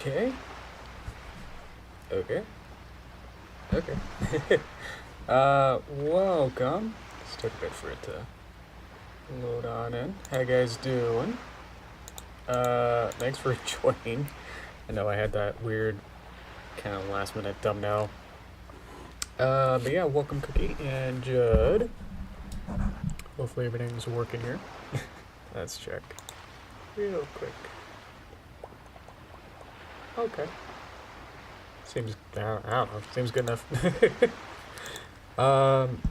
Okay. Okay. Okay. Welcome. Just took a bit for it to load on in. How you guys doing? Thanks for joining. I know I had that weird kind of last minute thumbnail. But yeah, welcome Cookie and Judd. Hopefully everything's working here. Let's check real quick. Okay. Seems, I don't know, seems good enough.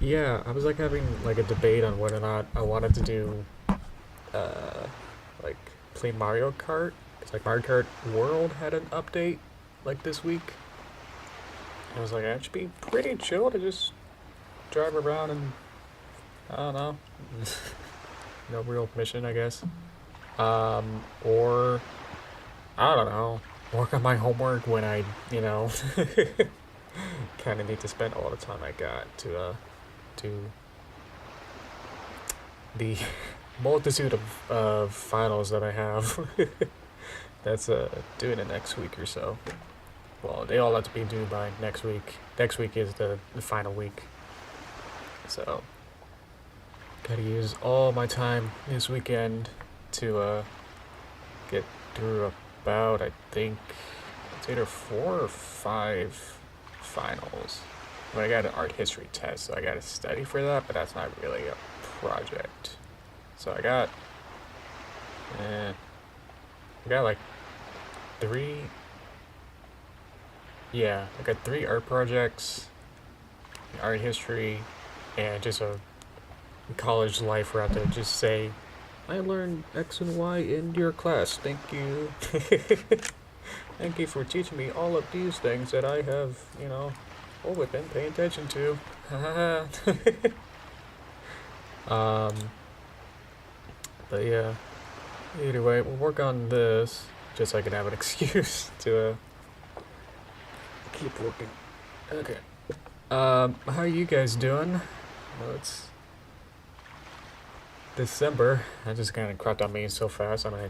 Yeah, I was like having like a debate on whether or not I wanted to do, like play Mario Kart. Cause like Mario Kart World had an update like this week. I was like, it should be pretty chill to just drive around and, I don't know, no real mission, I guess. Or, I don't know, work on my homework when I, kind of need to spend all the time I got to do the multitude of finals that I have. That's due in the next week or so. Well, they all have to be due by next week. Next week is the final week. So, gotta use all my time this weekend to get through about, I think, it's either 4 or 5 finals. But I got an art history test, so I gotta study for that, but that's not really a project. So I got like 3. Yeah, I got 3 art projects, art history, and just a college life where I have to just say, I learned X and Y in your class. Thank you. Thank you for teaching me all of these things that I have, always been paying attention to. But yeah. Anyway, we'll work on this just so I can have an excuse to keep working. Okay. How are you guys doing? Well, it's December. That just kind of crept on me so fast. I mean,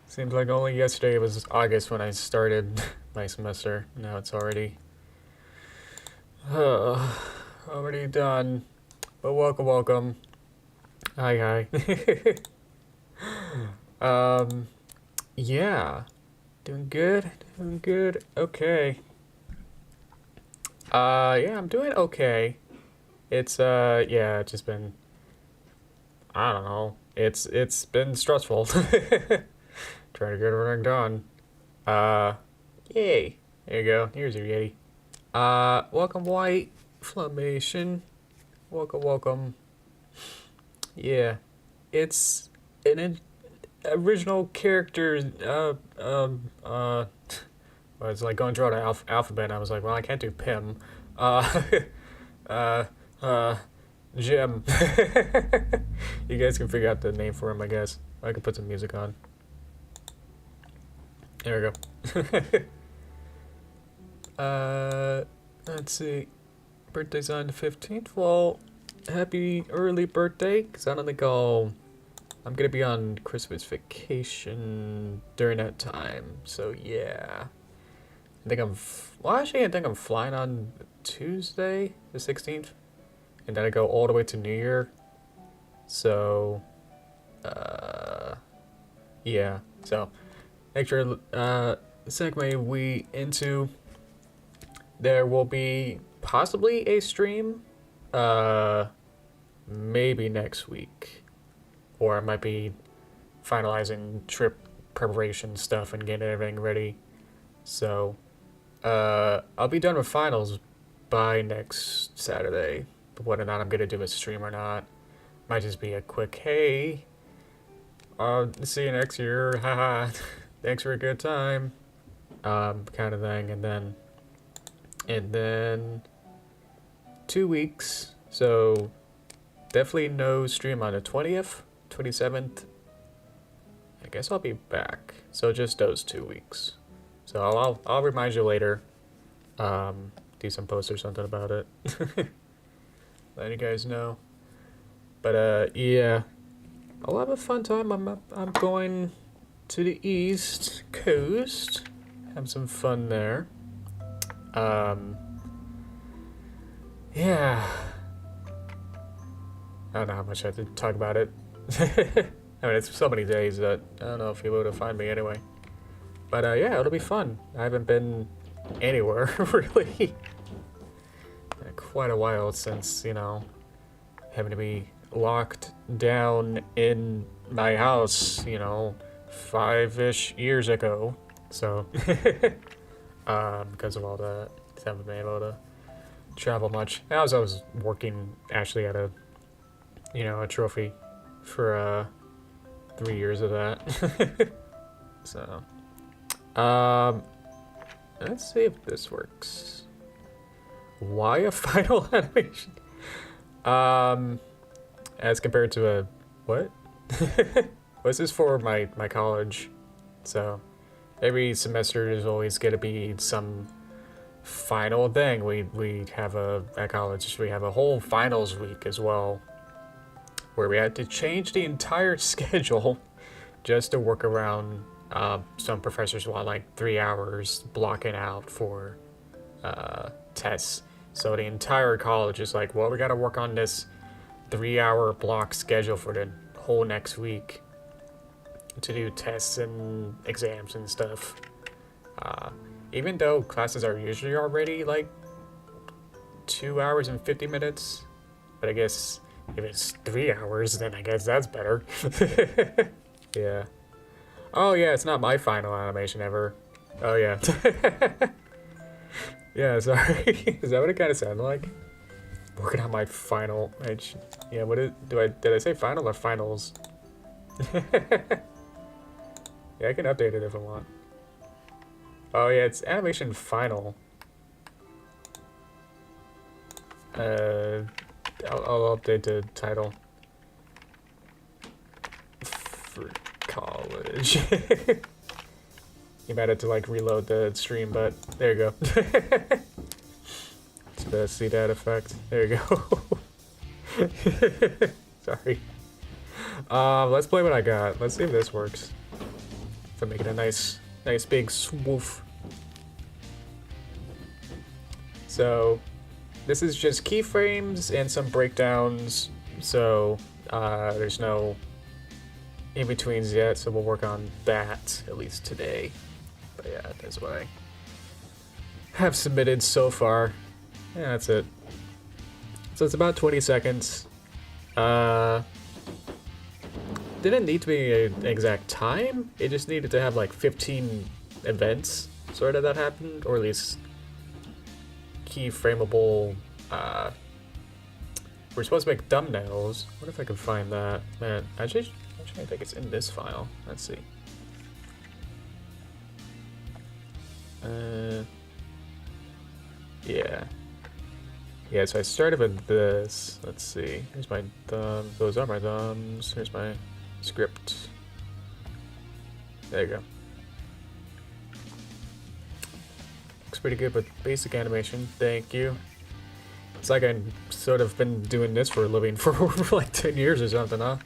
seems like only yesterday was August when I started my semester. Now it's already already done. But welcome. Hi. Yeah. Doing good. Okay. Yeah, I'm doing okay. It's yeah, it's just been, I don't know. It's been stressful. Trying to get everything done. Yay. There you go. Here's your Yeti. Welcome White Flammation. Welcome. Yeah. It's an original character, I was like going through the alphabet and I was like, well, I can't do Pim. Jim. You guys can figure out the name for him, I guess. I could put some music on. There we go. Let's see. Birthday's on the 15th. Well, happy early birthday, because I don't think I'm gonna be on Christmas vacation during that time. So yeah. I think I think I'm flying on Tuesday, the 16th. And then I go all the way to New Year. So, yeah. So, make sure, segue we into, there will be possibly a stream, maybe next week. Or I might be finalizing trip preparation stuff and getting everything ready. So, I'll be done with finals by next Saturday. But whether or not I'm gonna do a stream or not, might just be a quick, hey, see you next year, haha, thanks for a good time, kind of thing, and then 2 weeks, so definitely no stream on the 20th, 27th, I guess I'll be back, so just those 2 weeks, so I'll remind you later, do some post or something about it. Let you guys know. But yeah, I'll have a fun time. I'm going to the East Coast. Have some fun there. Yeah. I don't know how much I have to talk about it. I mean, it's so many days that I don't know if you'll be able to find me anyway. But yeah, it'll be fun. I haven't been anywhere, really. Quite a while since, you know, having to be locked down in my house, you know, 5-ish years ago. So, because of all that, just haven't been able to travel much. I was working actually at a, you know, a trophy for 3 years of that. So, let's see if this works. Why a final animation? As compared to a what? This is for my college, so every semester is always gonna be some final thing. We have at college we have a whole finals week as well, where we had to change the entire schedule just to work around some professors want like 3 hours blocking out for tests. So the entire college is like, well, we gotta work on this 3-hour block schedule for the whole next week to do tests and exams and stuff. Even though classes are usually already like 2 hours and 50 minutes, but I guess if it's 3 hours, then I guess that's better. Yeah. Oh yeah, it's not my final animation ever. Oh yeah. Yeah, sorry. Is that what it kind of sounded like? Working on my final. Yeah, did I say final or finals? Yeah, I can update it if I want. Oh yeah, it's animation final. I'll update the title. For college. You might have to like reload the stream, but there you go. See that effect? There you go. Sorry. Let's play what I got. Let's see if this works. If I make it a nice big swoof. So, this is just keyframes and some breakdowns. So, there's no in-betweens yet, so we'll work on that, at least today. But yeah, that's what I have submitted so far. Yeah, that's it. So it's about 20 seconds. Didn't need to be an exact time. It just needed to have like 15 events, sort of, that happened, or at least keyframeable. We're supposed to make thumbnails. What if I can find that? Man, actually, I think it's in this file. Let's see. Yeah. Yeah, so I started with this. Let's see. Here's my thumb. Those are my thumbs. Here's my script. There you go. Looks pretty good with basic animation. Thank you. It's like I've sort of been doing this for a living for like 10 years or something, huh?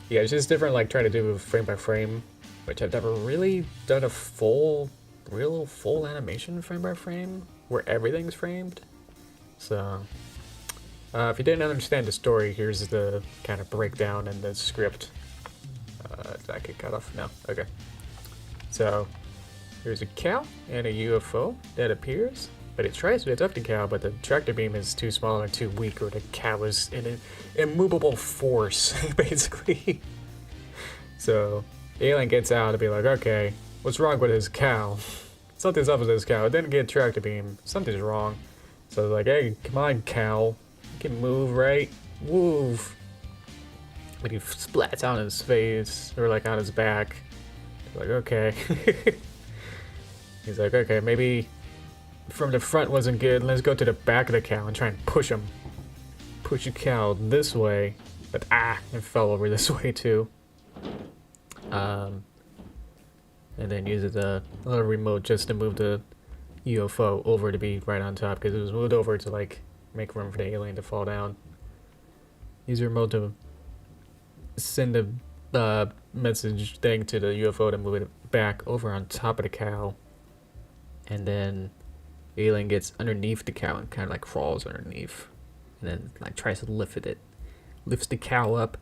Yeah, it's just different, like trying to do frame by frame, which I've never really done a real full animation frame by frame where everything's framed. So, if you didn't understand the story, here's the kind of breakdown and the script. Did I get cut off? No. Okay. So, there's a cow and a UFO that appears, but it tries to attack the cow, but the tractor beam is too small or too weak, or the cow is in an immovable force, basically. So, the alien gets out to be like, okay, what's wrong with his cow? Something's up with this cow. It didn't get tractor beam. Something's wrong. So they're like, hey, come on, cow. You can move, right? Move. But he splats on his face, or like on his back. Like, okay. He's like, okay, maybe from the front wasn't good. Let's go to the back of the cow and try and push him. Push the cow this way. But it fell over this way too. And then uses a little remote just to move the UFO over to be right on top, because it was moved over to like make room for the alien to fall down. Use the remote to send the message thing to the UFO to move it back over on top of the cow, and then the alien gets underneath the cow and kind of like crawls underneath, and then like tries to lift it, lifts the cow up,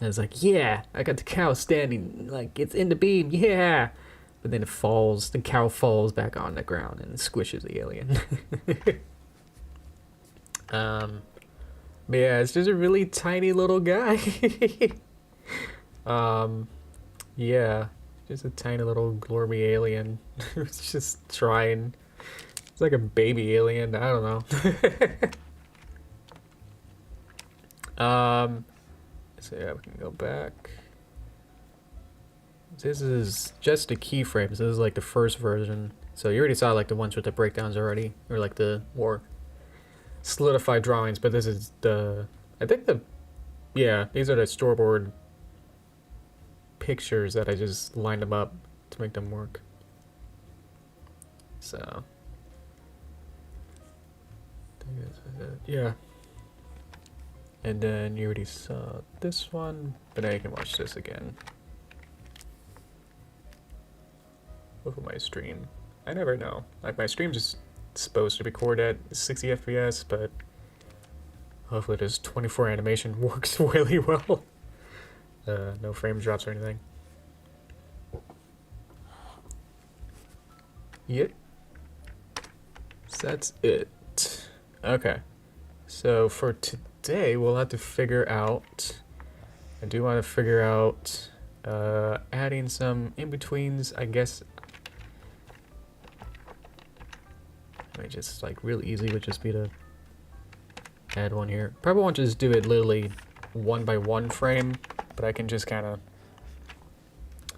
and it's like, yeah, I got the cow standing, like it's in the beam, yeah. But then it falls, the cow falls back on the ground and squishes the alien. But yeah, it's just a really tiny little guy. Yeah, just a tiny little glorby alien. It's just trying. It's like a baby alien. I don't know. So yeah, we can go back. This is just the keyframes. This is like the first version. So you already saw like the ones with the breakdowns already, or like the more solidified drawings. But this is the, I think yeah, these are the storyboard pictures that I just lined them up to make them work. So yeah, and then you already saw this one, but now you can watch this again. Look at my stream. I never know. Like my stream's just supposed to record at 60 FPS, but hopefully this 24 animation works really well. No frame drops or anything. Yep. So that's it. Okay. So for today, we'll have to figure out, I do want to figure out adding some in-betweens, I guess. I mean, just like real easy would just be to add one here. Probably won't just do it literally 1 by 1 frame, but I can just kind of,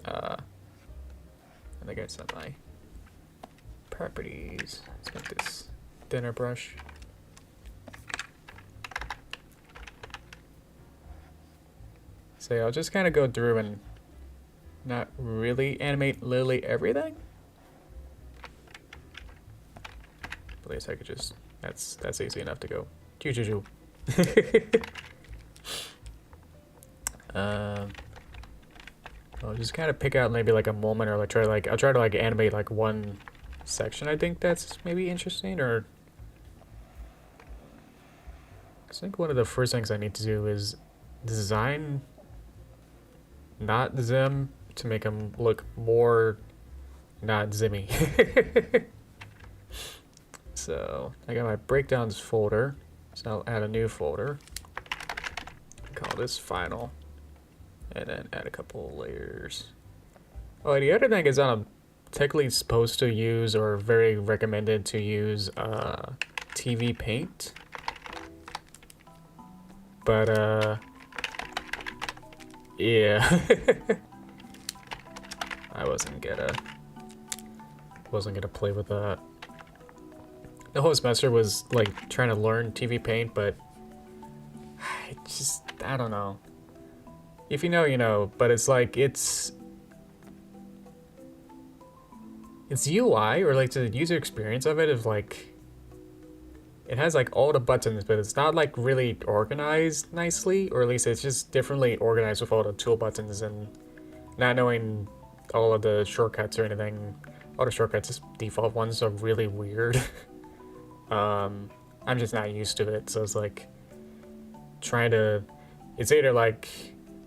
I think I set my properties. Let's get this thinner brush. So yeah, I'll just kind of go through and not really animate literally everything. At least I could just, that's easy enough to go. Choo. I'll just kind of pick out maybe like a moment, or like I'll try to like animate like one section I think that's maybe interesting, or I think one of the first things I need to do is design not Zim to make them look more not Zimmy. So I got my breakdowns folder, so I'll add a new folder, call this final, and then add a couple layers. Oh, the other thing is I'm technically supposed to use, or very recommended to use, TV Paint, but yeah. I wasn't gonna play with that. The whole semester was like trying to learn TV Paint, but I don't know. If you know, you know, but it's like, it's UI, or like the user experience of it is like, it has like all the buttons, but it's not like really organized nicely, or at least it's just differently organized with all the tool buttons, and not knowing all of the shortcuts or anything. All the shortcuts, just default ones, are really weird. I'm just not used to it, so it's like trying to, it's either like,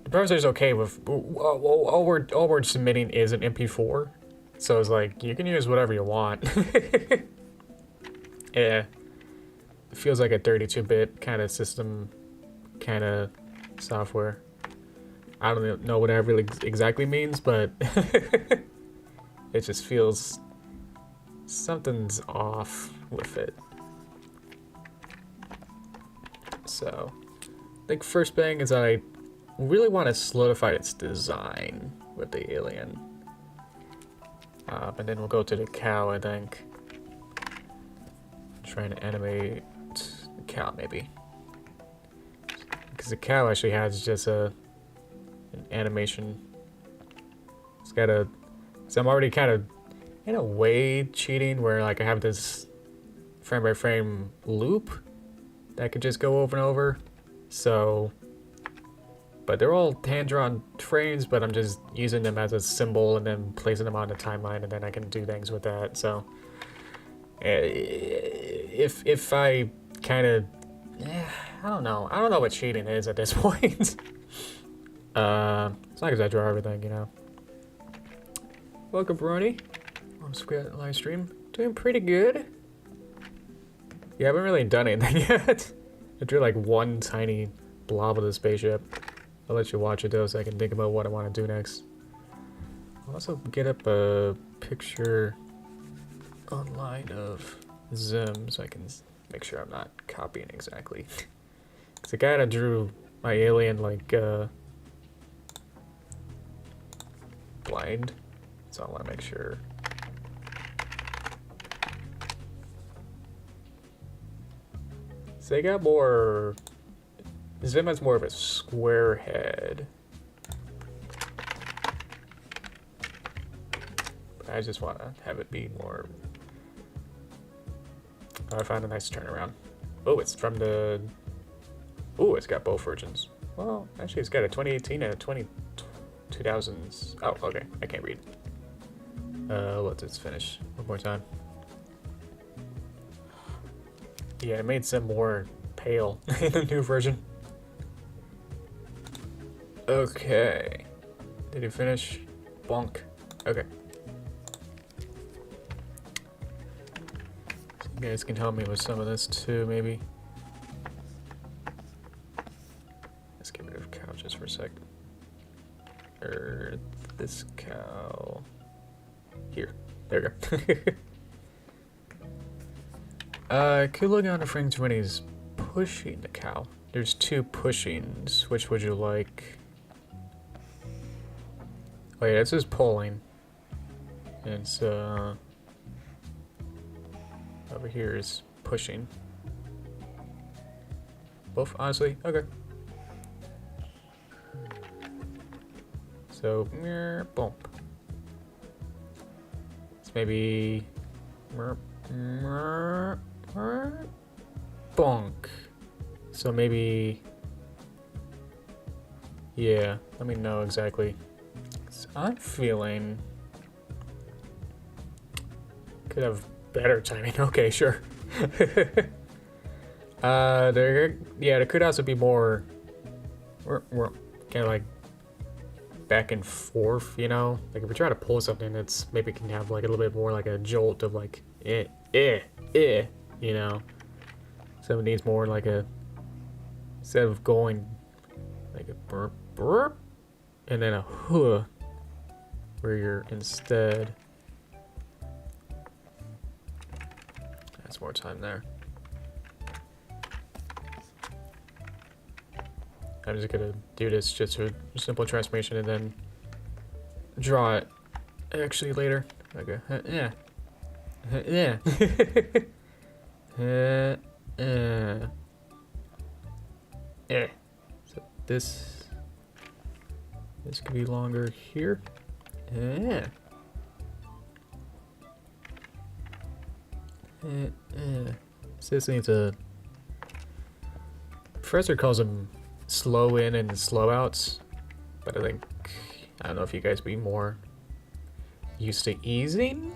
the browser's okay with, all we're submitting is an MP4, so it's like, you can use whatever you want. Yeah, it feels like a 32-bit kind of system, kind of software. I don't know what that really exactly means, but it just feels something's off with it. So I think first thing is I really want to solidify its design with the alien. And then we'll go to the cow, I think. Trying to animate the cow, maybe. Because the cow actually has just an animation. It's got a... So I'm already kind of, in a way, cheating, where like I have this frame-by-frame loop that could just go over and over. So but they're all hand-drawn frames, but I'm just using them as a symbol and then placing them on the timeline, and then I can do things with that. So if I kind of, I don't know what shading is at this point. As long as I draw everything, you know. Welcome, Brony. On Squid live stream, doing pretty good. Yeah, I haven't really done anything yet. I drew like one tiny blob of the spaceship. I'll let you watch it though, so I can think about what I want to do next. I'll also get up a picture online of Zim, so I can make sure I'm not copying exactly. It's the guy that drew my alien like blind, so I want to make sure. So they got more. Zim has more of a square head. But I just want to have it be more. Oh, I found a nice turnaround. Oh, it's from the. Oh, it's got both versions. Well, actually, it's got a 2018 and a 2000s. Oh, okay. I can't read. Let's finish one more time. Yeah, it made some more pale in the new version. Okay. Did you finish? Bonk. Okay. So you guys can help me with some of this too, maybe. Let's get rid of couches for a sec. This cow. Here. There we go. Could look on the frames when he's pushing the cow. There's two pushings. Which would you like? Oh yeah, this is pulling. And so over here is pushing. Both, honestly? Okay. So, bump. It's maybe bonk. So maybe, yeah, let me know exactly. So I'm feeling could have better timing. Okay, sure. There could also be more kind of like back and forth, you know? Like if we're trying to pull something, it's maybe can have like a little bit more like a jolt of like you know? So it needs more like a, instead of going like a burp burp and then a huh, where you're instead, that's more time there. I'm just gonna do this just for simple transformation and then draw it actually later. Okay, yeah. So this could be longer here. So this needs a. Professor calls them slow in and slow outs, but I don't know if you guys be more used to easing.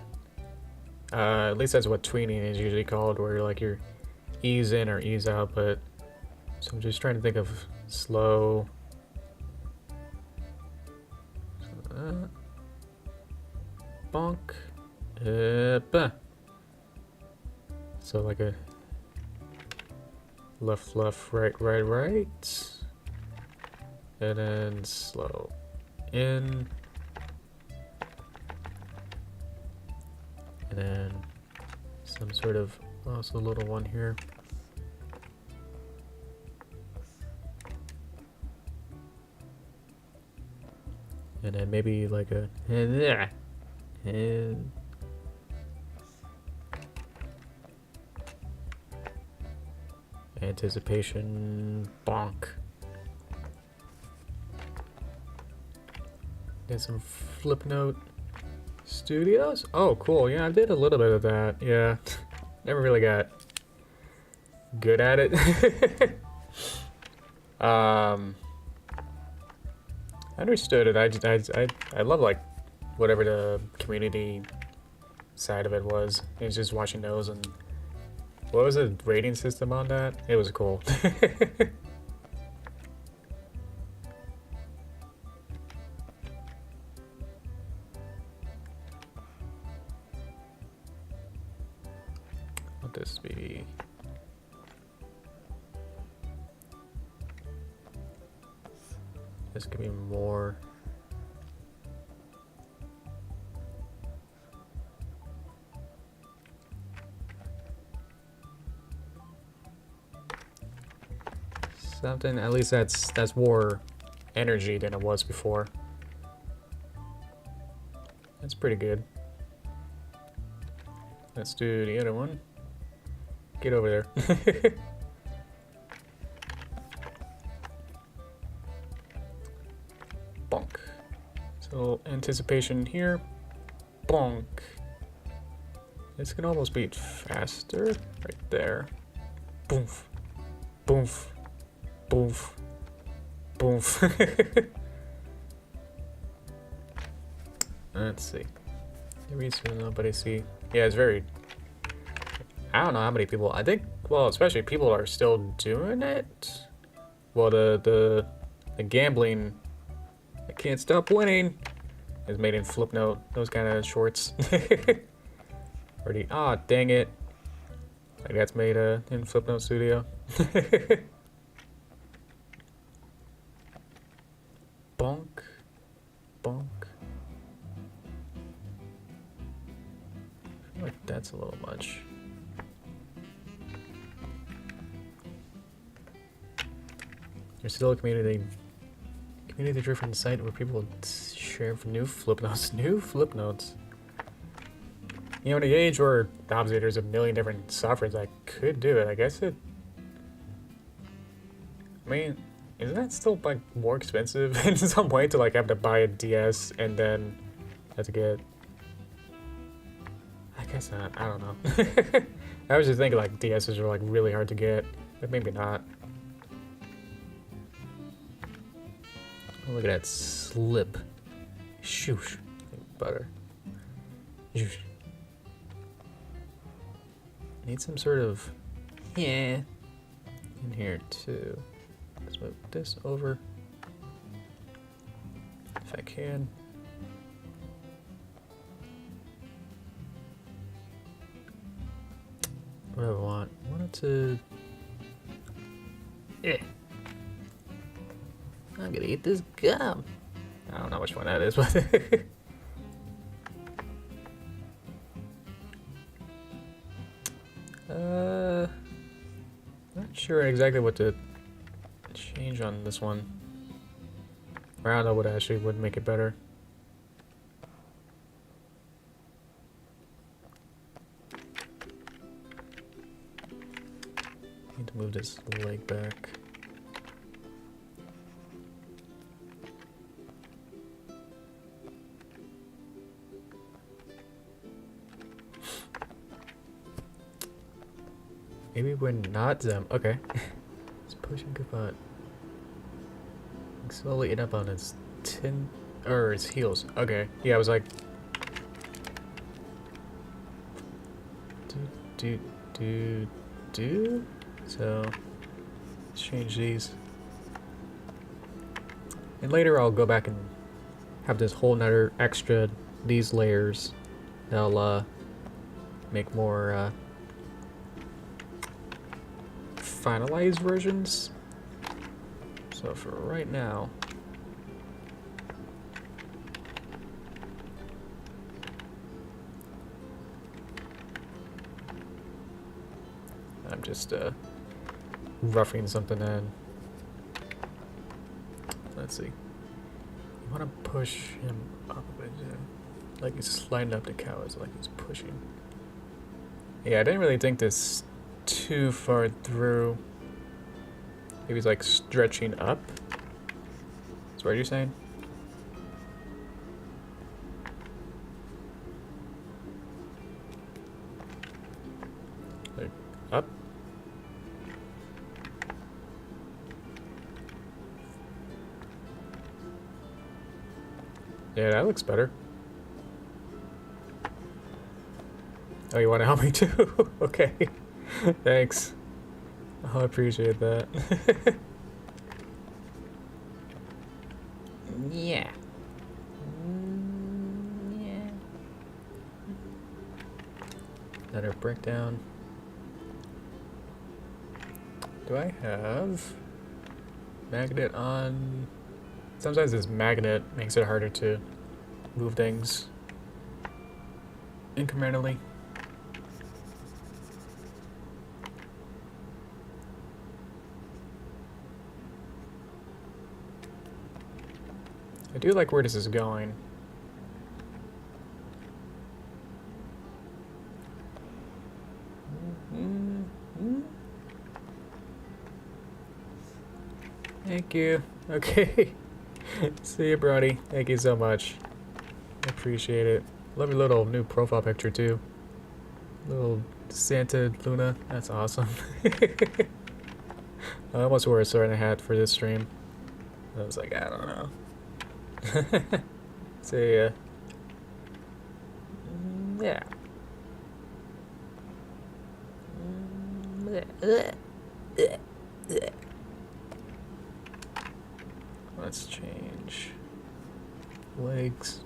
At least that's what tweening is usually called, where like you're ease in or ease out. But so I'm just trying to think of slow. Bonk. So like a left, left, right, right, right, and then slow in. And then some sort of also little one here. And then maybe like a and anticipation bonk. Get some flip note. Studios? Oh, cool. Yeah, I did a little bit of that. Yeah. Never really got good at it. I understood it. I love like whatever the community side of it was. It was just watching those, and what was the rating system on that? It was cool. Let this be. This could be more. Something, at least that's more energy than it was before. That's pretty good. Let's do the other one. Get over there. Bonk. So anticipation here. Bonk. This can almost be faster. Right there. Boomf. Boomf. Boomf. Boomf. Let's see. Maybe nobody see. Yeah, it's very. I don't know how many people. I think. Well, especially people are still doing it. Well, the gambling. I can't stop winning. Is made in Flipnote. Those kind of shorts. Already. Ah, dang it. Like that's made in Flipnote Studio. Bonk. Bonk. I feel like that's a little much. There's still a community-driven site where people share new flip notes. New flip notes. You know, in the age where obviously there's a million different softwares that could do it, I guess it. I mean, isn't that still like more expensive in some way to like have to buy a DS and then have to get? I guess not. I don't know. I was just thinking like DSs are like really hard to get, but maybe not. Oh, look at that slip. Shoosh. Like butter. Shoosh. Need some sort of in here too. Let's move this over if I can. What do I want? I want it to. I'm gonna eat this gum. I don't know which one that is, but. Not sure exactly what to change on this one. Or I don't know what actually would make it better. Need to move this leg back. Maybe we're not them. Okay. It's pushing goodbye. Slowly it up on its its heels. Okay. Yeah, I was like. Do. So let's change these. And later I'll go back and have this whole nother extra these layers. They'll make more finalized versions. So for right now, I'm just roughing something in. Let's see. You want to push him up a bit, like he's sliding up the cow. It's like he's pushing. Yeah, I didn't really think this too far through. Maybe he's like stretching up. That's what you're saying? Like up? Yeah, that looks better. Oh, you want to help me too? Okay. Thanks. I appreciate that. Yeah. Yeah. Another breakdown. Do I have magnet on? Sometimes this magnet makes it harder to move things incrementally. I do like where this is going. Thank you. Okay. See you, Brody. Thank you so much. I appreciate it. Love your little new profile picture, too. Little Santa Luna. That's awesome. I almost wore a sword and a hat for this stream. I was like, I don't know. See ya. Yeah. Let's change legs.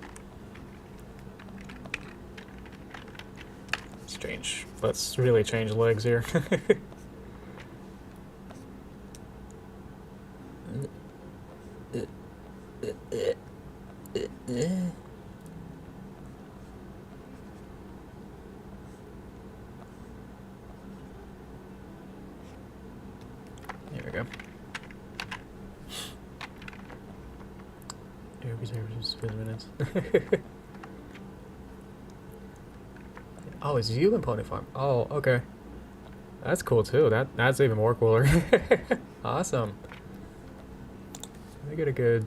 Let's really change legs here. There we go. Adobe services, 5 minutes. Oh, it's you and Pony Farm. Oh, okay. That's cool too. That's even more cooler. Awesome. Let me get a good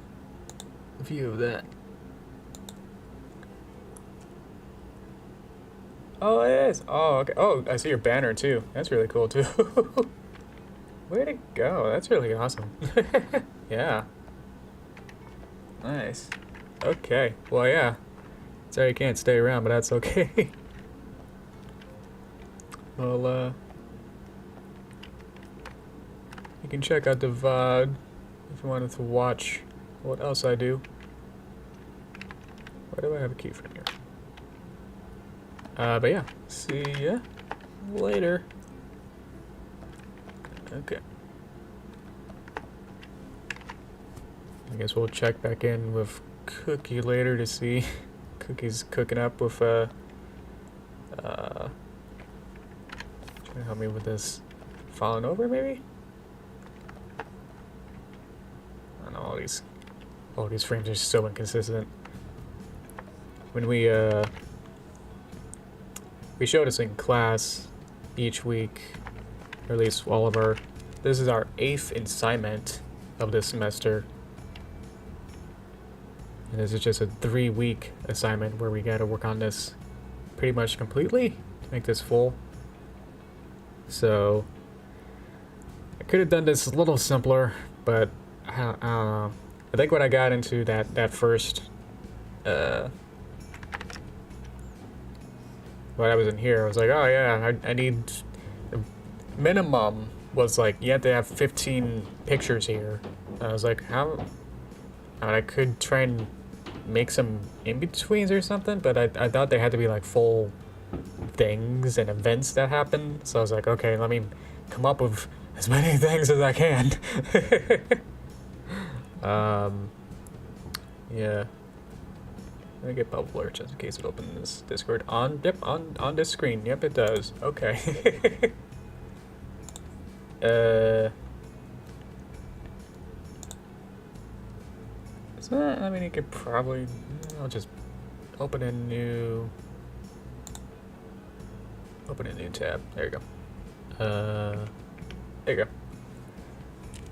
view of that. Oh, it is. Oh, okay. Oh, I see your banner too. That's really cool too. Way to go. That's really awesome. Yeah. Nice. Okay. Well, yeah. Sorry you can't stay around, but that's okay. Well, you can check out the VOD if you wanted to watch what else I do. Why do I have a keyframe here? But yeah, see ya later. Okay. I guess we'll check back in with Cookie later to see Cookie's cooking up with trying to help me with this falling over maybe? I don't know, all these frames are so inconsistent. When we showed us in class each week, or at least all of our, this is our 8th assignment of this semester. And this is just a 3-week assignment where we gotta work on this pretty much completely to make this full. So I could have done this a little simpler, but I don't know. I think when I got into that first when I was in here, I was like, oh yeah, I need, minimum was like, you have to have 15 pictures here. And I was like, how, I could try and make some in-betweens or something, but I thought they had to be like full things and events that happen. So I was like, okay, let me come up with as many things as I can. Yeah. Let me get bubble blur just in case it opens Discord on. Yep, on this screen. Yep, it does. Okay. So I mean, you could probably. I'll just open a new tab. There you go. There you go.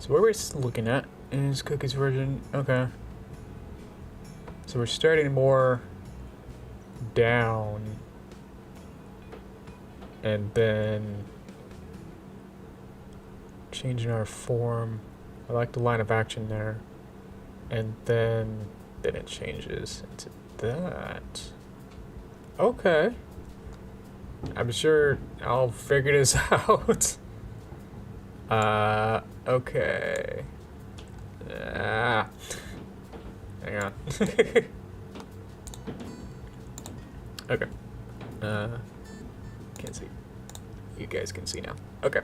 So what we're looking at is Cookie's version. Okay. So we're starting more down and then changing our form. I like the line of action there. And then then it changes into that. Okay. I'm sure I'll figure this out. Okay. Hang on. Okay. Can't see. You guys can see now. Okay.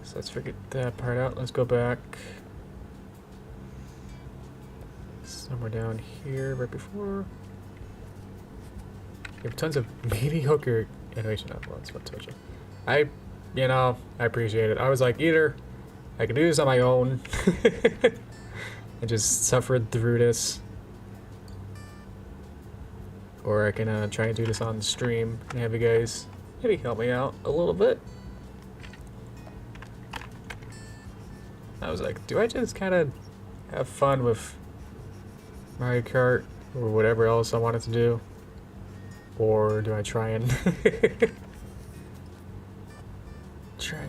So let's figure that part out. Let's go back. Somewhere down here, right before. You have tons of mediocre animation uploads. What told you? I appreciate it. I was like, either I can do this on my own and just suffer through this, or I can try and do this on stream and have you guys maybe help me out a little bit. I was like, do I just kind of have fun with Mario Kart or whatever else I wanted to do? Or do I try and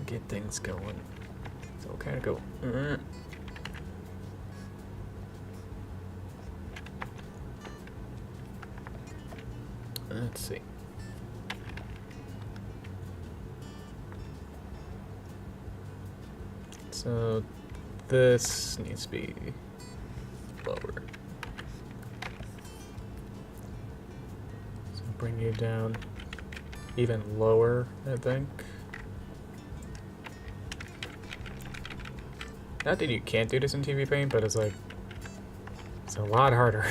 get things going? So we'll kind of go. Let's see. So this needs to be lower. So bring you down even lower, I think. Not that you can't do this in TV Paint, but it's like, it's a lot harder.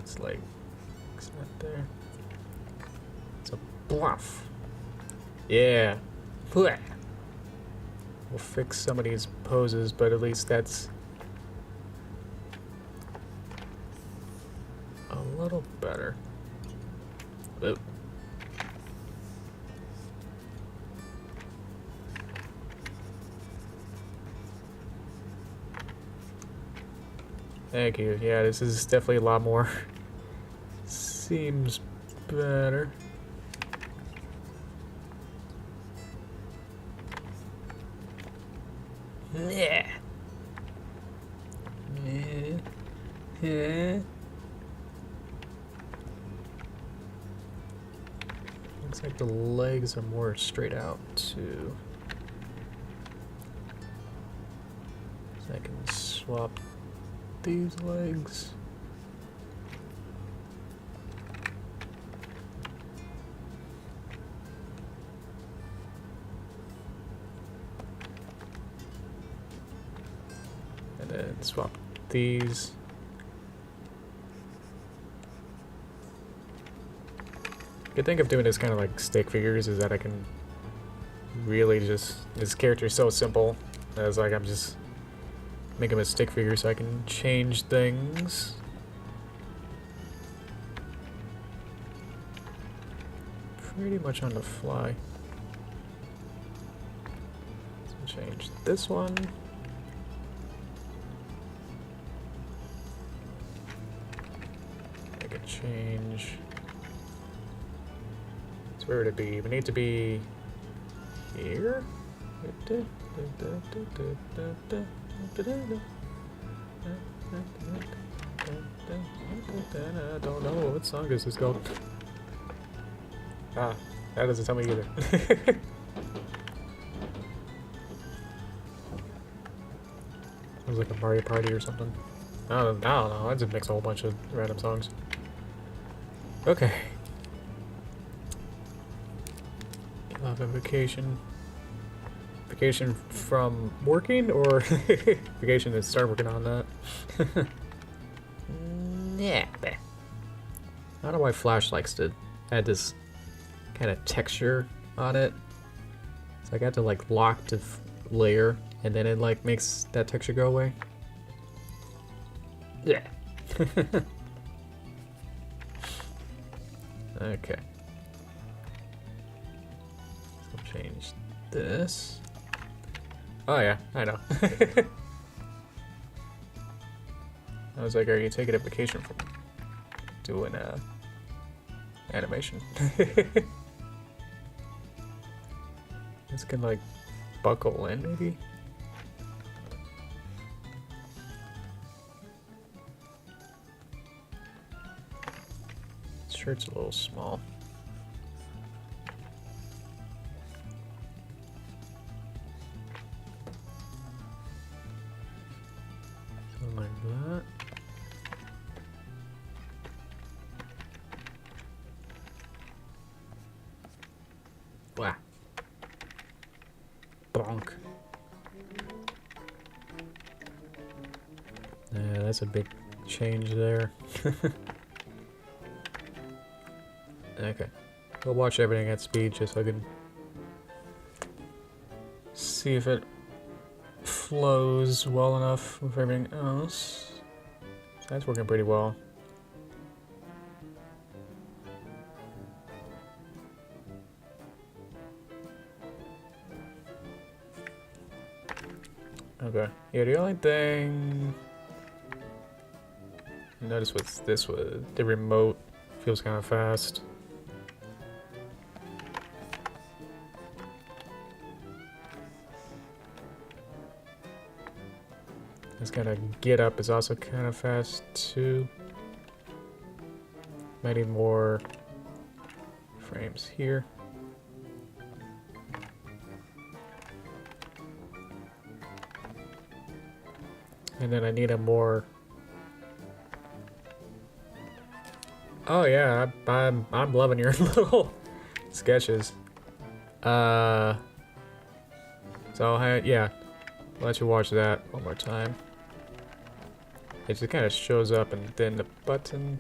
It's like, it's not there. It's a bluff. Yeah. We'll fix some of these poses, but at least that's a little better. Oop. Thank you. Yeah, this is definitely a lot more. Seems better. Yeah. Yeah. Looks like the legs are more straight out too. So I can swap these legs. And then swap these. Good thing of doing this kind of like stick figures is that I can really just, this character is so simple. It's like I'm just make him a stick figure so I can change things. Pretty much on the fly. So change this one. Make a change. So where would it be? We need to be here? I don't know. What song is this called? Ah, that doesn't tell me either. Sounds like a Mario Party or something. I don't know. I just mix a whole bunch of random songs. Okay. Love a vacation. Vacation from working, or vacation to start working on that? Yeah. I don't know why Flash likes to add this kind of texture on it. So I got to like lock to layer, and then it like makes that texture go away. Yeah. Okay. So change this. Oh yeah, I know. I was like, are you taking a vacation from doing animation? This can like buckle in maybe. This shirt's a little small. Something like that. Wow. Bonk. Yeah, that's a big change there. Okay. We'll watch everything at speed just so I can see if it flows well enough with everything else. So that's working pretty well. Okay. Yeah, the only thing I noticed with this was the remote feels kind of fast. This kind of get up is also kind of fast too. Might need more frames here. And then I need a more. Oh yeah, I'm loving your little sketches. So yeah, I'll let you watch that one more time. It just kind of shows up and then the button.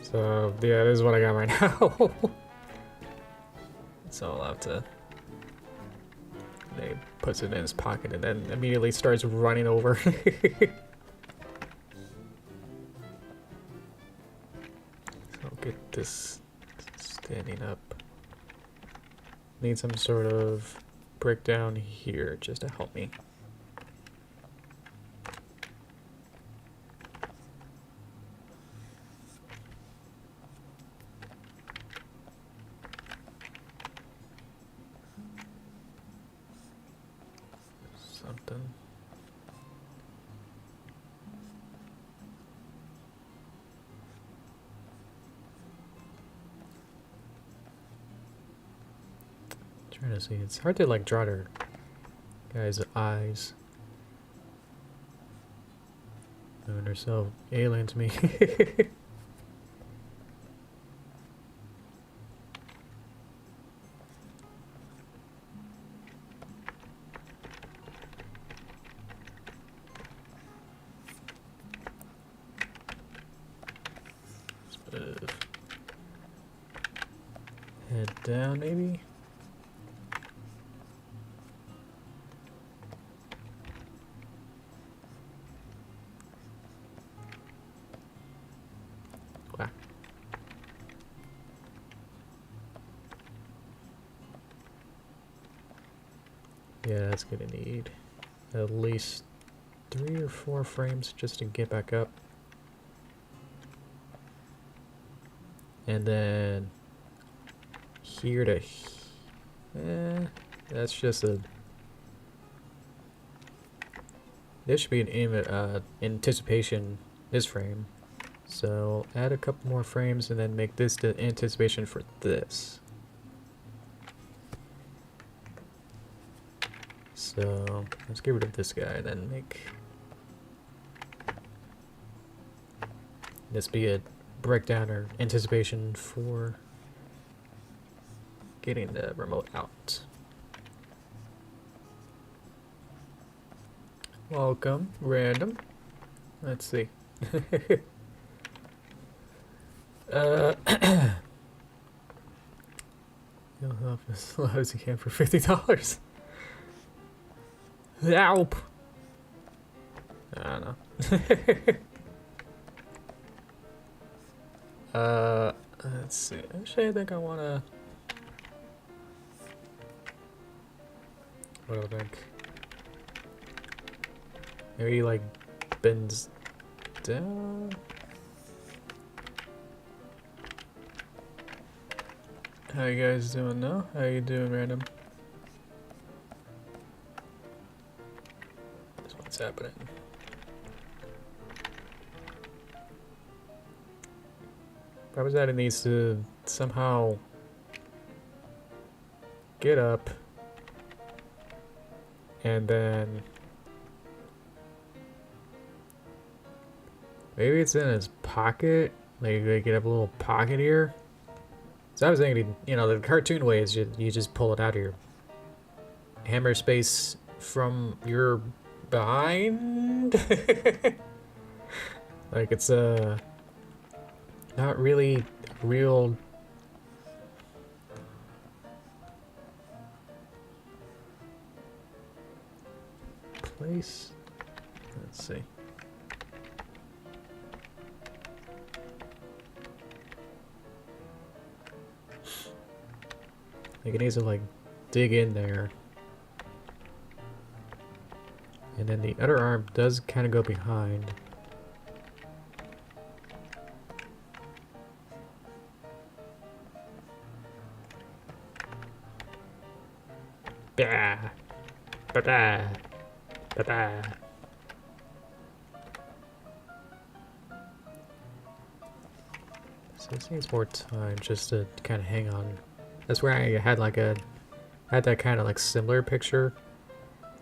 So yeah, this is what I got right now. So I'll have to. He puts it in his pocket and then immediately starts running over. So I'll get this standing up. Need some sort of breakdown here just to help me. Something. Trying to see. It's hard to like draw their guys' eyes. And they're so alien to me. Head down, maybe? Wow. Yeah, that's gonna need at least 3 or 4 frames just to get back up. And then here to that's just a this should be an anticipation this frame, so add a couple more frames and then make this the anticipation for this. So let's get rid of this guy and then make this be a breakdown or anticipation for getting the remote out. Welcome, random. Let's see. You'll help as low as you can for $50. Help! I don't know. Let's see. Actually, I think I wanna. What do I think? Maybe like bends down. How you guys doing now? How you doing, random? That's what's happening. Probably that it needs to somehow get up and then maybe it's in his pocket. Like they could have a little pocket here. So I was thinking, you know, the cartoon way is you just pull it out of your hammer space from your behind. Like it's not really real. Place. Let's see. Like it needs to like dig in there. And then the other arm does kind of go behind. Bah. Ba-da. Ba-da. So this needs more time just to kind of hang on. That's where I had like had that kind of like similar picture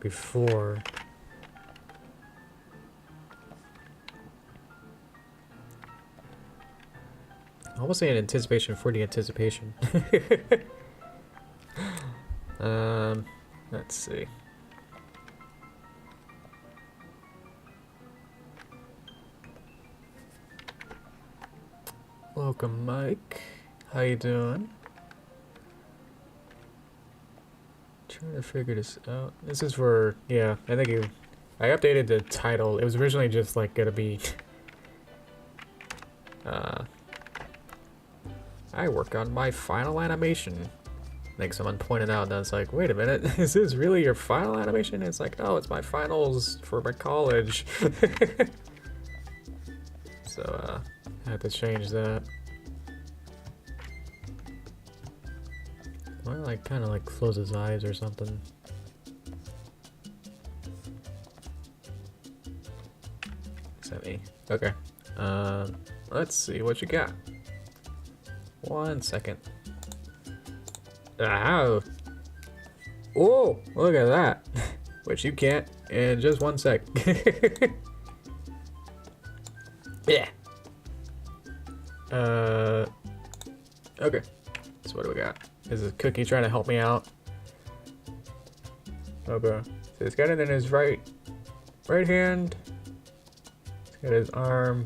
before. Almost saying anticipation for the anticipation. Let's see. Welcome, Mike. How you doing? Trying to figure this out. This is for, yeah, I updated the title. It was originally just like gonna be I work on my final animation. Like someone pointed out, and I was like, wait a minute, is this really your final animation? And it's like, oh, it's my finals for my college. So I had to change that. Why like kind of like close his eyes or something? Is that me? Okay. Let's see what you got. 1 second. Ow! Oh, look at that. Which you can't in just 1 sec. Yeah. Okay. So what do we got? Is this Cookie trying to help me out? Okay. So he's got it in his right hand. He's got his arm,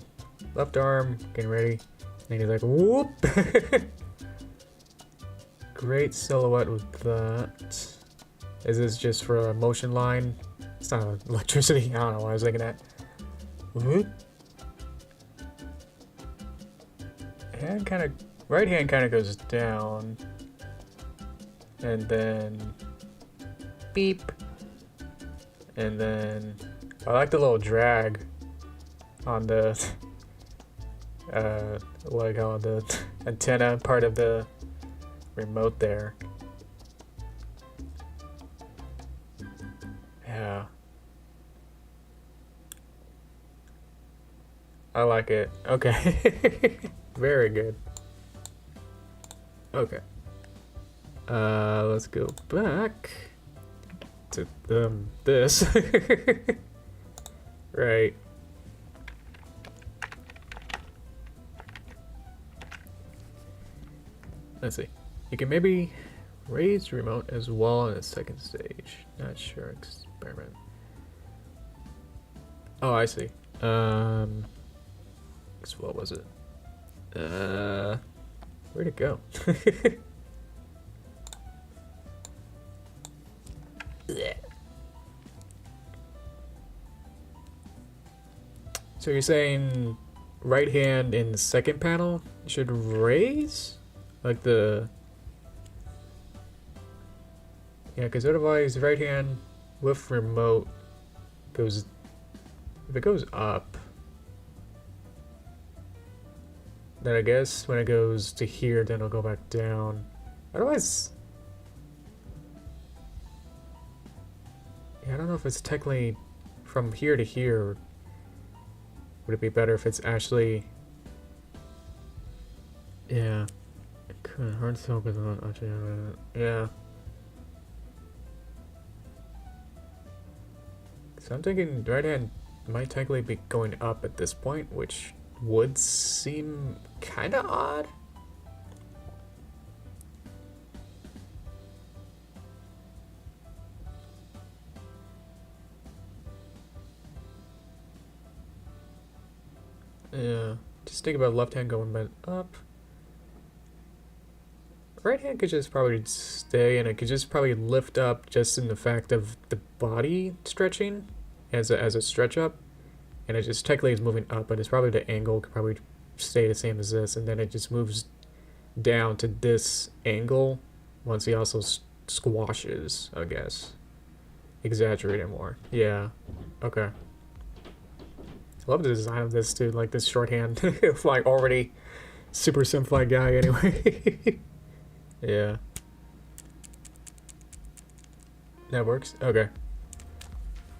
left arm, getting ready. And he's like, whoop! Great silhouette with that. Is this just for a motion line? It's not electricity. I don't know why I was thinking that. Whoop. Hand kind of, right hand kind of goes down. And then beep. And then I like the little drag on the what I call it, the antenna part of the remote there. Yeah. I like it. Okay. Very good. Okay. Let's go back to this. Right. Let's see. You can maybe raise the remote as well in the second stage. Not sure. Experiment. Oh, I see. What was it? Where'd it go? So you're saying right hand in the second panel should raise? Like the... Yeah, because otherwise right hand with remote goes... If it goes up, then I guess when it goes to here, then it'll go back down. Otherwise... Yeah, I don't know if it's technically from here to here, would it be better if it's actually... Yeah. Hard to focus on. Yeah. So I'm thinking right hand might technically be going up at this point, which would seem kind of odd. Yeah, just think about left hand going bent up. Right hand could just probably stay, and it could just probably lift up just in the fact of the body stretching as a stretch up, and it just technically is moving up, but it's probably the angle could probably stay the same as this, and then it just moves down to this angle once he also squashes, I guess. Exaggerate it more. Yeah. Okay. I love the design of this too, like this shorthand. Like already super simplified guy anyway. Yeah. That works? Okay.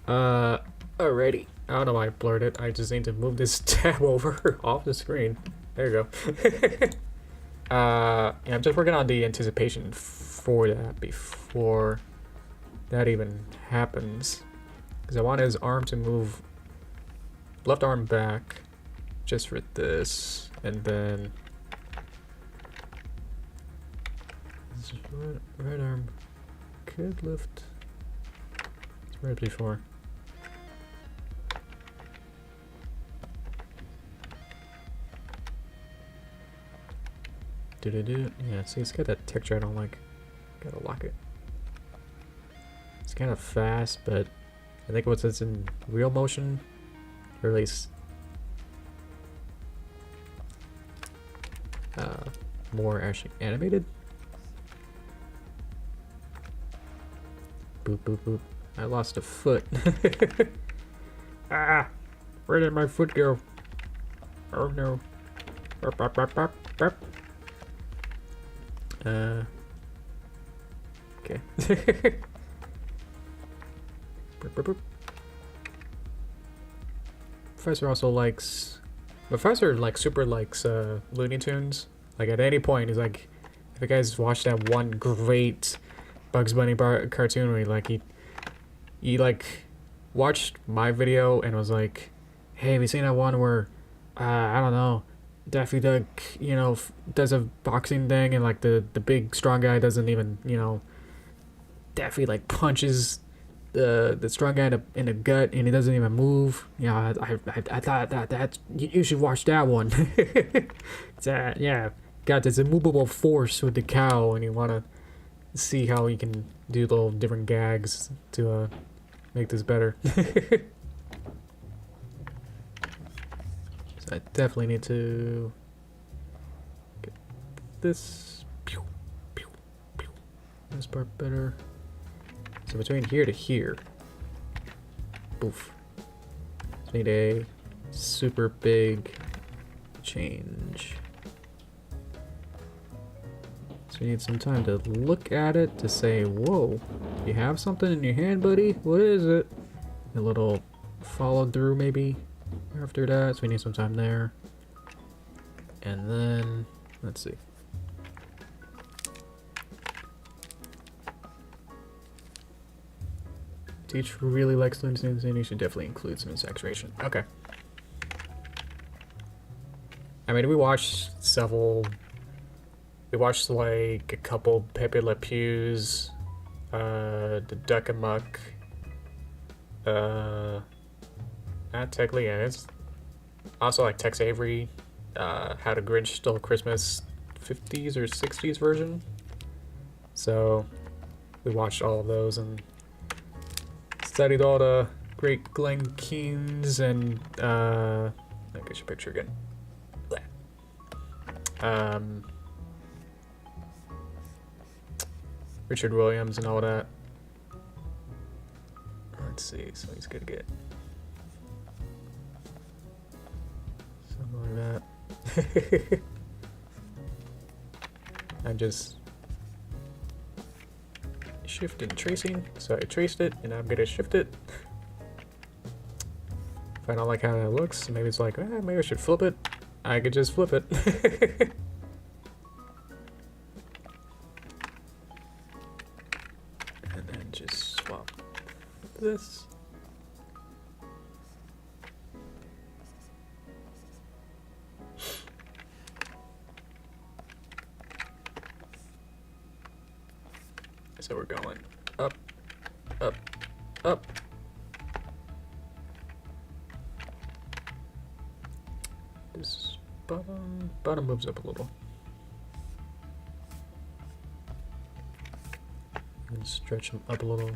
Alrighty. I don't know why I blurred it. I just need to move this tab over off the screen. There you go. Yeah, I'm just working on the anticipation for that before that even happens. Because I want his arm to move left arm back just for this, and then right arm could lift. It's right before. Yeah, see, it's got that texture I don't like. Gotta lock it. It's kind of fast, but I think once it's in real motion, or at least more actually animated. Boop, boop, boop. I lost a foot. Ah! Where did my foot go? Oh no. Burp, burp, burp, burp, burp. Okay. Burp, burp, burp. Professor also likes... Professor, like, super likes, Looney Tunes. Like, at any point, he's like... If you guys watched that one great Bugs Bunny cartoon where he like, watched my video and was like, hey, have you seen that one where, I don't know, Daffy Duck, you know, does a boxing thing and, like, the big strong guy doesn't even, you know, Daffy, like, punches the strong guy in the gut and he doesn't even move. Yeah, I thought that you should watch that one. Yeah, got this immovable force with the cow, and you want to see how you can do little different gags to make this better. So I definitely need to get this this part better. So between here to here, boof. So we need a super big change. So you need some time to look at it to say, whoa, you have something in your hand, buddy? What is it? A little follow through maybe after that. So we need some time there. And then, let's see. Teach really likes Looney Tunes, and you should definitely include some saturation. Okay. I mean, we watched several... We watched, like, a couple Pepe Le Pews, the Duck Amuck, not technically, yeah, it's also, like, Tex Avery, How to Grinch Stole Christmas 50s or 60s version. So, we watched all of those and studied all the great Glen Keanes and, look at your picture again. Richard Williams and all that. Let's see, so he's gonna get something like that. I'm just shifting tracing, so I traced it and I'm gonna shift it. If I don't like how that looks, maybe it's like, maybe I should flip it. I could just flip it. And then just swap this. So we're going up, up, up. This bottom moves up a little. And stretch them up a little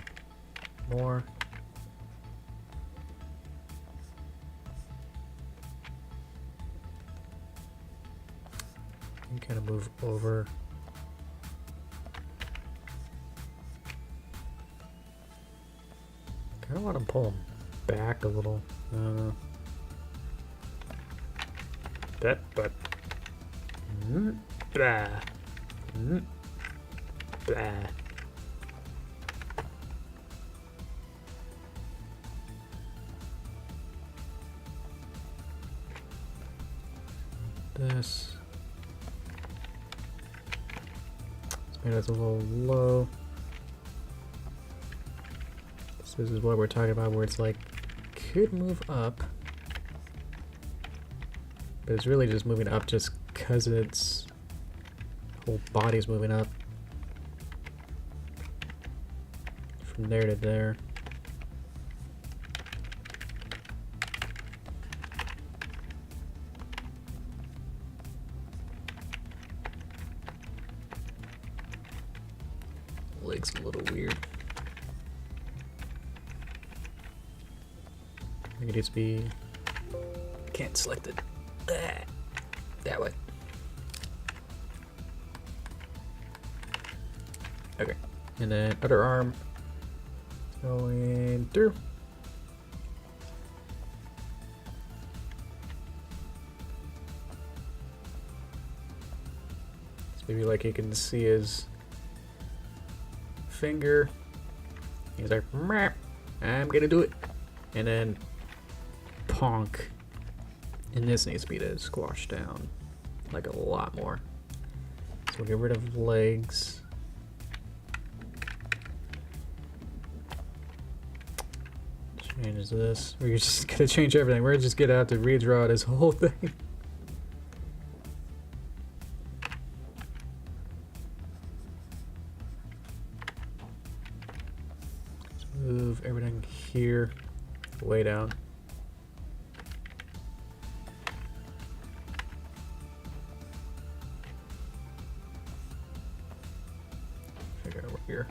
more. And kind of move over. I don't want to pull them back a little. But blah, blah. This. Maybe that's a little low. So this is what we're talking about, where it's like could move up, but it's really just moving up just because its whole body's moving up from there to there. Leg's a little weird. I think it needs to be. Can't select it. That way. Okay. And then other arm going through. So maybe like you can see his finger. He's like, "Meow, I'm gonna do it." And then ponk. And this needs to be to squash down like a lot more. So we'll get rid of legs. Change this. We're just gonna change everything. We're just gonna have to redraw this whole thing. Let's move everything here, way down. Here.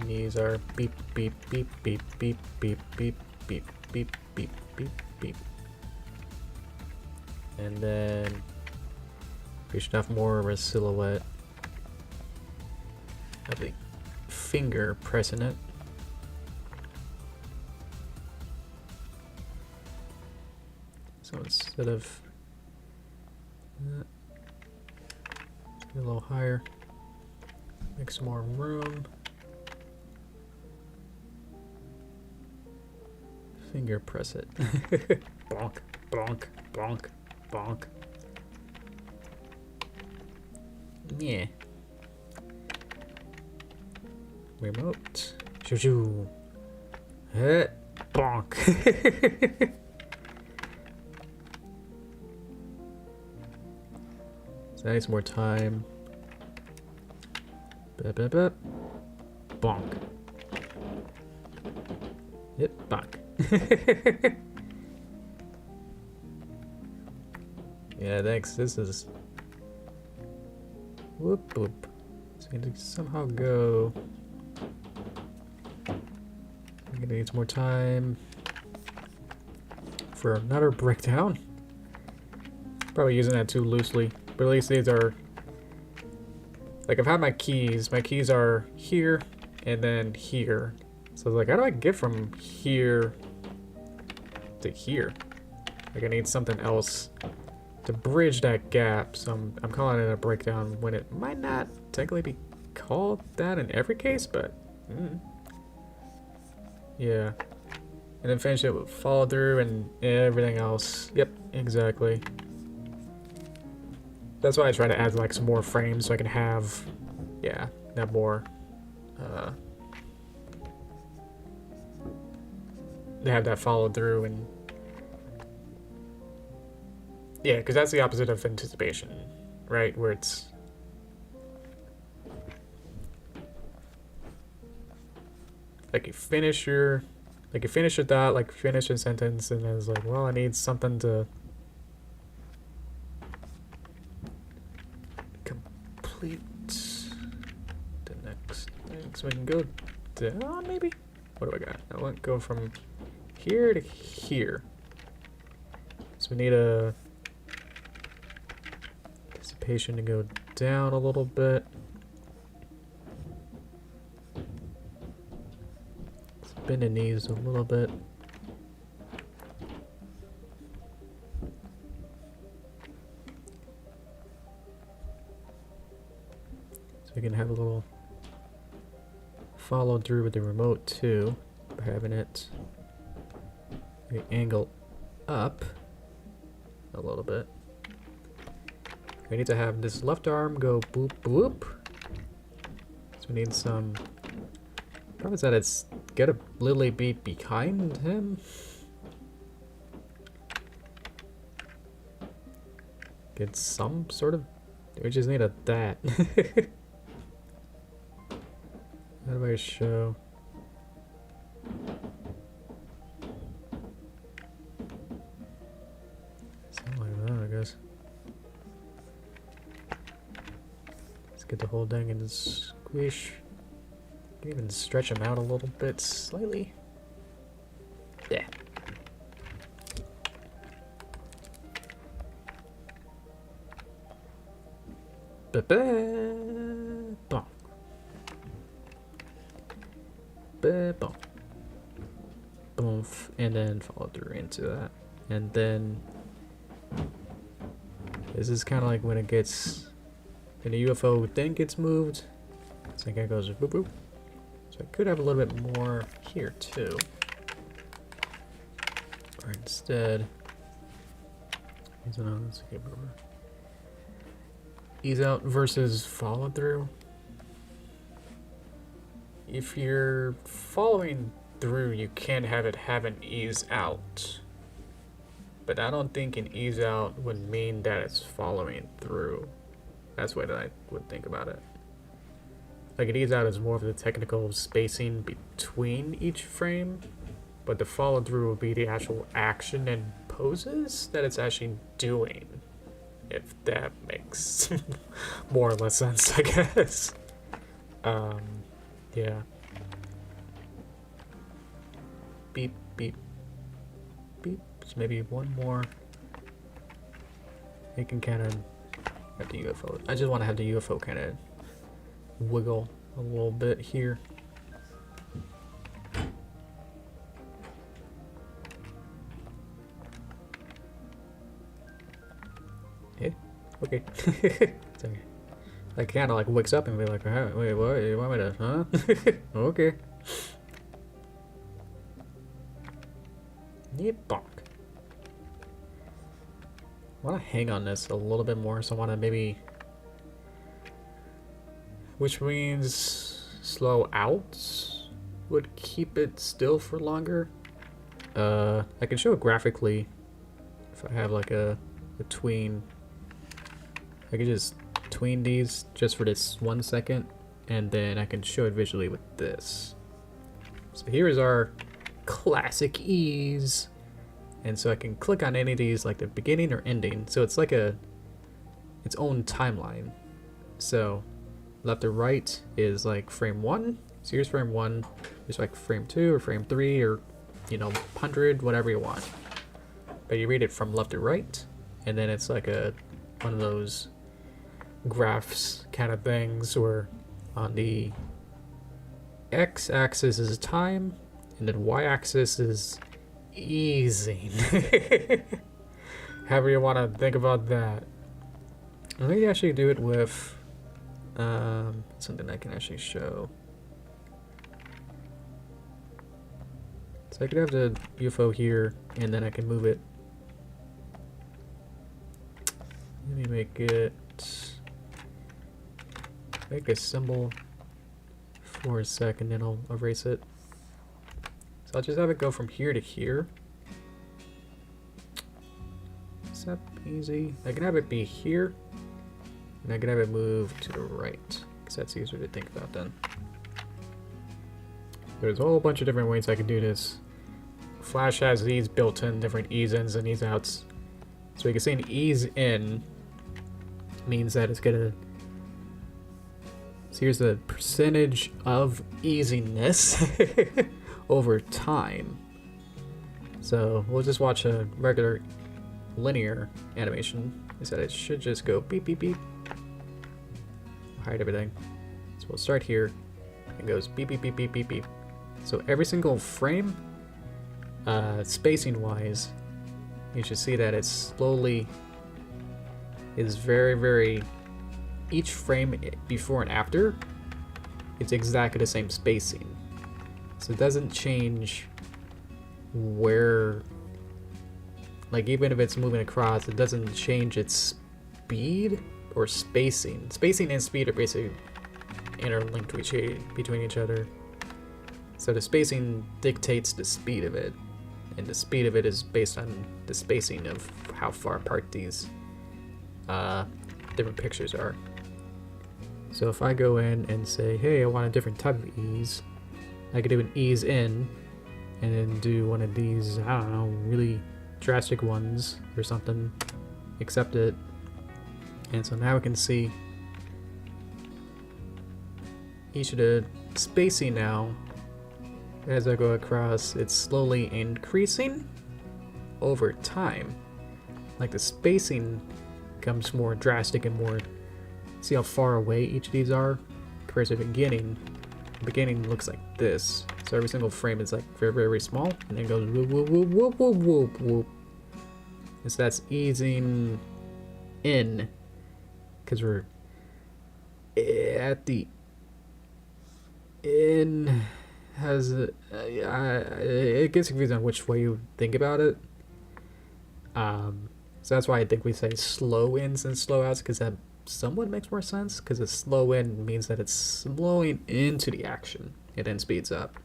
These are beep beep beep beep beep beep beep beep beep beep beep beep. And then we should have more of a silhouette of the finger pressing it. So instead of a little higher. Make some more room. Finger press it. Bonk, bonk, bonk, bonk. Yeah. Remote. Shoo shoo. Bonk. So that needs more time. Bep, bep, bep. Bonk. Yep, bonk. Yeah, thanks. This is. Whoop, whoop. So we need to somehow go. I'm gonna need some more time for another breakdown. Probably using that too loosely, but at least these are. Like, I've had my keys are here and then here. So like, how do I get from here to here? Like, I need something else to bridge that gap. So I'm calling it a breakdown when it might not technically be called that in every case, but yeah. And then finish it with follow through and everything else. Yep, exactly. That's why I try to add like some more frames so I can have, yeah, have more, have that follow through and, yeah, because that's the opposite of anticipation, right? Where it's, like you finish your thought, like finish a sentence, and then it's like, well, I need something to complete the next thing. So we can go down, maybe? What do I got? I want to go from here to here. So we need a anticipation to go down a little bit. Bend the knees a little bit. So we can have a little follow through with the remote too, by having it angle up a little bit. We need to have this left arm go boop boop. So we need some. Problem is that it's gotta literally be behind him. Get some sort of. We just need a that. How do I show? Something like that, I guess. Let's get the whole thing and squish. Even stretch them out a little bit slightly. Yeah. Ba-ba-bum. Ba-bum. Boom. And then follow through into that. And then this is kind of like when it gets, when the UFO then gets moved. It's like it goes boop boop. So I could have a little bit more here too. Or instead, ease out versus follow through. If you're following through, you can have it have an ease out. But I don't think an ease out would mean that it's following through. That's the way that I would think about it. Like an ease out is more of the technical spacing between each frame, but the follow through will be the actual action and poses that it's actually doing. If that makes more or less sense, I guess. Yeah. Beep, beep, beep. So maybe one more. You can kind of have the UFO. I just want to have the UFO kind of wiggle a little bit here. Yeah, okay. It's okay. Like kind of like wakes up and be like, wait, what? You want me to? Huh? Okay. Neat bonk. I want to hang on this a little bit more, so I want to maybe. Which means slow out would keep it still for longer. I can show it graphically if I have like a tween. I can just tween these just for this 1 second, and then I can show it visually with this. So here is our classic ease, and so I can click on any of these like the beginning or ending. So it's like its own timeline. So left to right is like frame 1. So here's frame 1. Here's like frame 2 or frame 3 or, you know, 100, whatever you want. But you read it from left to right, and then it's like one of those graphs kind of things where on the x-axis is time, and then y-axis is easing. However you want to think about that. Let me actually do it with something I can actually show. So So I could have the UFO here, and then I can move it. Let me make a symbol for a second, then I'll erase it. So I'll just have it go from here to here. Is that easy? I can have it be here, and I can have it move to the right, because that's easier to think about then. There's a whole bunch of different ways I can do this. Flash has these built-in different ease ins and ease outs. So we can see an ease in means that it's gonna. So here's the percentage of easiness over time. So we'll just watch a regular linear animation. Is that it should just go beep beep beep. Hide everything. So we'll start here. It goes beep beep beep beep beep beep. So every single frame, spacing wise, you should see that it slowly is very, each frame before and after, it's exactly the same spacing. So it doesn't change where, like even if it's moving across, it doesn't change its speed or spacing. Spacing and speed are basically interlinked between each other. So the spacing dictates the speed of it, and the speed of it is based on the spacing of how far apart these different pictures are. So if I go in and say, hey, I want a different type of ease, I could do an ease in, and then do one of these, I don't know, really drastic ones or something, accept it, and so now we can see each of the spacing now. As I go across, it's slowly increasing over time. Like the spacing becomes more drastic and more. See how far away each of these are compared to the beginning. The beginning looks like this. So every single frame is like very small, and then it goes whoop whoop whoop whoop whoop whoop whoop. And so that's easing in, because we're at the in. Has it gets confusing on which way you think about it. So that's why I think we say slow ins and slow outs, because that somewhat makes more sense, because a slow in means that it's slowing into the action. It then speeds up.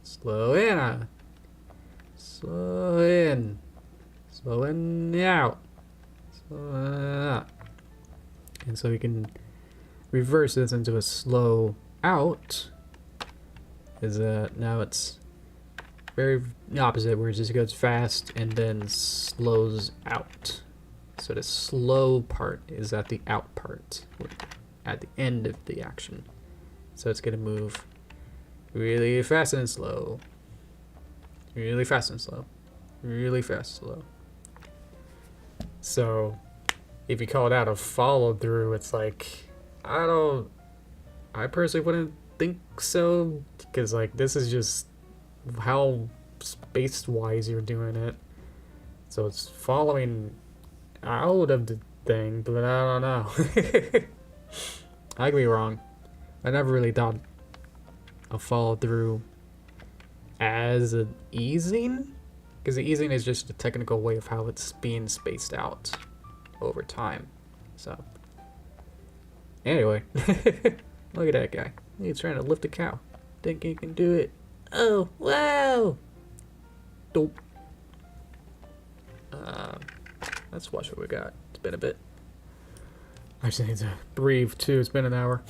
Slow in, slow in, slow in out, slow out. And so we can reverse this into a slow out. Is now it's very the opposite, where it just goes fast and then slows out. So the slow part is at the out part, at the end of the action. So it's gonna move really fast and slow, really fast and slow, really fast and slow. So if you call that a follow through, it's like I personally wouldn't think so, because like this is just how space wise you're doing it, so it's following out of the thing, but I don't know. I could be wrong. I never really thought of follow through as an easing, because the easing is just a technical way of how it's being spaced out over time. So anyway, look at that guy. He's trying to lift a cow. Think he can do it. Oh, wow! Dope. Let's watch what we got. It's been a bit. I just need to breathe too. It's been an hour.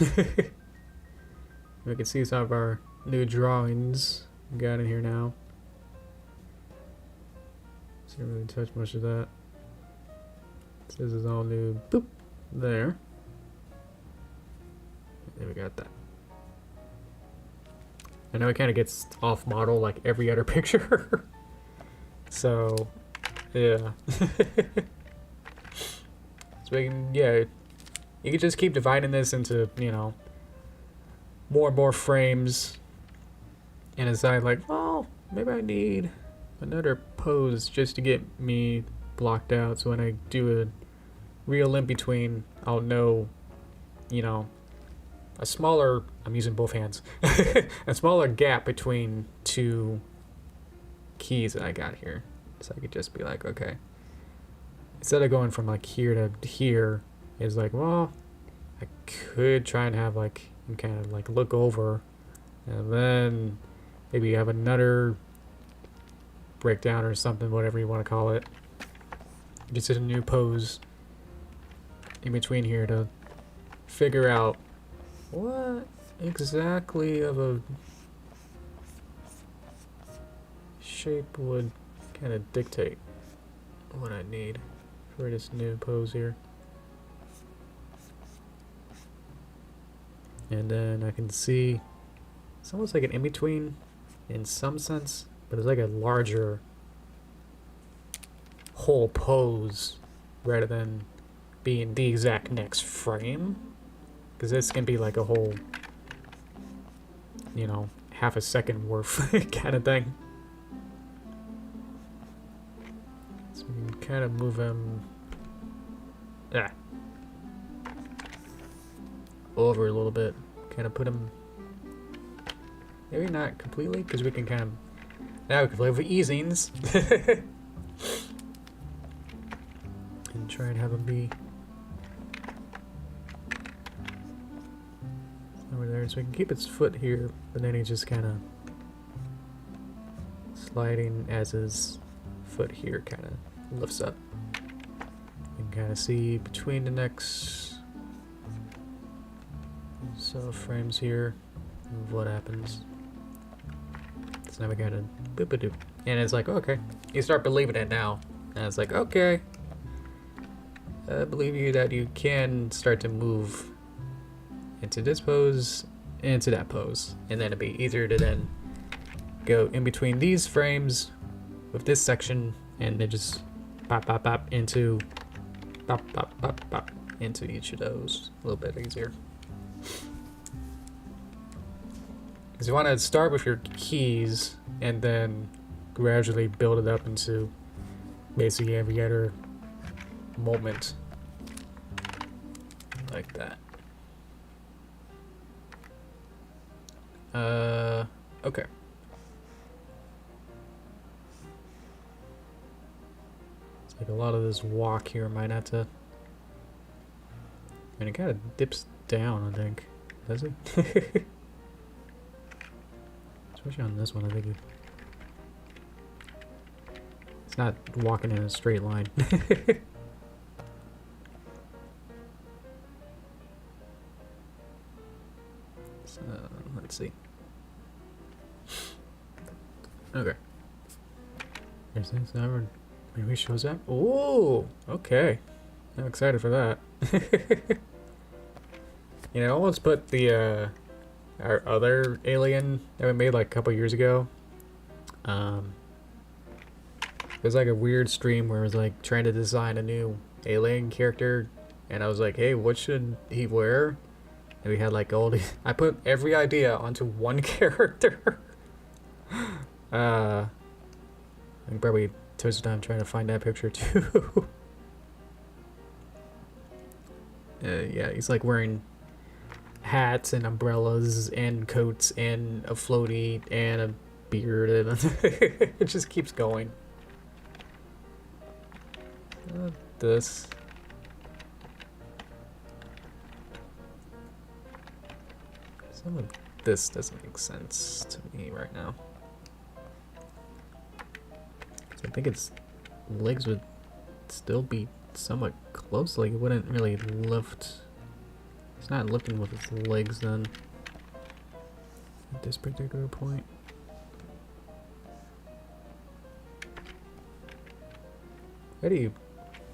We can see some of our new drawings we got in here now. So didn't really touch much of that. This is all new. Boop. There. There we got that. I know it kind of gets off model like every other picture. So, yeah. So we can, yeah, you can just keep dividing this into, you know, more and more frames, and decide like, well, maybe I need another pose just to get me blocked out, so when I do a reel in between, I'll know, you know, a smaller, I'm using both hands, a smaller gap between two keys that I got here. So I could just be like, okay, instead of going from like here to here, it's like, well, I could try and have like, you kind of like look over, and then maybe have another breakdown or something, whatever you want to call it. Just a new pose in between here to figure out what exactly of a shape would kind of dictate what I need for this new pose here. And then I can see it's almost like an in-between in some sense, but it's like a larger whole pose rather than being the exact next frame, because this can be like a whole, you know, half a second worth kind of thing. So we can kind of move him over a little bit, kind of put him, maybe not completely, because we can kind of, now we can play with easings and try and have him be over there, so we can keep its foot here, but then he's just kind of sliding as his foot here kind of lifts up. You can kind of see between the next frames here what happens. So now we got a boop-a-doop, and it's like, okay, you start believing it now, and it's like, okay, I believe you that you can start to move into this pose, into that pose, and then it'd be easier to then go in between these frames with this section, and then just pop, pop, pop into, pop, pop, pop, pop into each of those. A little bit easier. Because you want to start with your keys and then gradually build it up into basically every other moment like that. Okay. It's like a lot of this walk here might have to, and it kind of dips down, I think. Does it? Especially on this one, I think it's not walking in a straight line. So, let's see. Okay. There's this never maybe shows up. Oh, okay. I'm excited for that. You know, let's put the our other alien that we made like a couple years ago. There's like a weird stream where it was like trying to design a new alien character, and I was like, hey, what should he wear? And we had like all the, I put every idea onto one character. I can probably toast time trying to find that picture too. Yeah, he's like wearing hats and umbrellas and coats and a floaty and a beard, and it just keeps going. This. Some of this doesn't make sense to me right now. I think its legs would still be somewhat close, like it wouldn't really lift. It's not lifting with its legs then at this particular point. How do you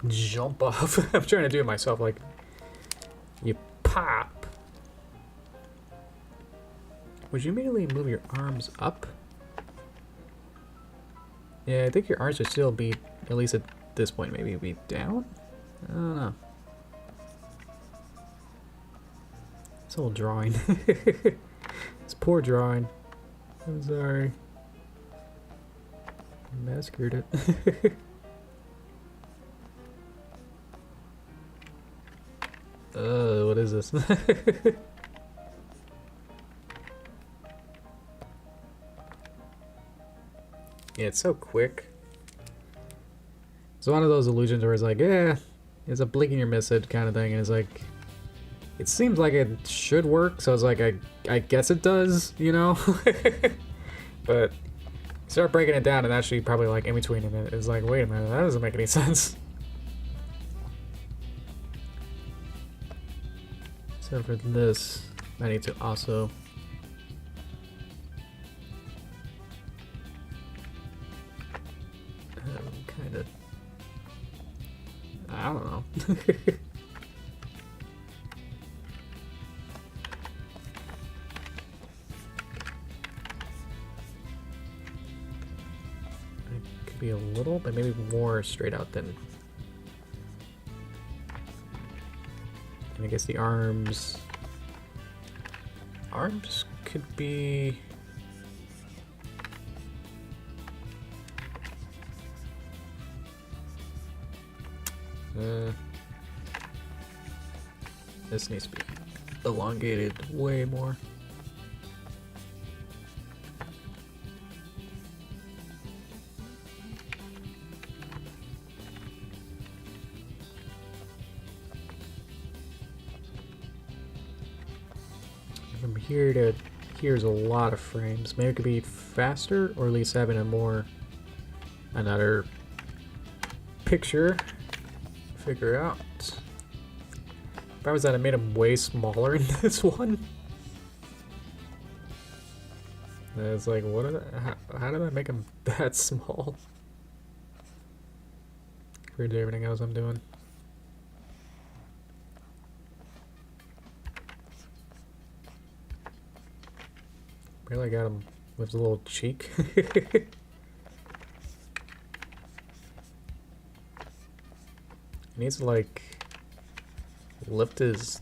jump off? I'm trying to do it myself, like you pop. Would you immediately move your arms up? Yeah, I think your arms would still be, at least at this point, maybe be down? I don't know. It's all drawing. It's poor drawing. I'm sorry. I massacred it. What is this? Yeah, it's so quick. It's one of those illusions where it's like, yeah, it's a blink and you miss it kind of thing, and it's like, it seems like it should work, so it's like, I guess it does, you know? But start breaking it down and actually probably like in between it is like, wait a minute, that doesn't make any sense. So for this, I need to also kind of, I don't know. Could be a little, but maybe more straight out than. And I guess the arms could be. This needs to be elongated way more. From here to here's a lot of frames. Maybe it could be faster, or at least having a more another picture. Figure out. Problem is that I made them way smaller in this one. And it's like, what are how did I make them that small? Compared to everything else I'm doing. Really got him with his little cheek. He needs to like lift his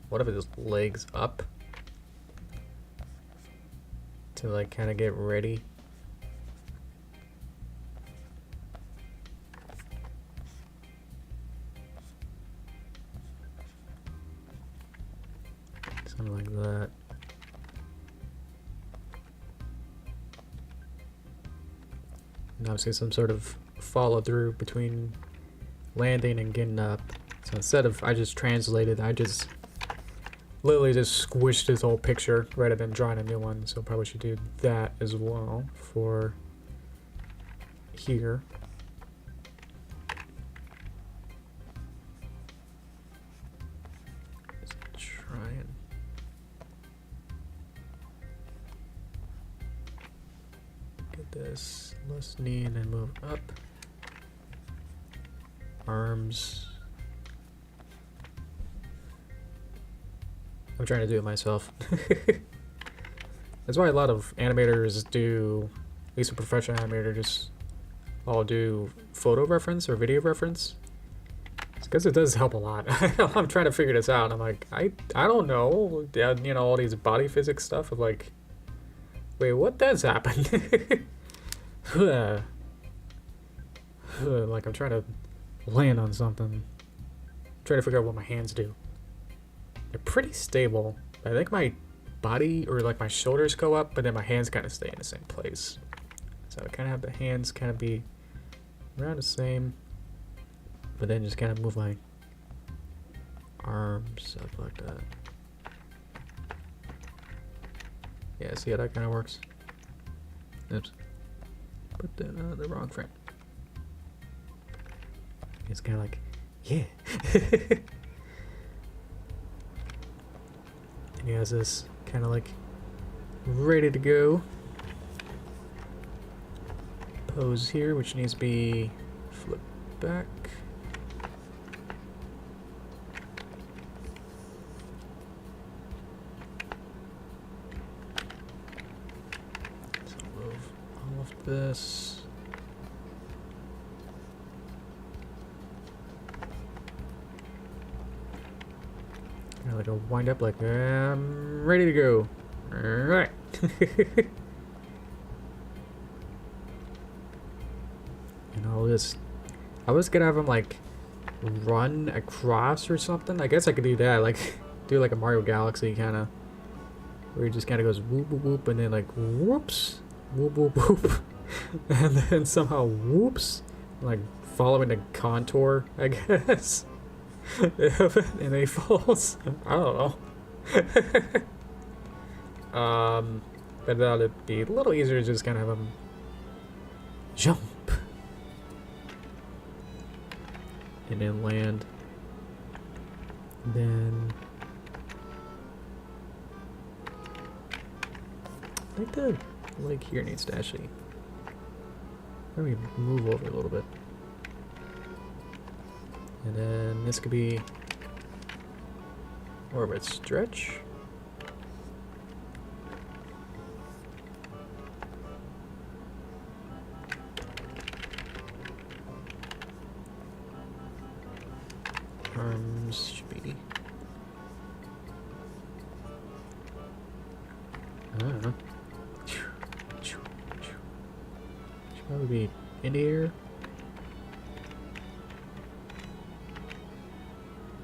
one of his legs up to like kind of get ready. Something like that. And obviously some sort of follow through between landing and getting up. So instead of I just translated, I just literally just squished this whole picture rather than drawing a new one. So probably should do that as well for here. Let's try and get this less knee and then move up. Arms. I'm trying to do it myself. That's why a lot of animators do, at least a professional animator, just all do photo reference or video reference. It's because it does help a lot. I'm trying to figure this out. I'm like, I don't know. You know, all these body physics stuff of like, wait, what does happen? Like I'm trying to land on something. Try to figure out what my hands do. They're pretty stable. I think my body or like my shoulders go up, but then my hands kind of stay in the same place. So I kind of have the hands kind of be around the same, but then just kind of move my arms up like that. Yeah, see how that kind of works? Oops. Put that the wrong frame. It's kind of like, yeah. And he has this kind of like ready to go pose here, which needs to be flipped back. So move all of this. Like a wind up, like I'm ready to go. All right. And I'll just gonna have him like run across or something. I guess I could do that, like do like a Mario Galaxy kind of, where he just kind of goes whoop whoop whoop, and then like whoops, whoop whoop whoop. and then somehow, whoops, like following the contour, I guess. And he falls. I don't know. But that'd be a little easier to just kind of have him jump and then land. Then I think the leg here needs to actually maybe move over a little bit. And then this could be more of a stretch. Arms should be, I don't know. Should probably be in the air.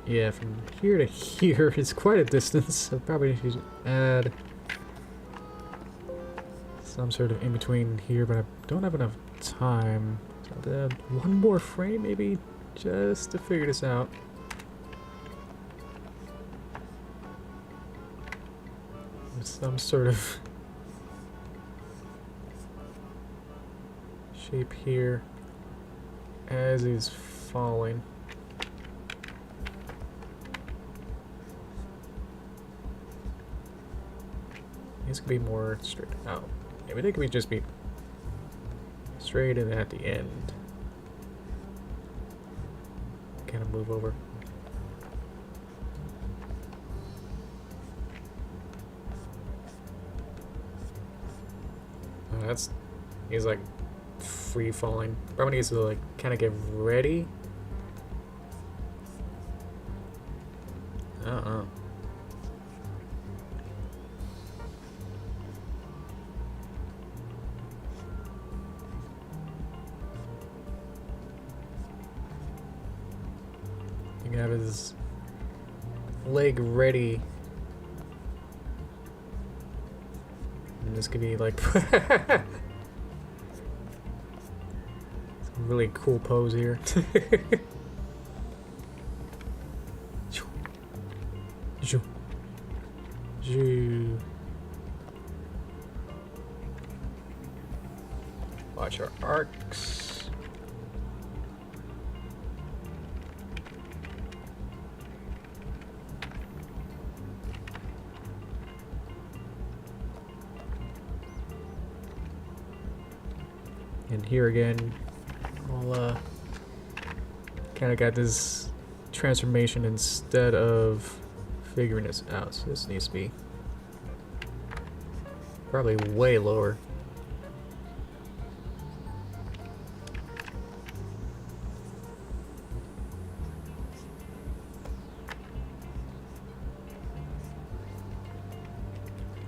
Yeah, from here to here is quite a distance, so probably should add some sort of in between here, but I don't have enough time. So I'll have to add one more frame maybe just to figure this out. Some sort of shape here as he's falling. These could be more straight out. Maybe they could just be straight and at the end kind of move over. He's like free falling. Probably needs to like kind of get ready. I don't know. You can have his leg ready. And this could be like some really cool pose here. Watch our arcs. And here again, I'll kind of got this transformation instead of figuring this out. So this needs to be probably way lower.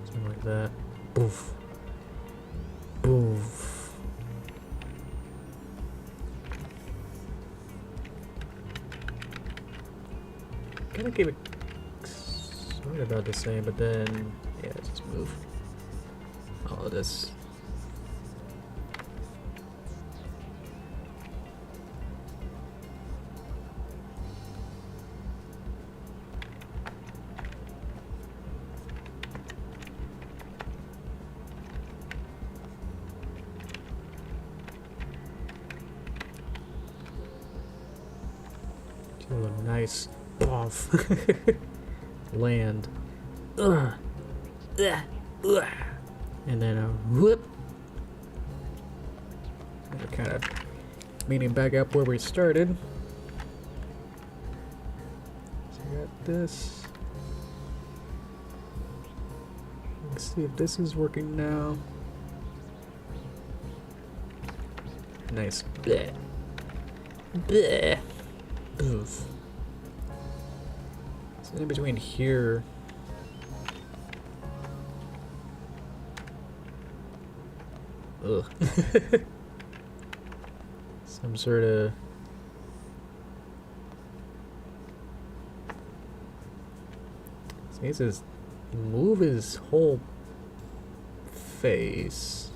Something like that. Boof. Boof. Kind of keep it sort of about the same, but then, yeah, just move all of this. Do a nice off land. And then a whoop. And we're kind of meeting back up where we started. So we got this. Let's see if this is working now. Nice. Bleh. Bleh. Oof. So in between here. Ugh. Some sort of. So he needs to move his whole face.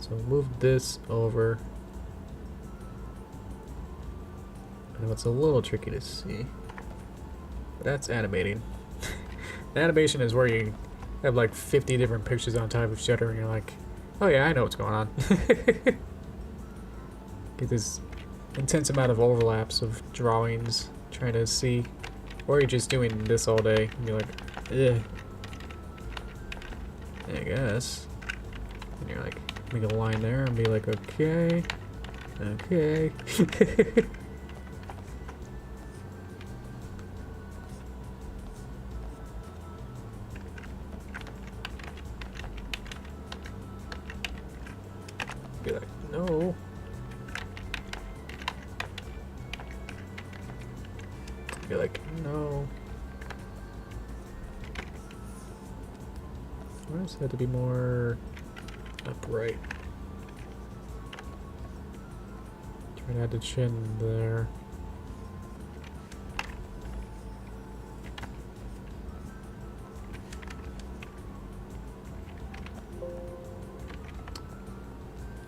So move this over. I know it's a little tricky to see, but that's animating. The animation is where you have like 50 different pictures on top of each other and you're like, oh yeah, I know what's going on. Get this intense amount of overlaps of drawings trying to see, or you're just doing this all day and you're like, ugh. I guess. And you're like, make a line there and be like, okay, okay. Be like, no. Be like, no. Why does it have to be more upright? Try to add the chin there.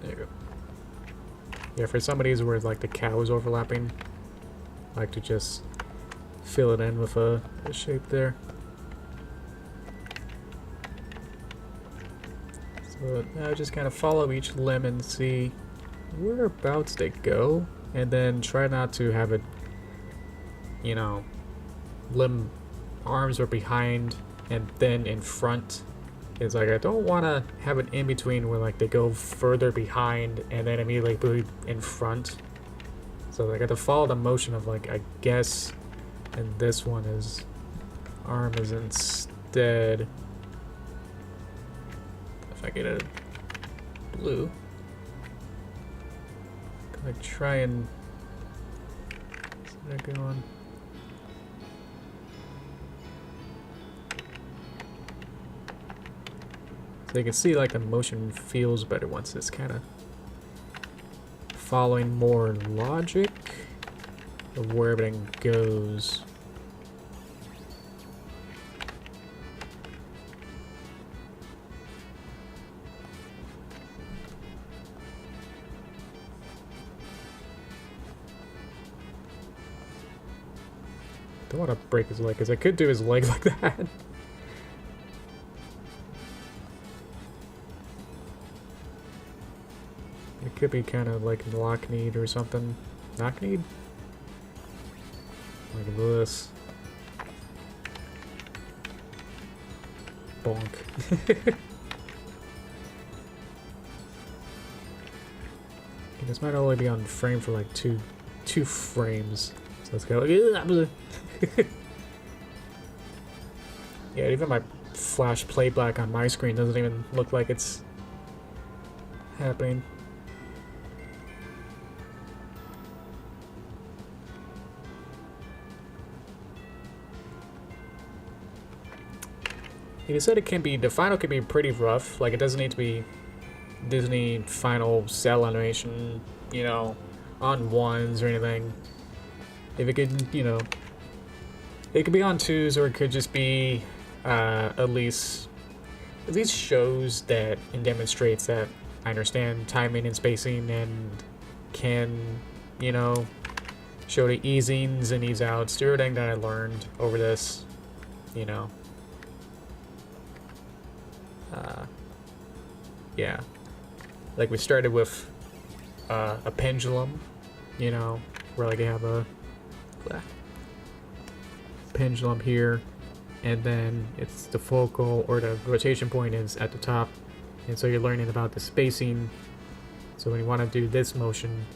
There you go. Yeah, for some of these where like the cow is overlapping, I like to just fill it in with a shape there. So now just kind of follow each limb and see whereabouts they go, and then try not to have it, you know, limb arms are behind and then in front. It's like I don't want to have it in between where like they go further behind and then immediately in front. So like I have to follow the motion of like, I guess, and this one is arm is instead. If I get a blue, gonna try and see that going. So you can see like the motion feels better once it's kind of following more logic of where everything goes. Don't want to break his leg, because I could do his leg like that. It could be kind of like lock-kneed or something. Knock-kneed? Like this. Bonk. This might only be on frame for like two frames. So let's go. Yeah, even my flash playback on my screen doesn't even look like it's happening. He said it can be, the final can be pretty rough. Like it doesn't need to be Disney final cell animation, you know, on ones or anything. If it could, you know, it could be on twos, or it could just be at least shows that and demonstrates that I understand timing and spacing and can, you know, show the ease-ins and ease-outs, do everything that I learned over this, you know. Yeah, like we started with a pendulum, you know, where like you have a pendulum here, and then it's the focal or the rotation point is at the top, and so you're learning about the spacing. So when you want to do this motion,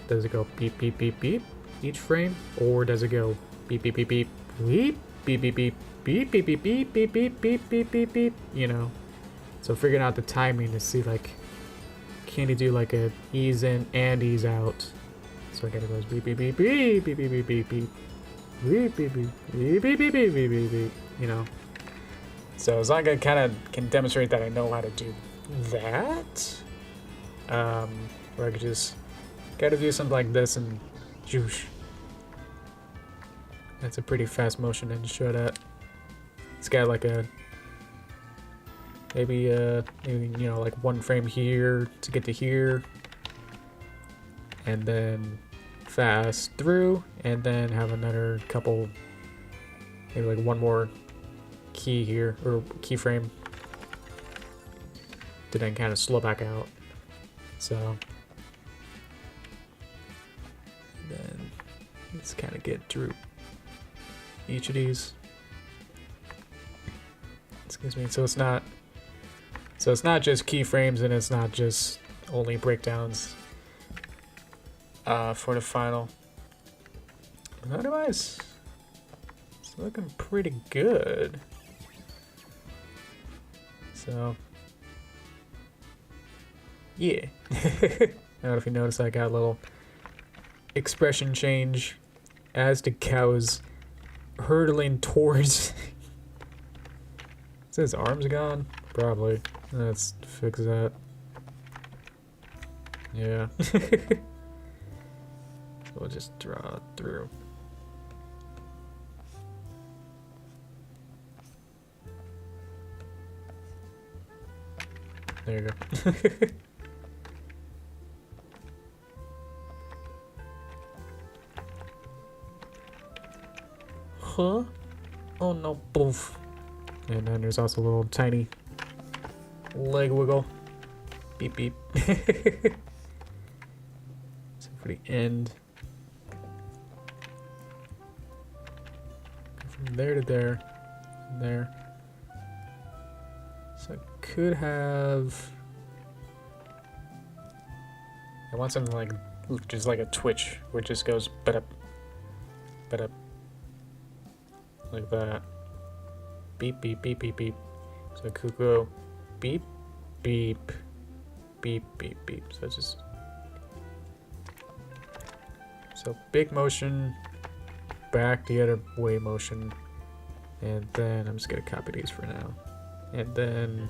does it go beep beep beep beep each frame, or does it go beep beep beep beep beep beep beep beep beep beep beep beep beep beep beep beep beep beep, you know? So figuring out the timing to see like, can you do like a ease in and ease out? So I gotta go beep beep beep beep beep beep beep beep beep beep beep beep beep beep beep beep beep beep beep, you know. So as long as I kind of can demonstrate that I know how to do that, or I could just gotta do something like this and juice. That's a pretty fast motion and show that. It's got like a Maybe, maybe, you know, like one frame here to get to here. And then fast through, and then have another couple, maybe like one more key here, or keyframe, to then kind of slow back out. So then let's kind of get through each of these. Excuse me. So it's not just keyframes, and it's not just only breakdowns for the final. But otherwise, it's looking pretty good. So yeah. I don't know if you noticed, I got a little expression change as the cow is hurtling towards. Is his arms gone? Probably. Let's fix that. Yeah. So we'll just draw it through. There you go. Huh? Oh no, poof. And then there's also a little tiny leg wiggle. Beep beep. So for the end, go from there to there, and there. So I could have. I want something like just like a twitch, where it just goes but up, like that. Beep beep beep beep beep. So it could go beep beep beep beep beep. So it's just big motion, back the other way motion, and then I'm just gonna copy these for now, and then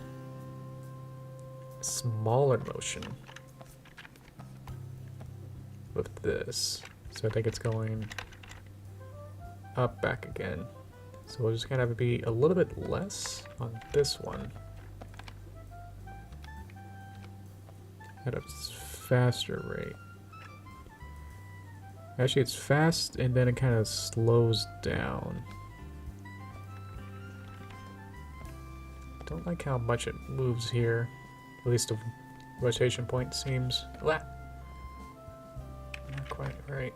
smaller motion with this. So I think it's going up, back again. So we're just gonna have it be a little bit less on this one at a faster rate. Actually, it's fast and then it kind of slows down. Don't like how much it moves here. At least the rotation point seems not quite right.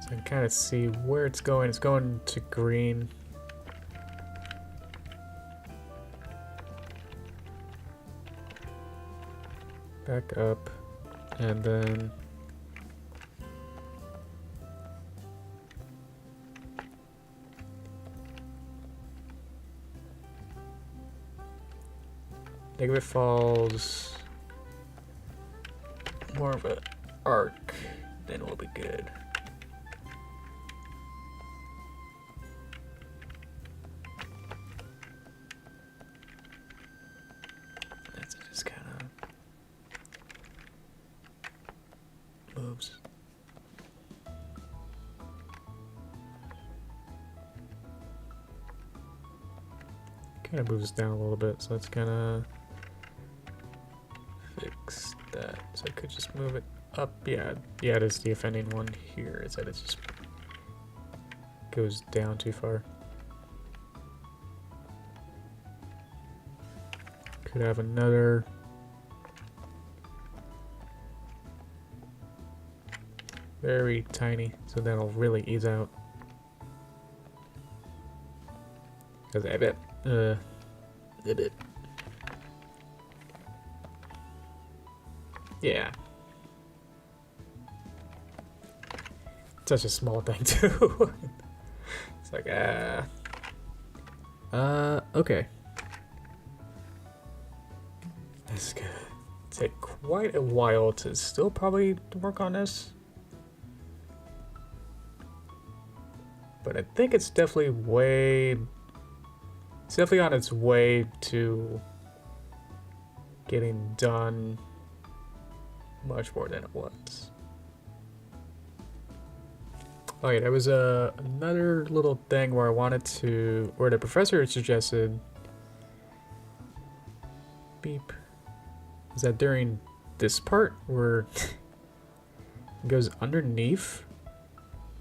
So I can kind of see where it's going. It's going to green. Back up, and then if it falls more of an arc, then we'll be good. That's just kind of moves. Kind of moves down a little bit, so it's kind of fix that. So I could just move it up. Yeah, it is the offending one here. Is that it just goes down too far. Could have another very tiny, so that'll really ease out. Cause a bit. Yeah. Such a small thing too. It's like, okay. This is gonna take quite a while to still probably work on this. But I think it's definitely on its way to getting done much more than it was. Oh yeah, there was another little thing where I wanted to, where the professor suggested, beep, is that during this part where it goes underneath,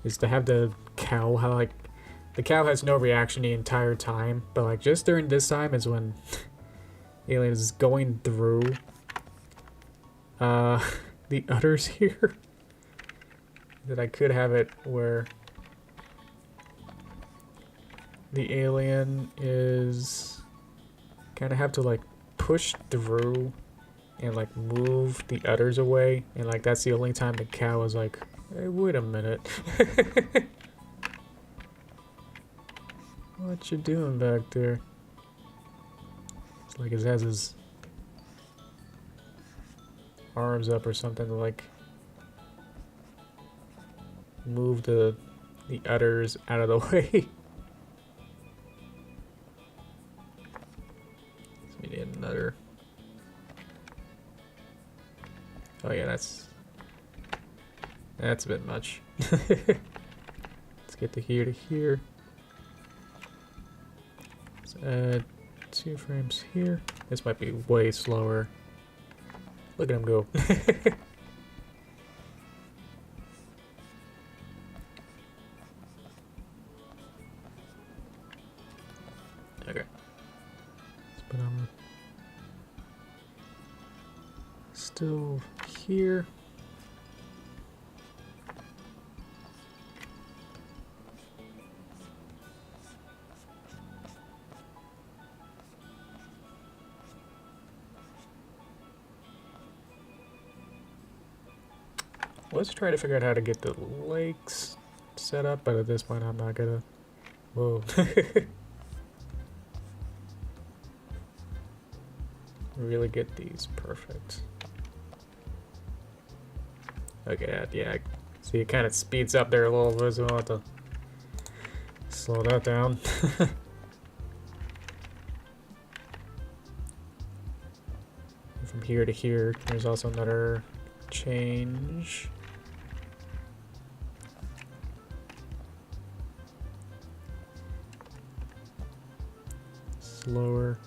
is to have the cow, how like, the cow has no reaction the entire time, but like just during this time is when alien is going through the udders here. That I could have it where the alien is kind of have to like push through and like move the udders away, and like that's the only time the cow is like, hey, wait a minute. What you doing back there? It's like it has his arms up or something to like move the udders out of the way. So we need another. Oh yeah, that's a bit much. Let's get to here. Let's add 2 frames here. This might be way slower. Look at him go. Okay. Let's put on still here. Let's try to figure out how to get the legs set up, but at this point I'm not gonna. Whoa. Really get these perfect. Okay, yeah. See, it kind of speeds up there a little bit, so I'll have to slow that down. From here to here, there's also another change. Slower.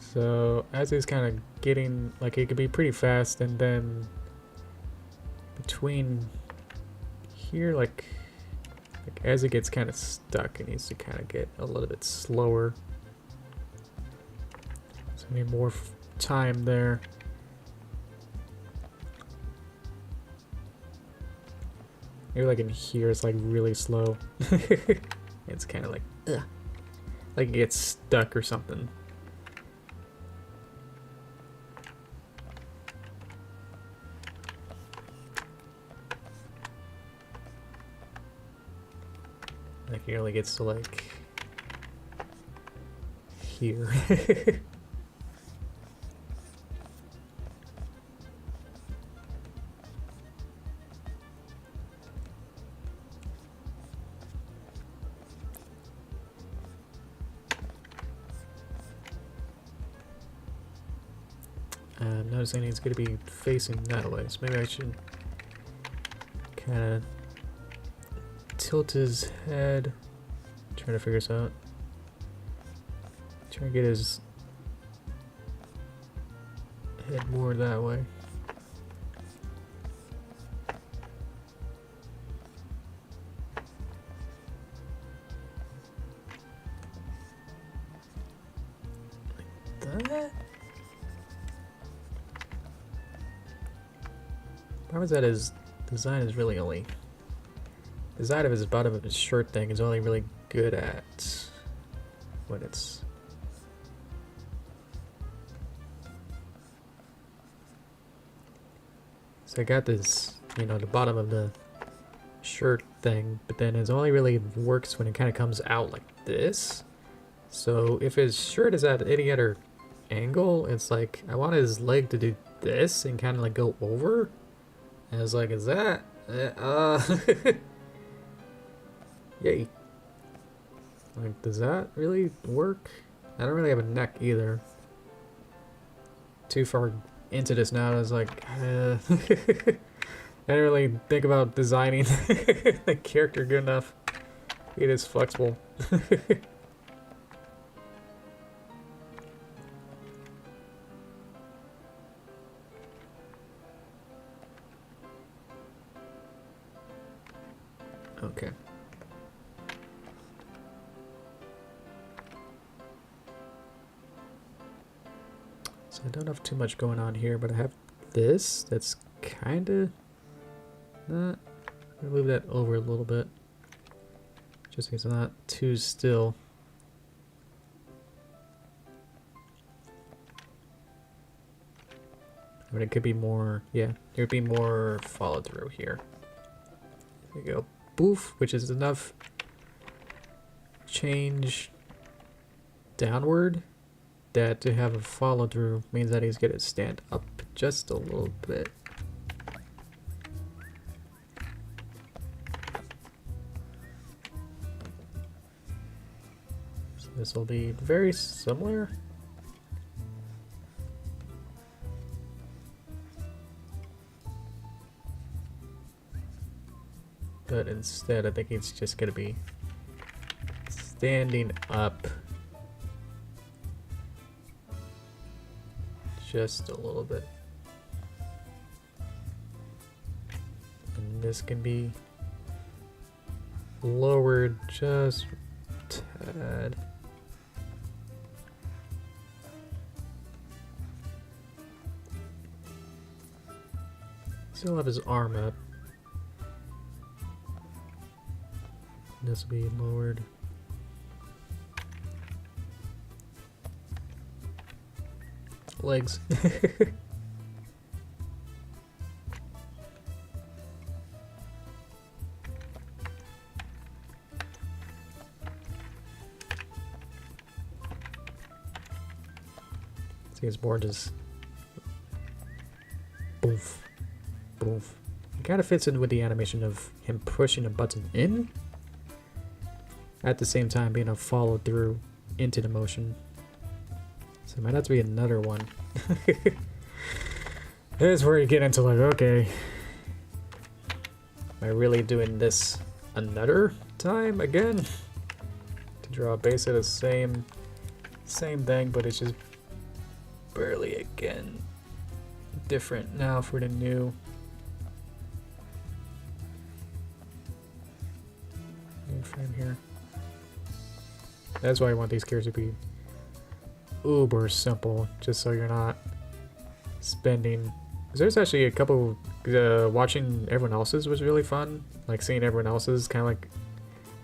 So as he's kind of getting, like, it could be pretty fast, and then between here, like as it gets kind of stuck, it needs to kind of get a little bit slower. So we need more time there. Maybe like in here it's like really slow. It's kind of like, ugh. Like it gets stuck or something. Like it only gets to like here. I'm noticing it's going to be facing that way, so maybe I should kind of tilt his head. Trying to figure this out. Try to get his head more that way. Like that? Problem is that his design is really only, the side of his bottom of his shirt thing is only really good at when it's so I got this, you know, the bottom of the shirt thing, but then it only really works when it kind of comes out like this. So if his shirt is at any other angle, it's like I want his leg to do this and kind of like go over. And it's like, is that Yay. Like, does that really work? I don't really have a neck either. Too far into this now, I was like, I didn't really think about designing the character good enough. It is flexible. Okay. So I don't have too much going on here, but I have this that's kind of not. I'm gonna move that over a little bit, just so it's not too still. I mean, it could be more. Yeah, there would be more follow through here. There you go. Boof, which is enough change downward that to have a follow through means that he's gonna stand up just a little bit. So this will be very similar. But instead, I think it's just gonna be standing up just a little bit. And this can be lowered just a tad. Still have his arm up. This will be lowered. Legs. See, his board just boof, boof. It kind of fits in with the animation of him pushing a button in, at the same time being a follow through into the motion. So it might have to be another one. That's where you get into like, okay, am I really doing this another time again? To draw basically the same thing, but it's just barely again different now for the new frame here. That's why I want these characters to be uber simple, just so you're not spending. Because there's actually a couple. Watching everyone else's was really fun. Like seeing everyone else's kind of like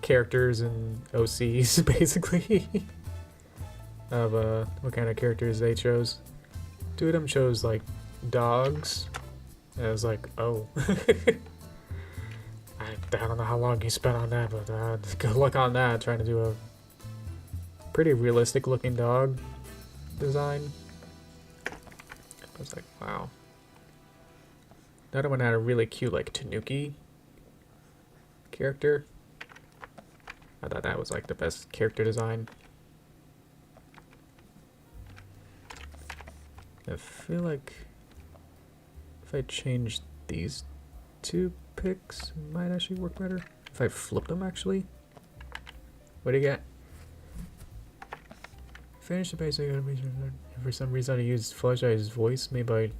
characters and OCs basically of what kind of characters they chose. Two of them chose like dogs. And I was like, oh. I don't know how long he spent on that, but good luck on that. Trying to do a pretty realistic looking dog design. I was like, wow. The other one had a really cute like Tanuki character. I thought that was like the best character design. I feel like if I change these two pics, it might actually work better. If I flip them, actually. What do you get? Finish the basic animation. For some reason, I used Fluttershy's voice made by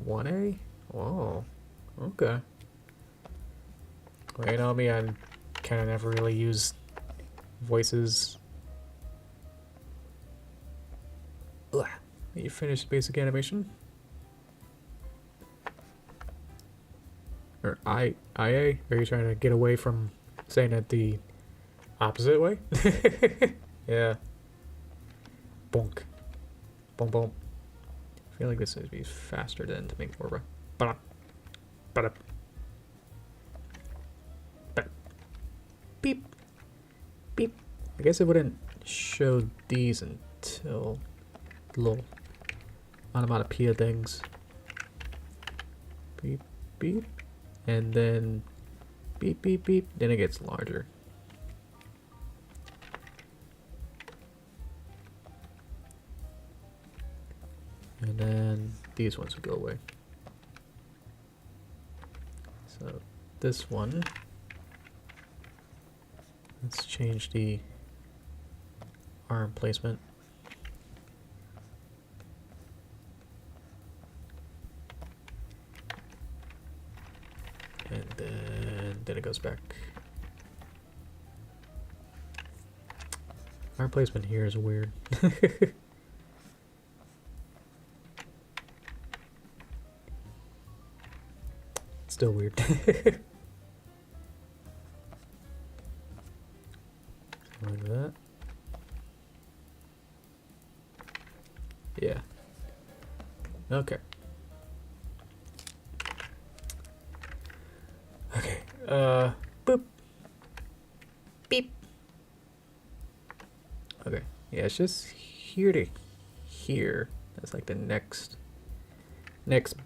1A. Oh, okay. Well, you know me, I kind of never really use voices. Ugh. You finished basic animation? Or IA? Are you trying to get away from saying it the opposite way? Yeah. Bonk. Boom, boom. I feel like this would be faster than to make more of a ba-da, ba-da, ba-da, beep, beep. I guess it wouldn't show these until little onomatopoeia things. Beep, beep. and then beep, beep, beep, then it gets larger. And then these ones will go away. So this one, let's change the arm placement. And then it goes back. Arm placement here is weird. Still weird. Like that. Yeah. Okay. Okay. Boop. Beep. Okay. Yeah, it's just here to here. That's like the next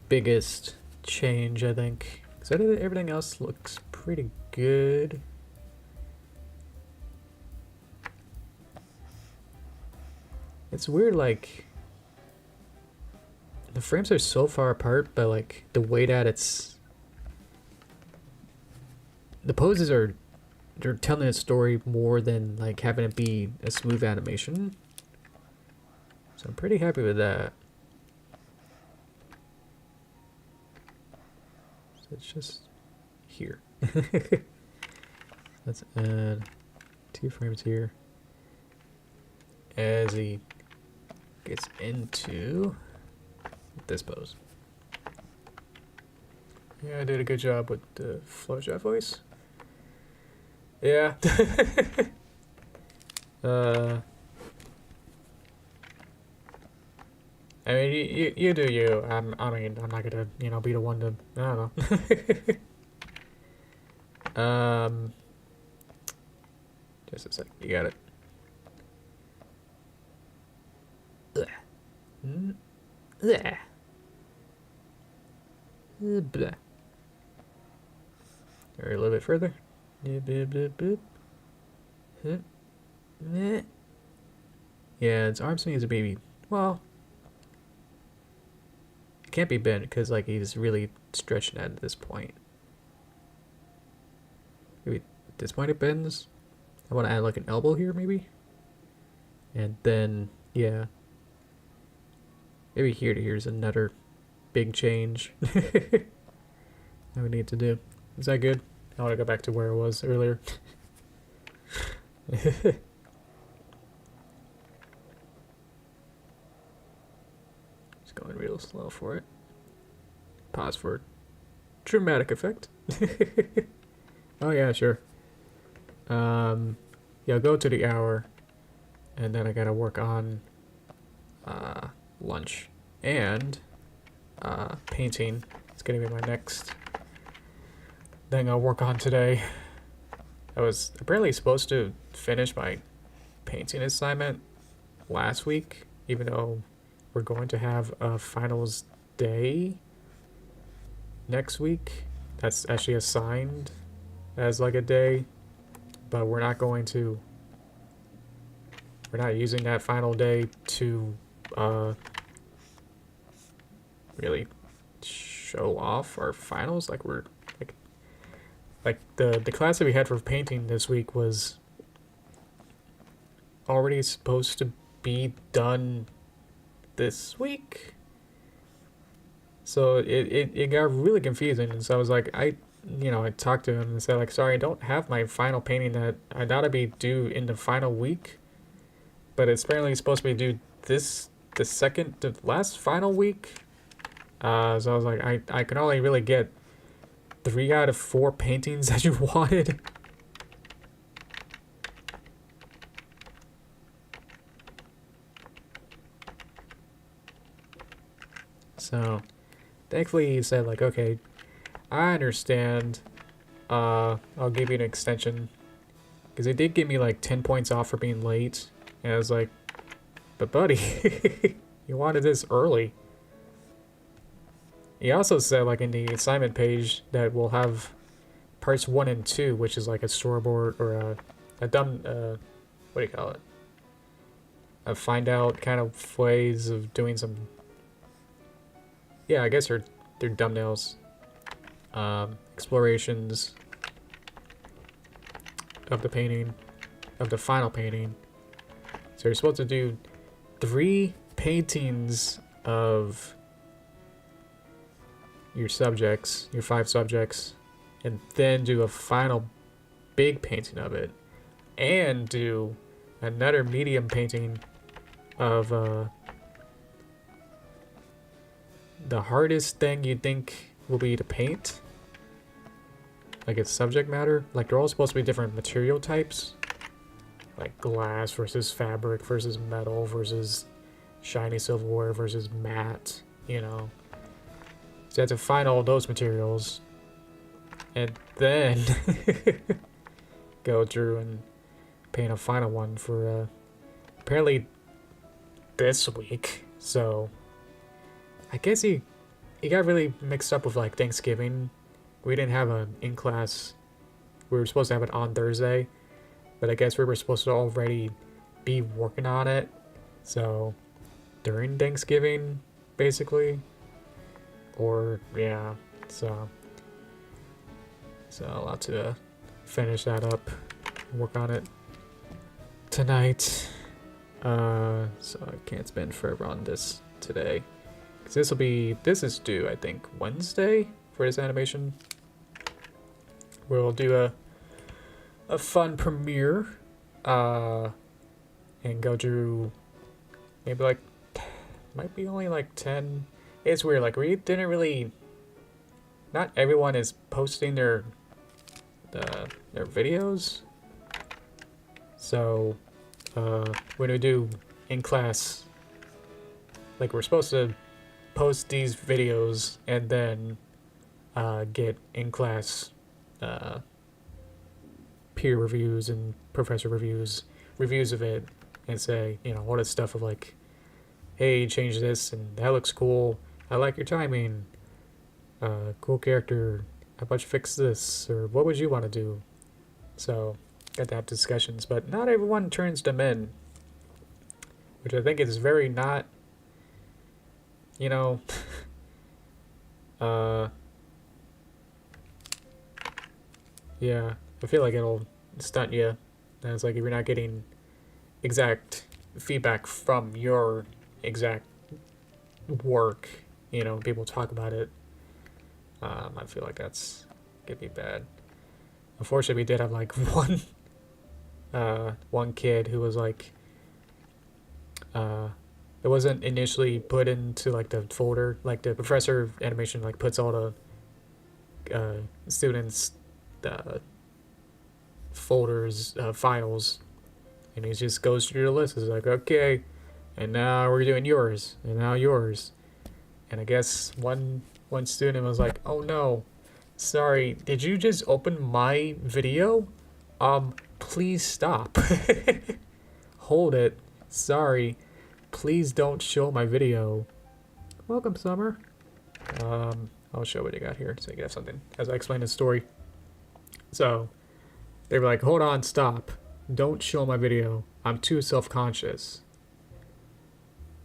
biggest change, I think. So everything else looks pretty good. It's weird, like the frames are so far apart, but like the way that the poses they're telling a story more than like having it be a smooth animation. So I'm pretty happy with that. So it's just here. Let's add 2 frames here as he gets into this pose. Yeah, I did a good job with the Fluttershy voice. Yeah. I mean, you do you. I mean, I'm not gonna, be the one to, I don't know. Just a sec. You got it. Blah. Blah. Or a little bit further. Yeah, its arm swing is a baby. Well, it can't be bent because like he's really stretching out at this point. Maybe at this point it bends. I want to add like an elbow here, maybe. And then yeah, maybe here to here is another big change that we need to do. Is that good? I want to go back to where it was earlier. Just going real slow for it. Pause for dramatic effect. Oh yeah, sure. Yeah, go to the hour, and then I gotta work on lunch and painting. It's gonna be my next thing I'll work on today. I was apparently supposed to finish my painting assignment last week, even though we're going to have a finals day next week. That's actually assigned as like a day, but we're not using that final day to really show off our finals. Like we're like the class that we had for painting this week was already supposed to be done this week. So it got really confusing, and so I was like, I talked to him and said like, sorry, I don't have my final painting that I thought it'd be due in the final week, but it's apparently supposed to be due the last final week. So I was like, I can only really get 3 out of 4 paintings that you wanted. So thankfully he said like, okay, I understand, I'll give you an extension, because they did give me like 10 points off for being late, and I was like, but buddy, you wanted this early. He also said, like, in the assignment page that we'll have parts 1 and 2, which is like a storyboard or a dumb, what do you call it? A find out kind of ways of doing some, yeah, I guess they're thumbnails, explorations of the painting, of the final painting. So you're supposed to do 3 paintings of your subjects, your 5 subjects, and then do a final big painting of it, and do another medium painting of the hardest thing you think will be to paint, like its subject matter. Like, they're all supposed to be different material types, like glass versus fabric versus metal versus shiny silverware versus matte, you know. So you have to find all those materials and then go through and paint a final one for apparently this week. So I guess he got really mixed up with like Thanksgiving. We didn't have an in-class. We were supposed to have it on Thursday, but I guess we were supposed to already be working on it. So during Thanksgiving, basically. Or, yeah, so I'll have to finish that up, work on it tonight. So I can't spend forever on this today. Because this is due, I think, Wednesday for this animation. We'll do a fun premiere, and go through maybe like, might be only like 10. It's weird, like, we didn't really, not everyone is posting their videos. So, when we do in class, like, we're supposed to post these videos and then get in class peer reviews and professor reviews of it, and say, you know, all this stuff of like, hey, change this and that looks cool. I like your timing. Cool character. How about you fix this? Or what would you want to do? So, got to have discussions, but not everyone turns them in. Which I think is very not, you know, yeah, I feel like it'll stunt you. And it's like if you're not getting exact feedback from your exact work, you know, people talk about it, I feel like that's gonna be bad. Unfortunately, we did have like one kid who was like, it wasn't initially put into like the folder, like the professor of animation like puts all the students folders, files, and he just goes through the list. It's like, okay, and now we're doing yours, and now yours. And I guess one student was like, oh no, sorry, did you just open my video? Please stop. Hold it. Sorry. Please don't show my video. Welcome, Summer. I'll show what you got here so you can have something as I explain the story. So, they were like, hold on, stop. Don't show my video. I'm too self-conscious.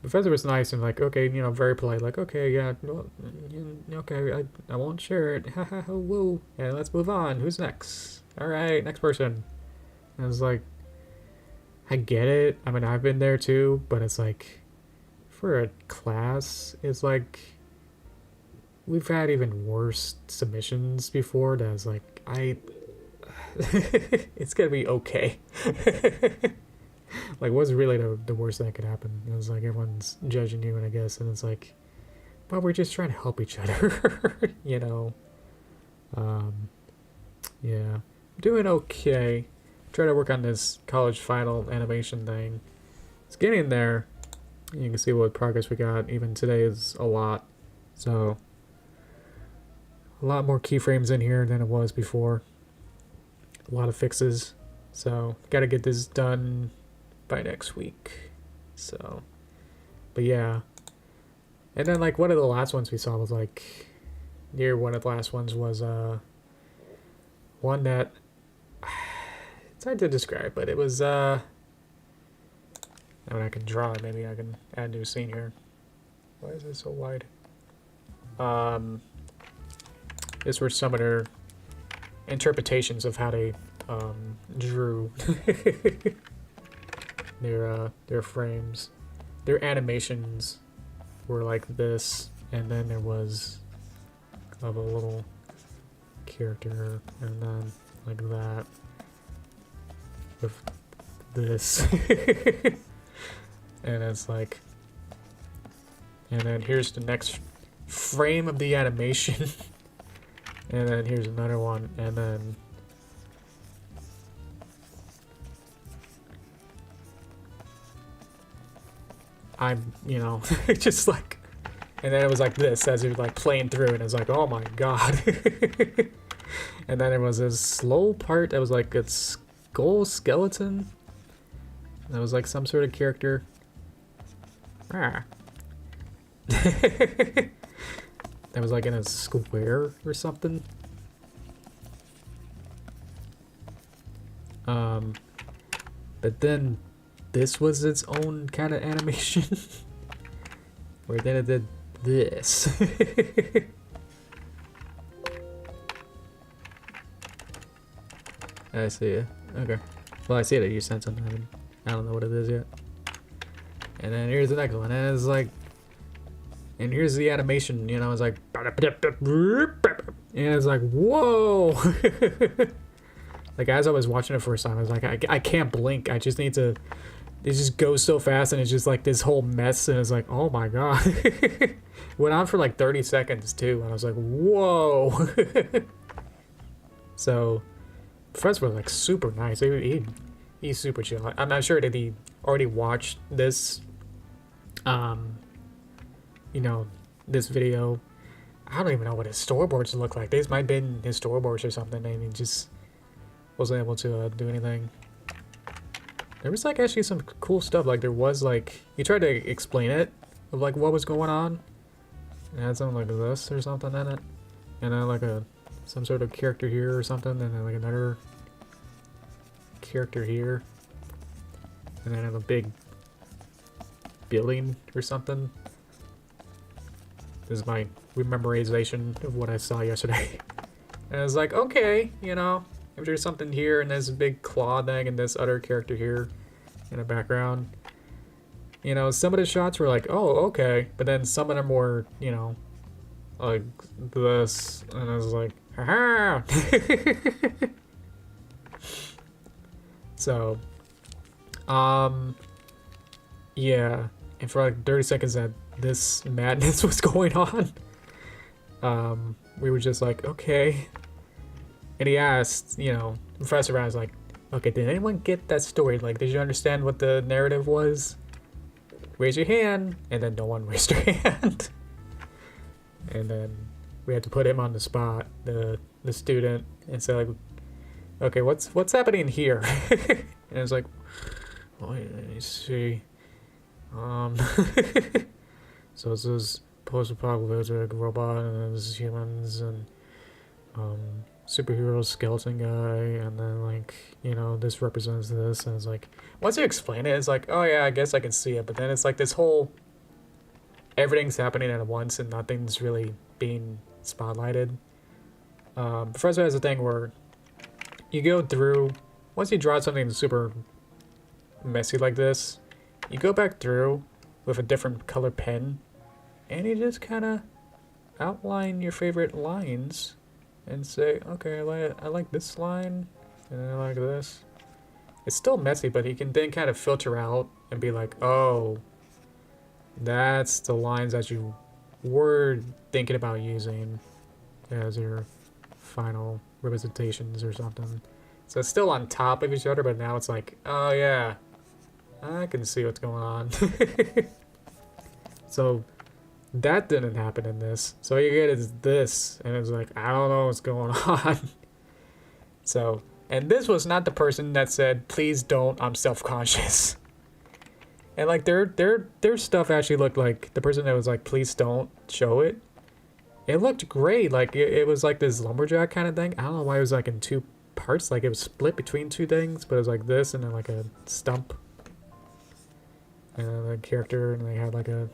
The professor was nice and like, okay, you know, very polite, like, okay, yeah, well, okay, I won't share it, ha ha ha, woo, and let's move on, who's next? Alright, next person. And I was like, I get it, I mean, I've been there too, but it's like, for a class, it's like, we've had even worse submissions before, that's like, it's gonna be okay. Like, what's really the worst that could happen? It was like everyone's judging you, and I guess, and it's like, but we're just trying to help each other, you know. Yeah, I'm doing okay. Try to work on this college final animation thing. It's getting there. You can see what progress we got. Even today is a lot. So, a lot more keyframes in here than it was before. A lot of fixes. So, gotta get this done by next week. So, but yeah, And then like one of the last ones we saw was like near one of the last ones was one that it's hard to describe, but it was I mean I can draw it, maybe I can add a new scene here. Why is it so wide? These were some of their interpretations of how they drew their frames. Their animations were like this, and then there was of a little character, and then like that with this. And it's like, and then here's the next frame of the animation. And then here's another one, and then I'm, you know, just like, and then it was like this as it was like playing through, and it was like, oh my god. And then there was this slow part that was like a skull skeleton. That was like some sort of character. Ah. That was like in a square or something. But then this was its own kind of animation. Where then it did this. I see it. Okay. Well, I see that you sent something. I don't know what it is yet. And then here's the next one. And it's like, and here's the animation, you know, it's like, and it's like, whoa. Like, as I was watching it first time, I was like, I can't blink. I just need to, it just goes so fast, and it's just like this whole mess, and it's like, oh my god. Went on for like 30 seconds too, and I was like, whoa. So, Fred was like super nice. He's super chill. I'm not sure that he already watched this, you know, this video. I don't even know what his storyboards look like. These might have been his storyboards or something, and he just wasn't able to do anything. There was like actually some cool stuff. Like there was like, he tried to explain it of like what was going on. It had something like this or something in it, and then like some sort of character here or something, and then like another character here, and then a big building or something. This is my rememorization of what I saw yesterday. And I was like, okay, you know, if there's something here, and there's a big claw thing, and this other character here in the background. You know, some of the shots were like, oh, okay. But then some of them were, you know, like this. And I was like, haha! So, yeah. And for like 30 seconds that this madness was going on, we were just like, okay. And he asked, you know, Professor Brown was like, okay, did anyone get that story? Like, did you understand what the narrative was? Raise your hand. And then no one raised their hand. And then we had to put him on the spot, the student, and say like, okay, what's happening here? And it was like, well, let me see. So it's this post-apocalyptic robot, and there's humans, and superhero skeleton guy, and then like, you know, this represents this, and it's like, once you explain it, it's like, oh yeah, I guess I can see it, but then it's like this whole, everything's happening at once and nothing's really being spotlighted. Professor has a thing where you go through, once you draw something super messy like this, you go back through with a different color pen, and you just kind of outline your favorite lines and say, okay, I like this line, and I like this. It's still messy, but you can then kind of filter out and be like, oh, that's the lines that you were thinking about using as your final representations or something. So it's still on top of each other, but now it's like, oh yeah, I can see what's going on. So that didn't happen in this. So all you get is this, and it's like, I don't know what's going on. So, and this was not the person that said, please don't, I'm self-conscious. And like their stuff actually looked like the person that was like, please don't show it. It looked great. Like it was like this lumberjack kind of thing. I don't know why it was like in two parts. Like it was split between two things, but it was like this and then like a stump. And a character, and they had like a,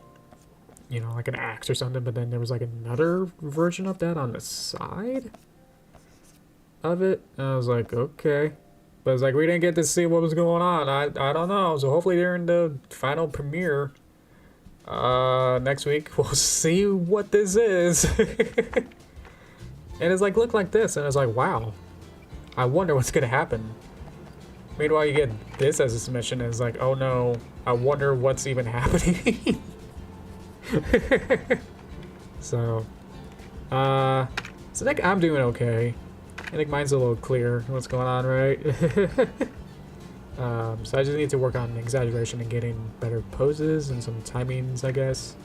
you know, like an axe or something. But then there was like another version of that on the side of it. And I was like, okay. But it's like we didn't get to see what was going on. I don't know. So hopefully during the final premiere next week we'll see what this is. And it's like look like this, and it's like wow. I wonder what's gonna happen. Meanwhile you get this as a submission, and it's like, oh no, I wonder what's even happening. So so I think I'm doing okay. I think mine's a little clear what's going on, right? So I just need to work on exaggeration and getting better poses and some timings, I guess.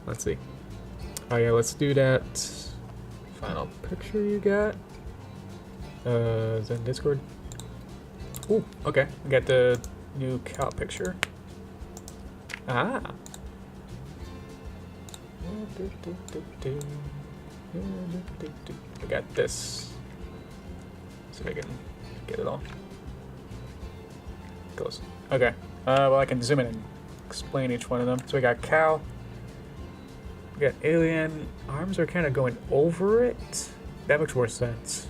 Let's see. Oh yeah, let's do that final picture you got. Is that in Discord? Ooh, okay. We got the new cow picture. Ah. I got this. See if I can get it all. Close. Okay. Well, I can zoom in and explain each one of them. So we got cow. We got alien. Arms are kind of going over it. That makes more sense.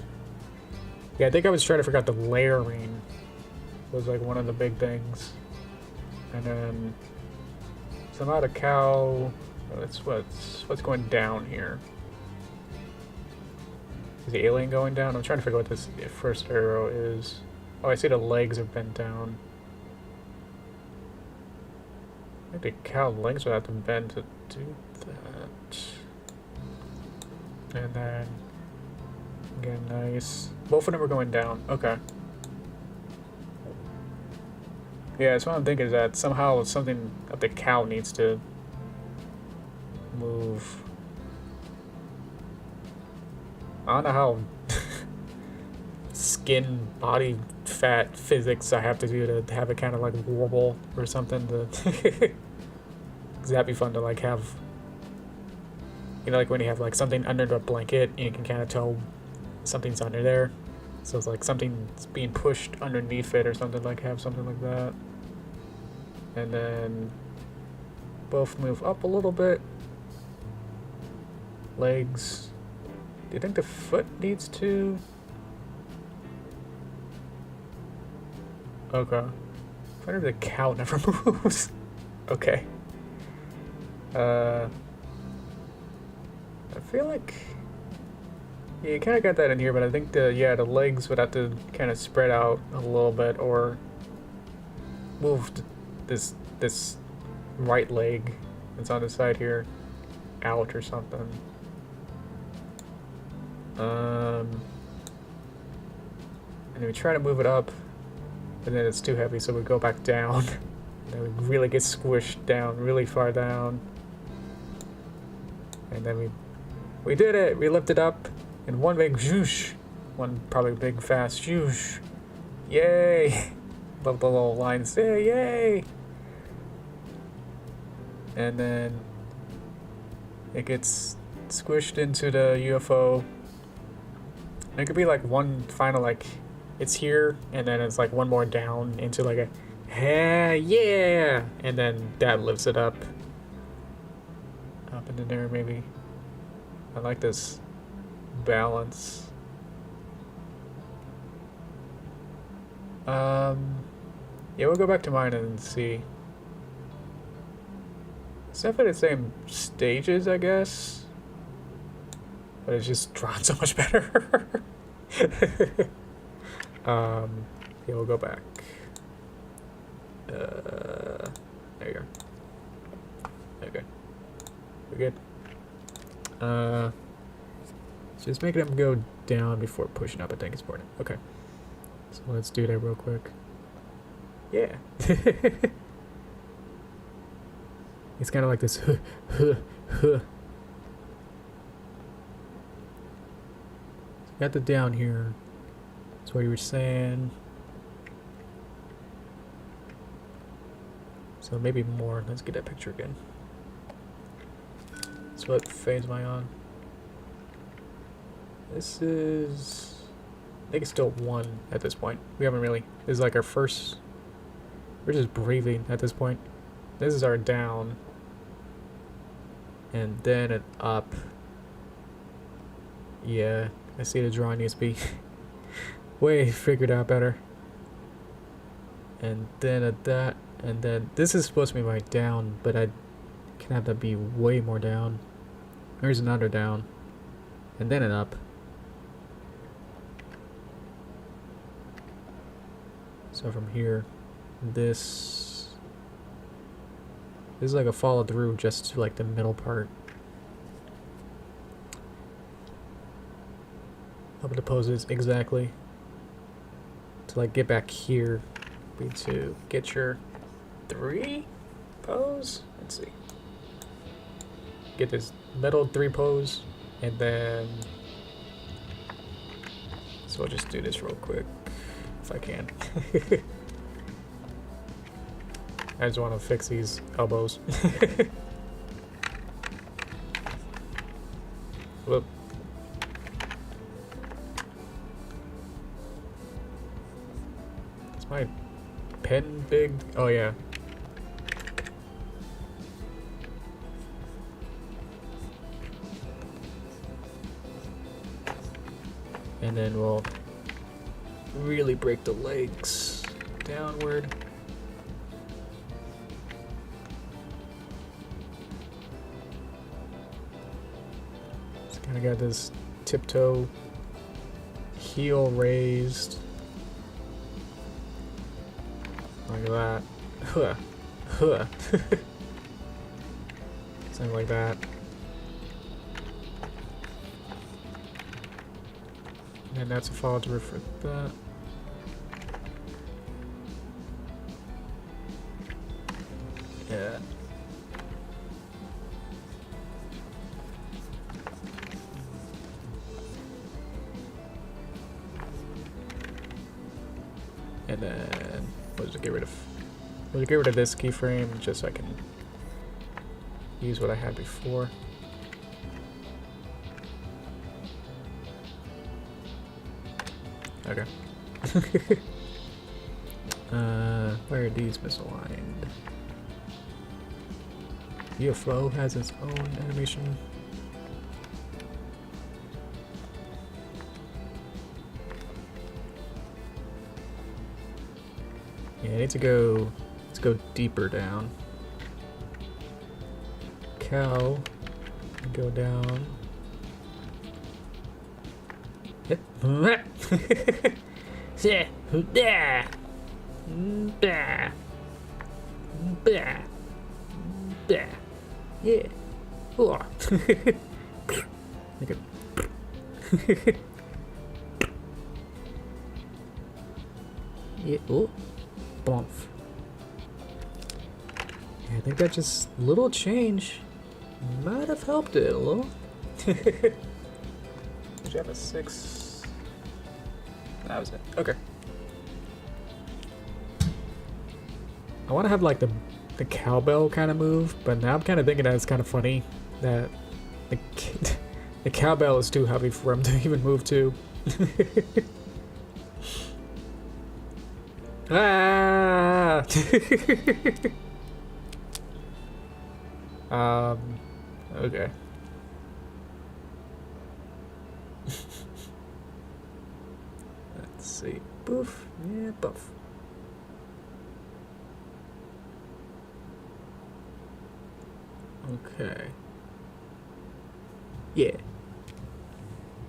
Yeah, I think I was trying to figure out the layering. Was like one of the big things. And then somehow the cow. What's going down here? Is the alien going down? I'm trying to figure out what this first arrow is. Oh, I see the legs are bent down. I think the cow legs would have to bend to do that. And then again, nice. Both of them are going down. Okay. Yeah, so what I'm thinking is that somehow something of the cow needs to move. I don't know how skin, body, fat, physics I have to do to have it kind of like warble or something. To Cause that'd be fun to like have. You know, like when you have like something under the blanket, and you can kind of tell something's under there. So it's like something's being pushed underneath it or something. Like have something like that. And then both move up a little bit. Legs. Do you think the foot needs to? Okay. I wonder if the cow never moves. Okay. I feel like, yeah, you kind of got that in here, but I think the legs would have to kind of spread out a little bit, or move this right leg that's on the side here out or something. And we try to move it up, and then it's too heavy, so we go back down. And then we really get squished down, really far down. And then we did it! We lifted up in one big zhoosh. One probably big fast zhoosh. Yay! Love the little lines there, yay! And then it gets squished into the UFO. And it could be like one final, like, it's here, and then it's like one more down into like a, yeah! And then that lifts it up into there, maybe. I like this balance. Yeah, we'll go back to mine and see. It's definitely the same stages, I guess. But it's just drawn so much better. Yeah, we'll go back. There you go. Okay. We're good. Just making them go down before pushing up, I think is important. Okay. So let's do that real quick. Yeah. It's kind of like this. Got the down here. That's what you were saying. So maybe more. Let's get that picture again. So what phase am I on? This is... I think it's still 1 at this point. We haven't really... This is like our first... We're just breathing at this point. This is our down. And then an up. Yeah, I see the drawing needs to be way figured out better. And then at that, and then this is supposed to be my down, but I can have that be way more down. There's another down, and then an up. So from here, this is like a follow through just to like the middle part. Up the poses exactly to like get back here. Be to get your 3 pose. Let's see. Get this middle 3 pose, and then so I'll just do this real quick if I can. I just want to fix these elbows. Whoop. Is my pen big? Oh yeah. And then we'll really break the legs downward. It's kind of got this tiptoe, heel raised. Like that. Huh. Huh. Something like that. And that's a follow through for that. Yeah. And then we'll just get rid of this keyframe just so I can use what I had before. Okay. Where are these misaligned? UFO has its own animation. Yeah, I need to go. Let's go deeper down. Cow. Go down. Yeah. Okay. Yeah. Oh. Bump. Yeah, I think that just little change might have helped it a little. Did you have a 6? That was it. Okay. I want to have like the cowbell kind of move, but now I'm kind of thinking that it's kind of funny that the cowbell is too heavy for him to even move to. Ah! Okay. Let's see. Boof. Yeah, buff. Okay. Yeah.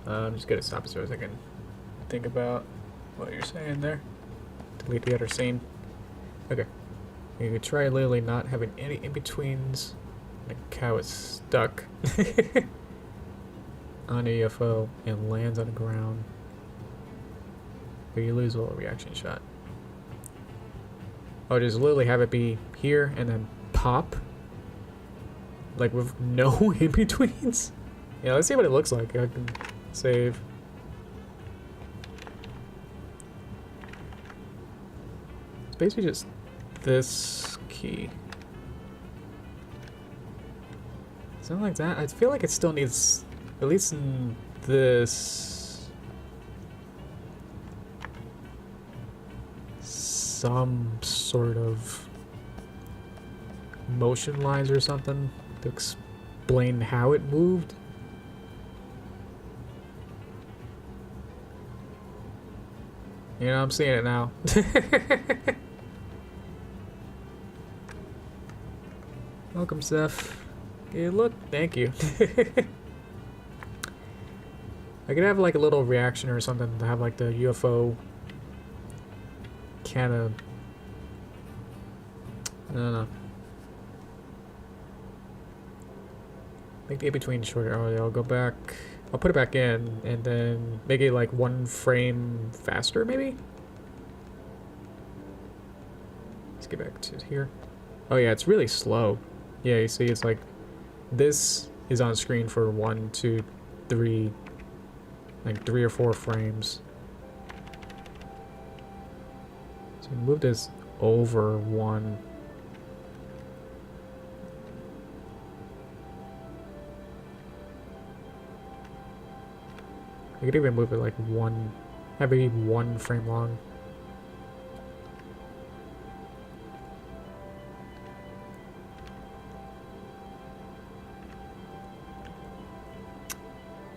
I'm just gonna stop so I can think about what you're saying there. Delete the other scene. Okay. You could try literally not having any in-betweens. The cow is stuck on a UFO and lands on the ground. But you lose a little reaction shot. Oh, just literally have it be here and then pop. Like with no in-betweens. Yeah, let's see what it looks like. I can save. It's basically just this key. Something like that. I feel like it still needs, at least in this, some sort of motion lines or something to explain how it moved. You know, I'm seeing it now. Welcome, Seth. Good look. Thank you. I could have like a little reaction or something to have like the UFO kind of. I don't know. Make the in-between shorter. Oh, yeah, I'll go back. I'll put it back in and then make it like 1 frame faster, maybe? Let's get back to here. Oh, yeah, it's really slow. Yeah, you see, it's like this is on screen for 1, 2, 3, like 3 or 4 frames. So move this over 1. I could even move it like 1, maybe 1 frame long.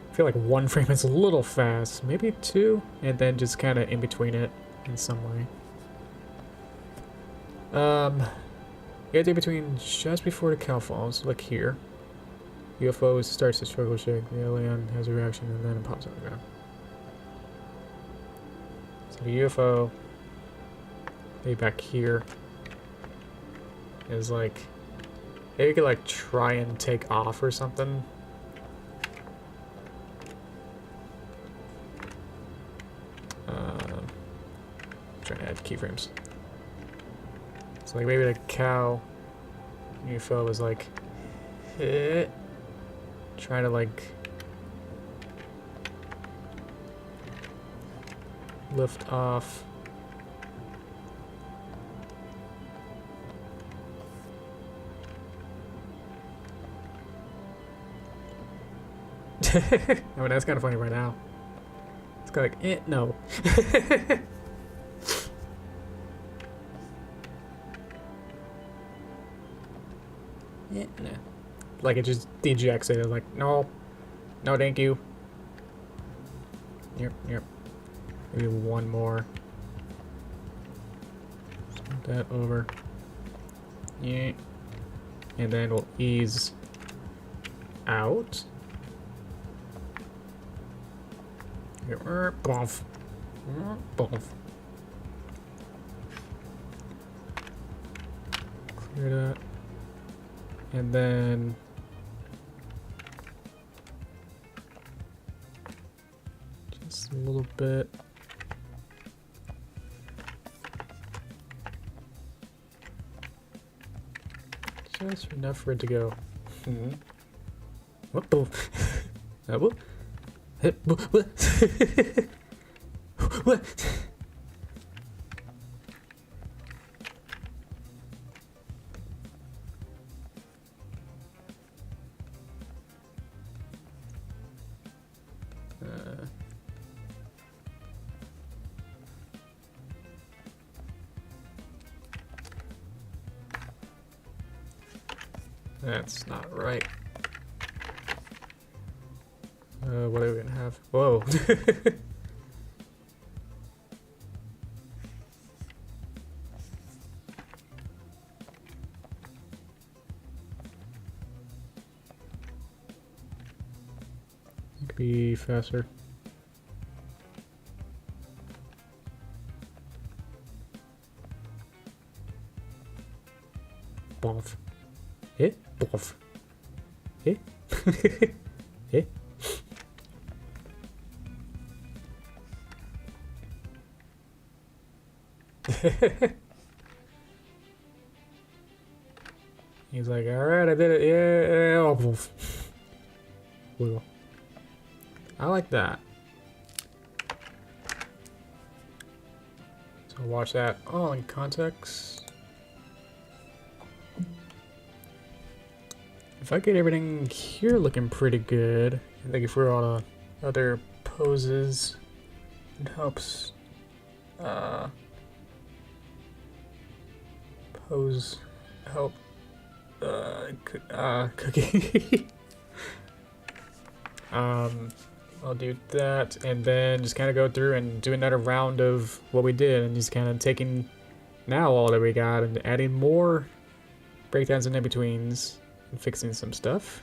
I feel like 1 frame is a little fast, maybe 2, and then just kind of in between it in some way. You gotta do between just before the cow falls, look here. UFO starts to struggle shake, the alien has a reaction, and then it pops on the ground. So the UFO, maybe back here, is like, maybe you could like try and take off or something. Trying to add keyframes. So like maybe the cow UFO was like, trying to like lift off. I mean, that's kind of funny right now. It's kind of like, no. Yeah, nah. Like it just dejects it. Like, no, no, thank you. Yep, yep. Maybe 1 more. Move that over. Yeah. And then we'll ease out. Bump. Bump. Clear that. And then just a little bit. Just enough for it to go. What the? What? That's not right. What are we gonna have? Whoa. It could be faster. Boff. Eh? Boff. Eh? Eh? He's like, alright, I did it. Yeah. Oh, poof. Wiggle. I like that. So watch that. Oh, in context. if I get everything here looking pretty good, I think if we're on other poses, it helps pose help cookie. I'll do that and then just kind of go through and do another round of what we did and just kind of taking now all that we got and adding more breakdowns and in-betweens and fixing some stuff.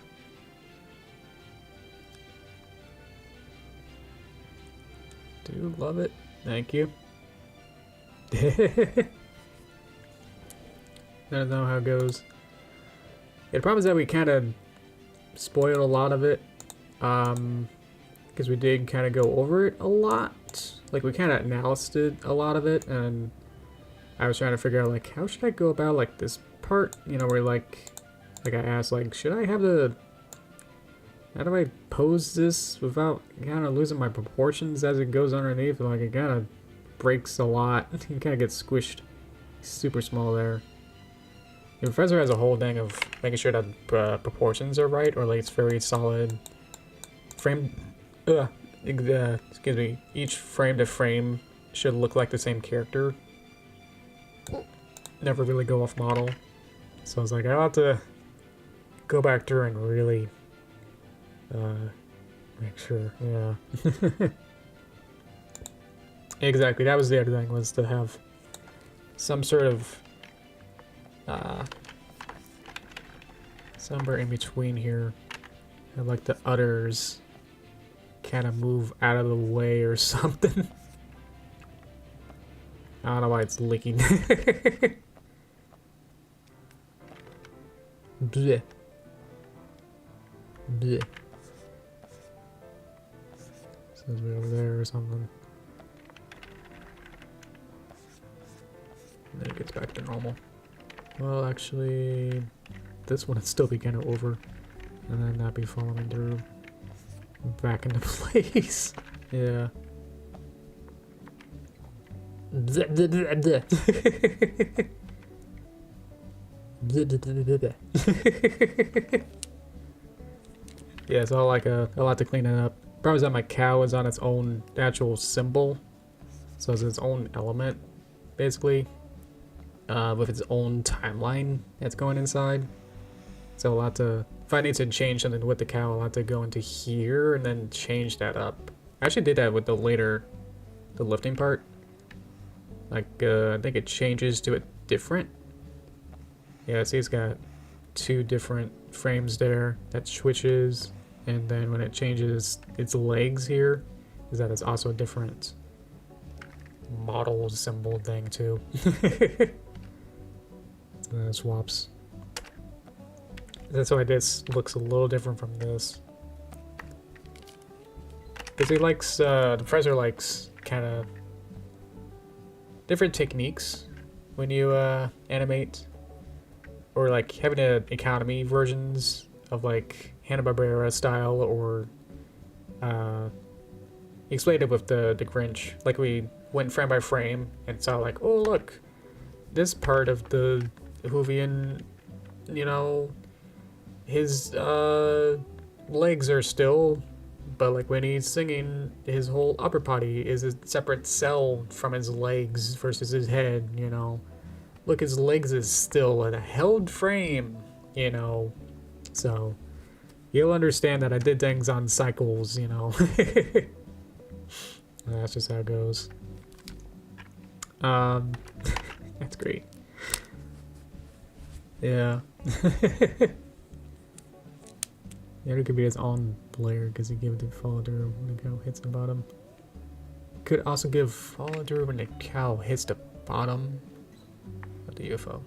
Do love it. Thank you. I don't know how it goes. Yeah, the problem is that we kind of spoiled a lot of it. Because we did kind of go over it a lot. Like, we kind of analyzed it, a lot of it, and I was trying to figure out, like, how should I go about, like, this part, you know, where, like I asked, like, should I have the... How do I pose this without kind of losing my proportions as it goes underneath? Like, it kind of breaks a lot. You kind of get squished super small there. The professor has a whole thing of making sure that proportions are right, or, like, it's very solid. Frame... excuse me. Each frame to frame should look like the same character. Never really go off model. So I was like, I'll have to go back through and really make sure. Yeah. Exactly. That was the other thing, was to have some sort of somewhere in between here. And like the udders kind of move out of the way or something. I don't know why it's leaking. Bleh. Bleh. Says way over there or something. And then it gets back to normal. Well, actually, this one would still be kind of over. And then not be following through. Back into place. Yeah. Yeah, it's all like a lot to clean it up. Problem is that my cow is on its own actual symbol. So it's its own element, basically. With its own timeline that's going inside. So I'll have to, if I need to change something with the cow, I'll have to go into here and then change that up. I actually did that with the lifting part. Like, I think it changes to it different. Yeah, see, it's got two different frames there that switches, and then when it changes its legs here, is that it's also a different model symbol thing too. So then it swaps. That's why this looks a little different from this. Because he likes, the professor likes kind of different techniques when you animate. Or like having economy versions of like Hanna-Barbera style, or he explained it with the Grinch. Like we went frame by frame and saw like, oh look, this part of the Hoovian, you know, his legs are still, but like when he's singing, his whole upper body is a separate cell from his legs versus his head, you know. Look, his legs is still in a held frame, you know. So you'll understand that I did things on cycles, you know. That's just how it goes. That's great. Yeah. Yeah, it could be his own player because he gave it to follow through when the cow hits the bottom. Could also give follow through when the cow hits the bottom of the UFO.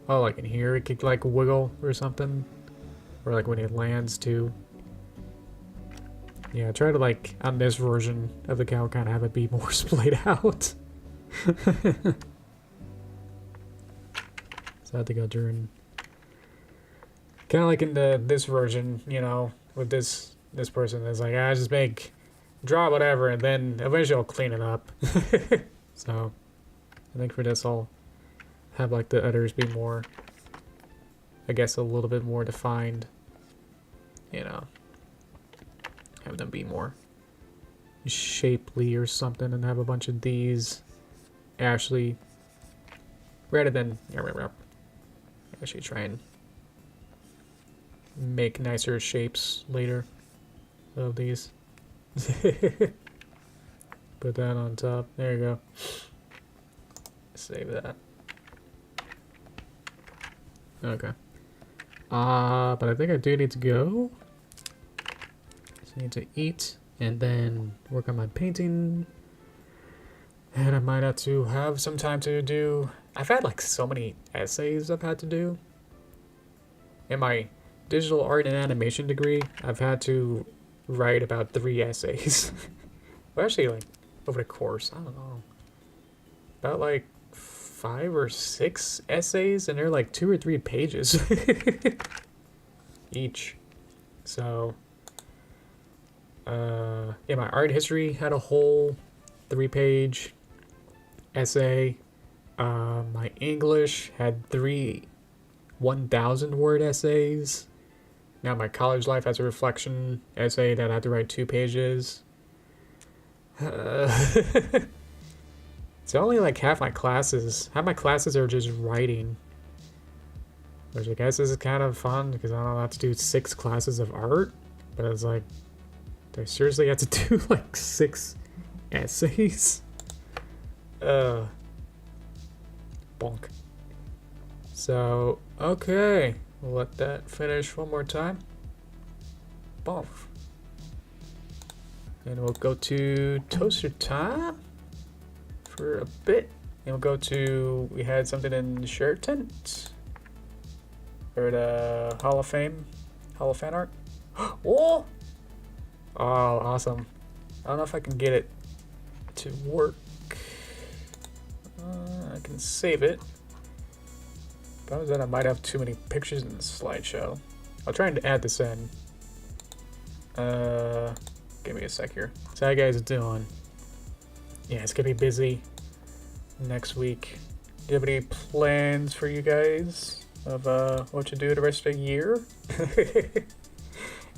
Oh, like in here it could like wiggle or something. Or like when it lands too. Yeah, try to like, on this version of the cow, kind of have it be more splayed out. So I have to go through and kind of like in this version, you know, with this person is like, I just draw whatever, and then eventually I'll clean it up. So I think for this I'll have like the others be more, I guess, a little bit more defined. You know, have them be more shapely or something, and have a bunch of these actually, rather than actually try and make nicer shapes later of these. Put that on top. There you go. Save that. Okay. But I think I do need to go. Just need to eat and then work on my painting. And I might have to have some time to do... I've had like so many essays I've had to do. In my digital art and animation degree, I've had to write about 3 essays. Well, actually, like, over the course, I don't know. About like 5 or 6 essays, and they're like 2 or 3 pages each. So, yeah, my art history had a whole 3-page essay. My English had 3 1,000-word essays. Now my college life has a reflection essay that I had to write 2 pages. It's only like half my classes. Half my classes are just writing. Which I guess is kind of fun because I don't have to do 6 classes of art. But it's like, do I seriously have to do like 6 essays? Bonk. So, okay. We'll let that finish one more time. Bonk. And we'll go to toaster time for a bit. And we'll go to, we had something in the shirt tent. Or the Hall of Fame. Hall of Fan Art. Oh! Oh, awesome. I don't know if I can get it to work. I can save it. Problem is that I might have too many pictures in the slideshow. I'll try and add this in. Give me a sec here. So how you guys doing? Yeah, it's gonna be busy next week. Do you have any plans for you guys of what to do the rest of the year?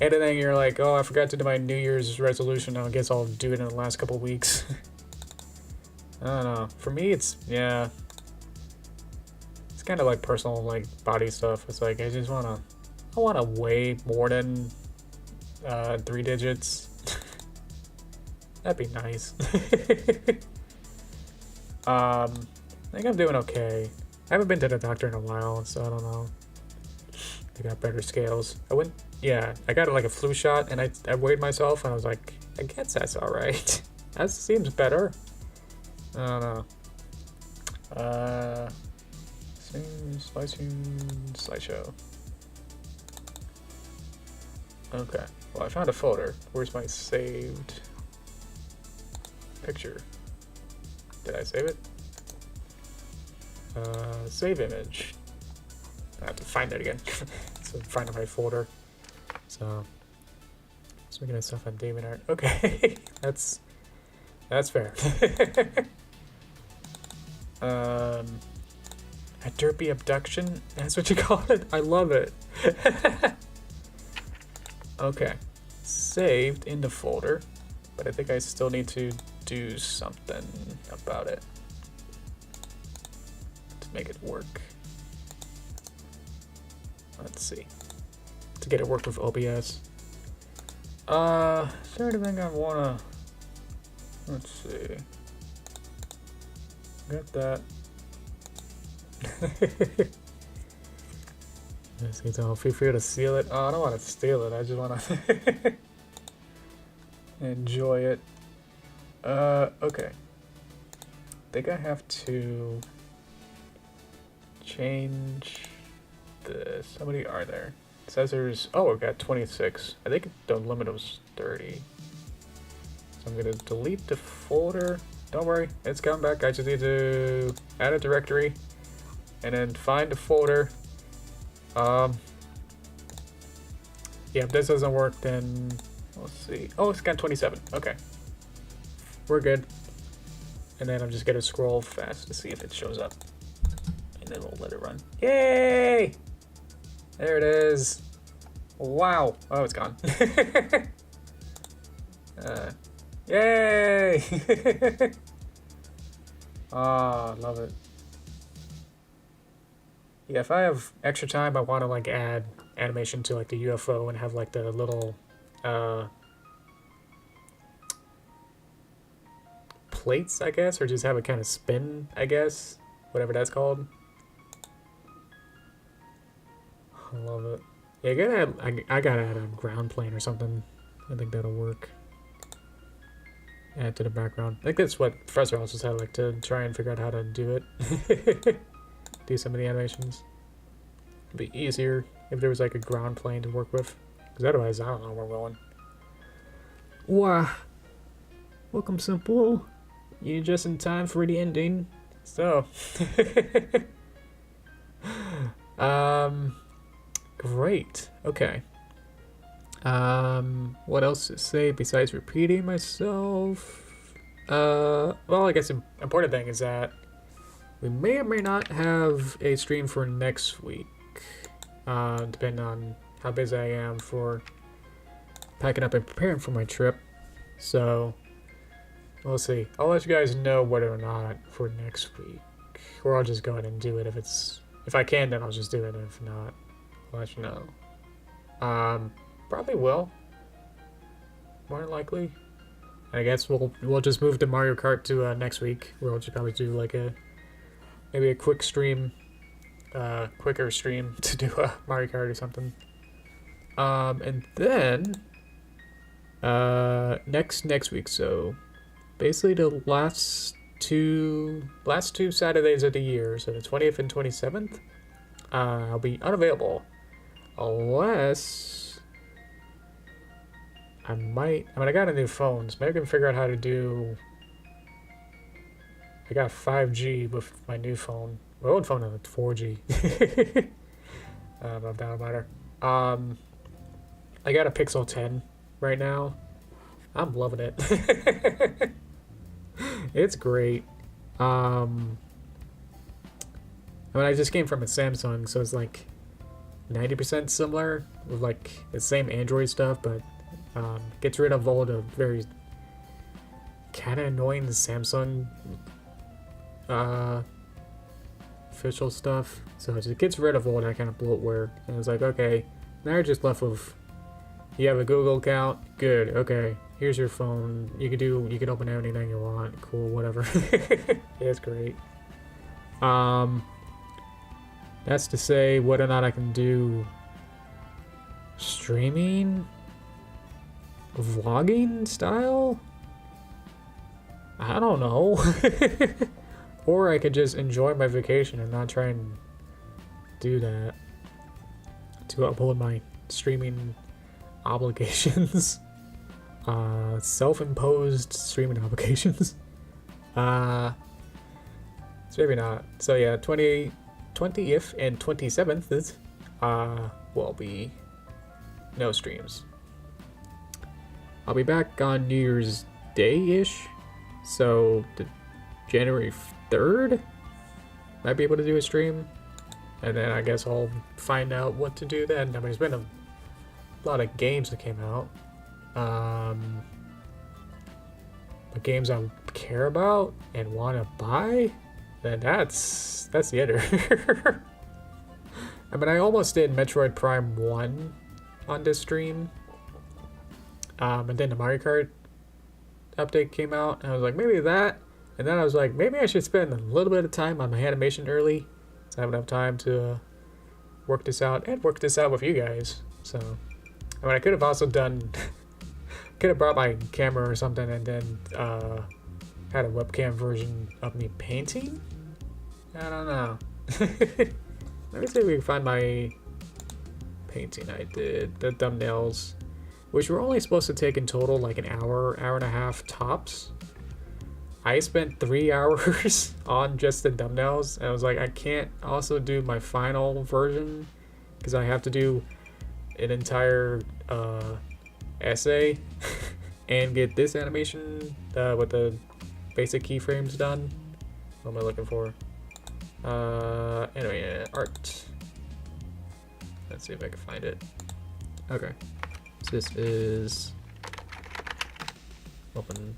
And then you're like, oh, I forgot to do my New Year's resolution. I guess I'll do it in the last couple of weeks. I don't know. For me, it's, yeah. It's kind of like personal, like, body stuff. It's like, I wanna weigh more than 3 digits. That'd be nice. I think I'm doing okay. I haven't been to the doctor in a while, so I don't know. They got better scales. I got like a flu shot, and I weighed myself, and I was like, I guess that's alright. That seems better. I don't know. Slideshow. Okay. Well, I found a folder. Where's my saved picture? Did I save it? Save image. I have to find it again. So find my folder. So looking at stuff on Deviantart. Okay. That's fair. A derpy abduction? That's what you call it? I love it. Okay. Saved in the folder, but I think I still need to do something about it to make it work. Let's see. To get it work with OBS. Is there anything I wanna... Let's see. Got that. So feel free to steal it. Oh, I don't want to steal it. I just want to enjoy it. Okay. I think I have to change this. How many are there? It says there's... Oh, I've got 26. I think the limit was 30. So I'm going to delete the folder. Don't worry, it's coming back. I just need to add a directory and then find the folder. Yeah, if this doesn't work, then let's see. Oh, it's got 27. Okay, we're good. And then I'm just gonna scroll fast to see if it shows up. then we'll let it run. Yay! There it is. Wow. Oh, it's gone. Yay! Oh, I love it. Yeah, if I have extra time, I want to like add animation to like the UFO and have like the little plates, I guess, or just have it kind of spin, I guess, whatever that's called. I love it. Yeah, I gotta add a ground plane or something. I think that'll work. Add to the background. I think that's what Professor also said, like to try and figure out how to do it. Do some of the animations. It'd be easier if there was like a ground plane to work with. Because otherwise, I don't know where we're going. Wow. Welcome, Simple. You're just in time for the ending. So. Great. Okay. What else to say besides repeating myself? Well, I guess the important thing is that we may or may not have a stream for next week, depending on how busy I am for packing up and preparing for my trip. So, we'll see. I'll let you guys know whether or not for next week, or I'll just go ahead and do it if I can, then I'll just do it. If not, I'll let you know. Probably will. More than likely. I guess we'll just move the Mario Kart to next week. We'll just probably do like maybe a quick stream, quicker stream to do a Mario Kart or something. And then next week. So basically the last two Saturdays of the year. So the 20th and 27th. I'll be unavailable unless. I got a new phone, so maybe I can figure out how to do. I got 5G with my new phone. My old phone had 4G. But that'll matter. I got a Pixel 10 right now. I'm loving it. It's great. I just came from a Samsung, so it's like 90% similar with like the same Android stuff, but gets rid of all the very kind of annoying Samsung official stuff. So it just gets rid of all that kind of bloatware. And it's like, okay, now you're just left with, you have a Google account, good, okay, here's your phone, you can open anything you want, cool, whatever. Yeah, it's great. That's to say whether or not I can do streaming, vlogging style? I don't know. Or I could just enjoy my vacation and not try and do that to uphold my streaming obligations. Self-imposed streaming obligations. So maybe not. So yeah, 20th and 27th is will be no streams. I'll be back on New Year's Day-ish, so the January 3rd might be able to do a stream, and then I guess I'll find out what to do then. I mean, there's been a lot of games that came out, but games I care about and want to buy, then that's the editor. I mean, I almost did Metroid Prime 1 on this stream. And then the Mario Kart update came out, and I was like, maybe that. And then I was like, maybe I should spend a little bit of time on my animation early, so I have enough time to work this out with you guys. So, I mean, I could have also done, could have brought my camera or something, and then had a webcam version of me painting. I don't know. Let me see if we can find my painting I did, the thumbnails, which were only supposed to take in total like an hour and a half tops. I spent 3 hours on just the thumbnails, and I was like, I can't also do my final version because I have to do an entire essay and get this animation with the basic keyframes done. What am I looking for? Anyway, art. Let's see if I can find it. Okay. So this is, open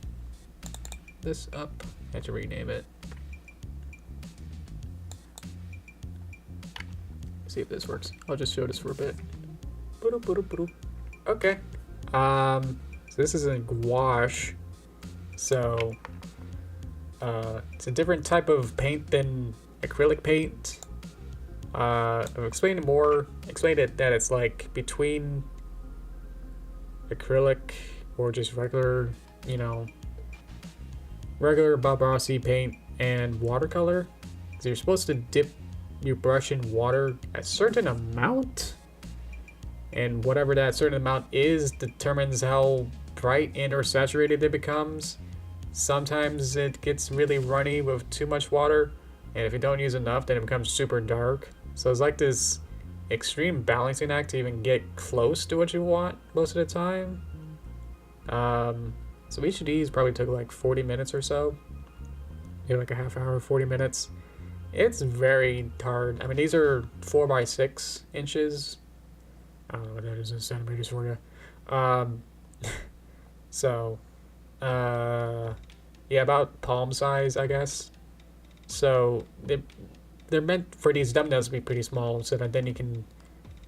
this up. I have to rename it. See if this works. I'll just show this for a bit. Okay. So this is in gouache. So it's a different type of paint than acrylic paint. I've explained it that it's like between acrylic or just regular, you know, regular Bob Rossi paint and watercolor. So you're supposed to dip your brush in water a certain amount, and whatever that certain amount is determines how bright and or saturated it becomes. Sometimes it gets really runny with too much water, and if you don't use enough, then it becomes super dark. So it's like this extreme balancing act to even get close to what you want most of the time. So each of these probably took like 40 minutes or so. Maybe like a half hour, 40 minutes. It's very hard. I mean, these are 4x6 inches. I don't know what that is in centimeters for you. So, yeah, about palm size, I guess. So they're meant for these thumbnails to be pretty small, so that then you can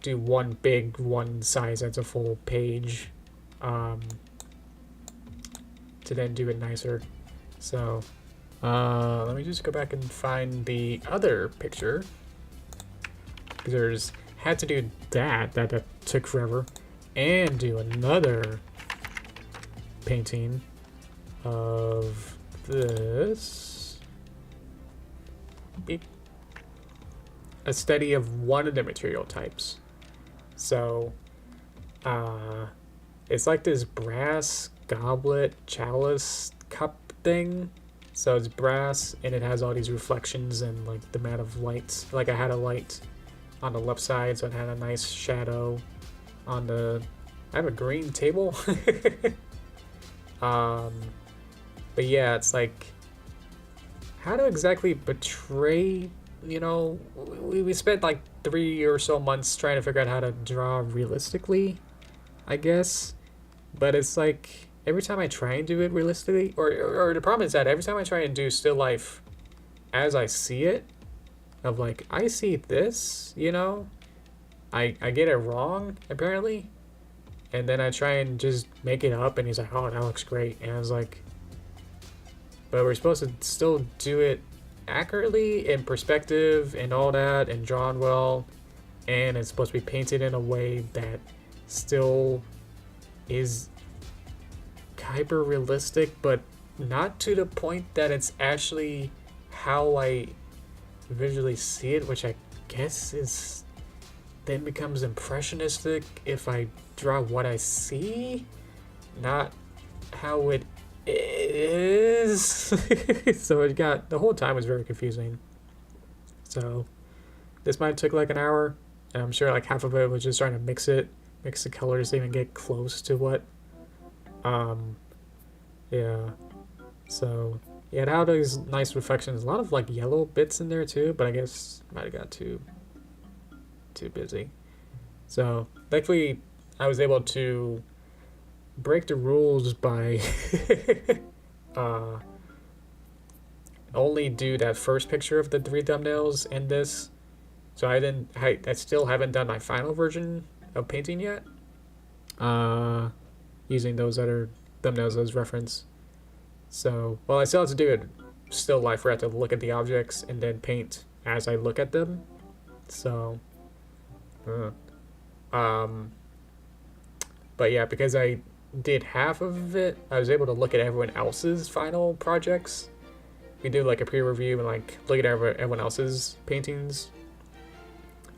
do one big one size that's a full page, to then do it nicer. So let me just go back and find the other picture, because had to do that took forever, and do another painting of this. A study of one of the material types. So it's like this brass goblet chalice cup thing. So it's brass and it has all these reflections and like the amount of lights. Like I had a light on the left side, so it had a nice shadow on the, I have a green table. But yeah, it's like how to exactly portray, you know, we spent like 3 or so months trying to figure out how to draw realistically, I guess. But it's like every time I try and do it realistically, or the problem is that every time I try and do still life as I see it, of like, I see this, you know, I get it wrong, apparently. And then I try and just make it up, and he's like, oh, that looks great. And I was like, but we're supposed to still do it accurately in perspective and all that, and drawn well, and it's supposed to be painted in a way that still is hyper realistic, but not to the point that it's actually how I visually see it, which I guess is then becomes impressionistic if I draw what I see, not how it is. So it got, the whole time was very confusing. So this might have took like an hour, and I'm sure like half of it was just trying to mix the colors to even get close to what yeah. So yeah, it had these nice reflections, a lot of like yellow bits in there too, but I guess might have got too busy. So thankfully I was able to break the rules by only do that first picture of the 3 thumbnails in this. So I still haven't done my final version of painting yet, using those other thumbnails as reference. So, well, I still have to do it still life, where I have to look at the objects and then paint as I look at them. So, but yeah, because I did half of it, I was able to look at everyone else's final projects. We do like a pre-review and like look at everyone else's paintings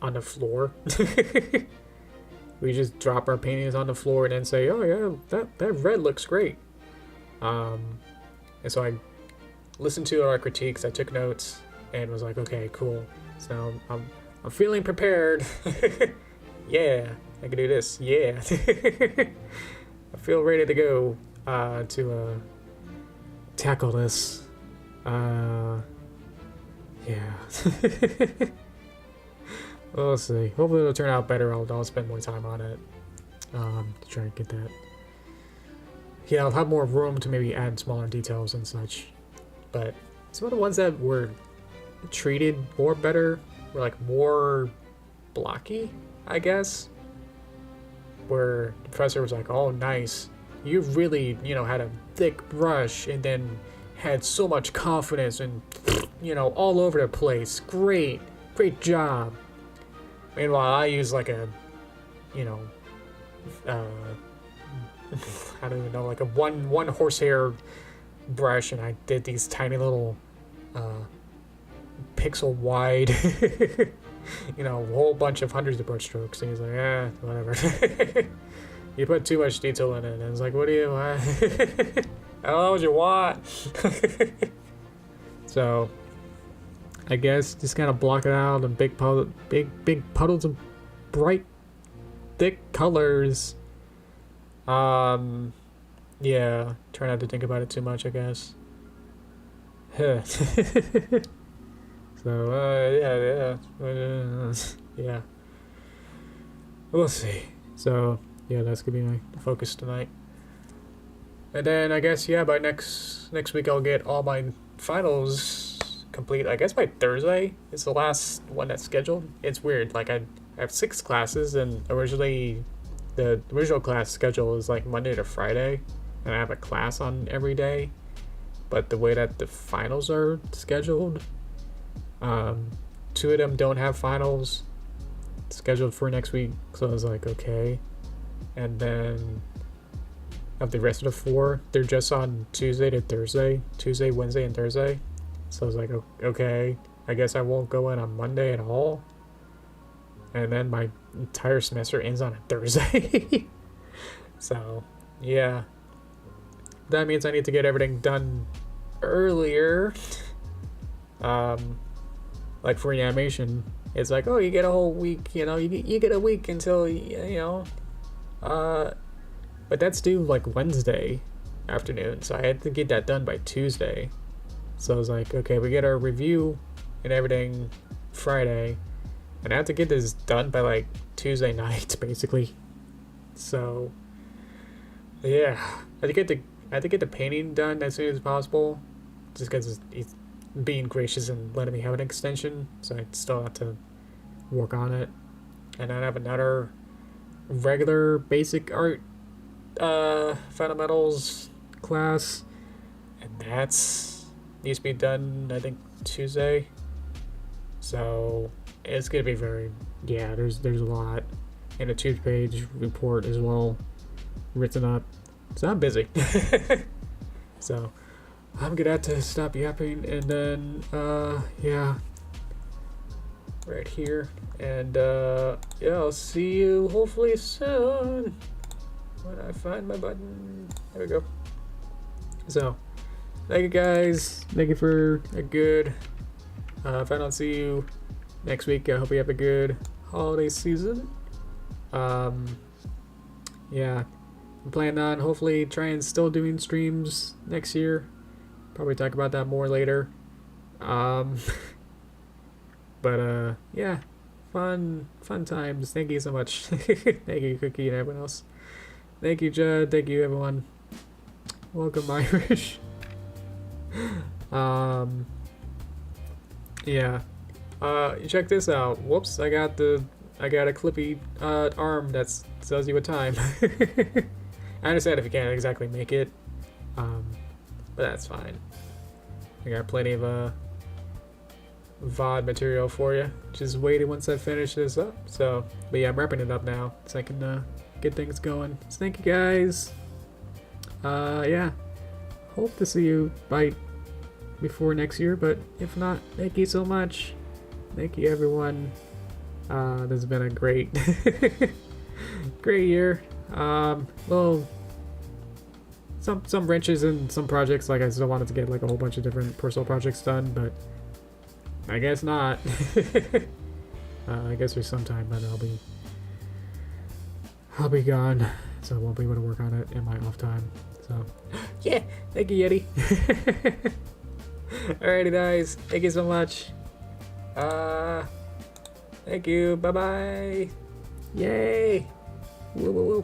on the floor. We just drop our paintings on the floor and then say, oh yeah, that red looks great. And so I listened to our critiques, I took notes, and was like, okay, cool. So I'm feeling prepared. Yeah, I can do this. Yeah. I feel ready to go to tackle this. Yeah. We'll see. Hopefully it'll turn out better. I'll spend more time on it to try and get that. Yeah, I'll have more room to maybe add smaller details and such. But some of the ones that were treated more better were like more blocky, I guess. Where the professor was like, "Oh, nice. You really, had a thick brush and then had so much confidence and, all over the place. Great job." Meanwhile, I use like a, I don't even know, like a one horsehair brush, and I did these tiny little pixel wide, a whole bunch of hundreds of brush strokes. And he's like, whatever. You put too much detail in it, and it's like, what do you want? I don't know what you want. So, I guess just kind of block it out in big puddles of bright, thick colors. Yeah, try not to think about it too much, I guess. So, yeah. We'll see. So, yeah, that's gonna be my focus tonight. And then I guess, by next week I'll get all my finals complete. I guess by Thursday is the last one that's scheduled. It's weird. Like I have 6 classes, and originally the original class schedule is like Monday to Friday, and I have a class on every day. But the way that the finals are scheduled, 2 of them don't have finals scheduled for next week. So I was like, okay. And then of the rest of the 4, they're just on Tuesday to Thursday, Tuesday, Wednesday, and Thursday. So I was like, okay, I guess I won't go in on Monday at all. And then my entire semester ends on a Thursday. So, yeah. That means I need to get everything done earlier. Like for animation, it's like, oh, you get a whole week, you get a week until, but that's due like Wednesday afternoon. So I had to get that done by Tuesday. So I was like, okay, we get our review and everything Friday, and I have to get this done by like Tuesday night, basically. So, yeah, I had to get the painting done as soon as possible, just because he's being gracious and letting me have an extension. So I still have to work on it, and I have another regular basic art fundamentals class, and that's needs to be done, I think, Tuesday. So it's gonna be there's a lot, and a 2-page report as well written up. So I'm busy. So I'm gonna have to stop yapping, and then right here, and I'll see you hopefully soon when I find my button. There we go. So thank you guys. Thank you for a good. If I don't see you next week, I hope you have a good holiday season. I'm planning on hopefully trying still doing streams next year. Probably talk about that more later. But fun times. Thank you so much. Thank you, Cookie, and everyone else. Thank you, Judd. Thank you, everyone. Welcome, Irish. Check this out. Whoops, I got a clippy arm that tells you what time. I understand if you can't exactly make it, but that's fine. I got plenty of VOD material for you. Just waiting once I finish this up. So, but yeah, I'm wrapping it up now so I can get things going. So thank you guys. Hope to see you before next year, but if not, thank you so much. Thank you, everyone. This has been a great year. Well, some wrenches in some projects. Like I still wanted to get like a whole bunch of different personal projects done, but I guess not. I guess there's some time, but I'll be gone, so I won't be able to work on it in my off time. So, yeah, thank you, Yeti. Alrighty, guys, thank you so much. Thank you. Bye bye. Yay. Woo woo woo.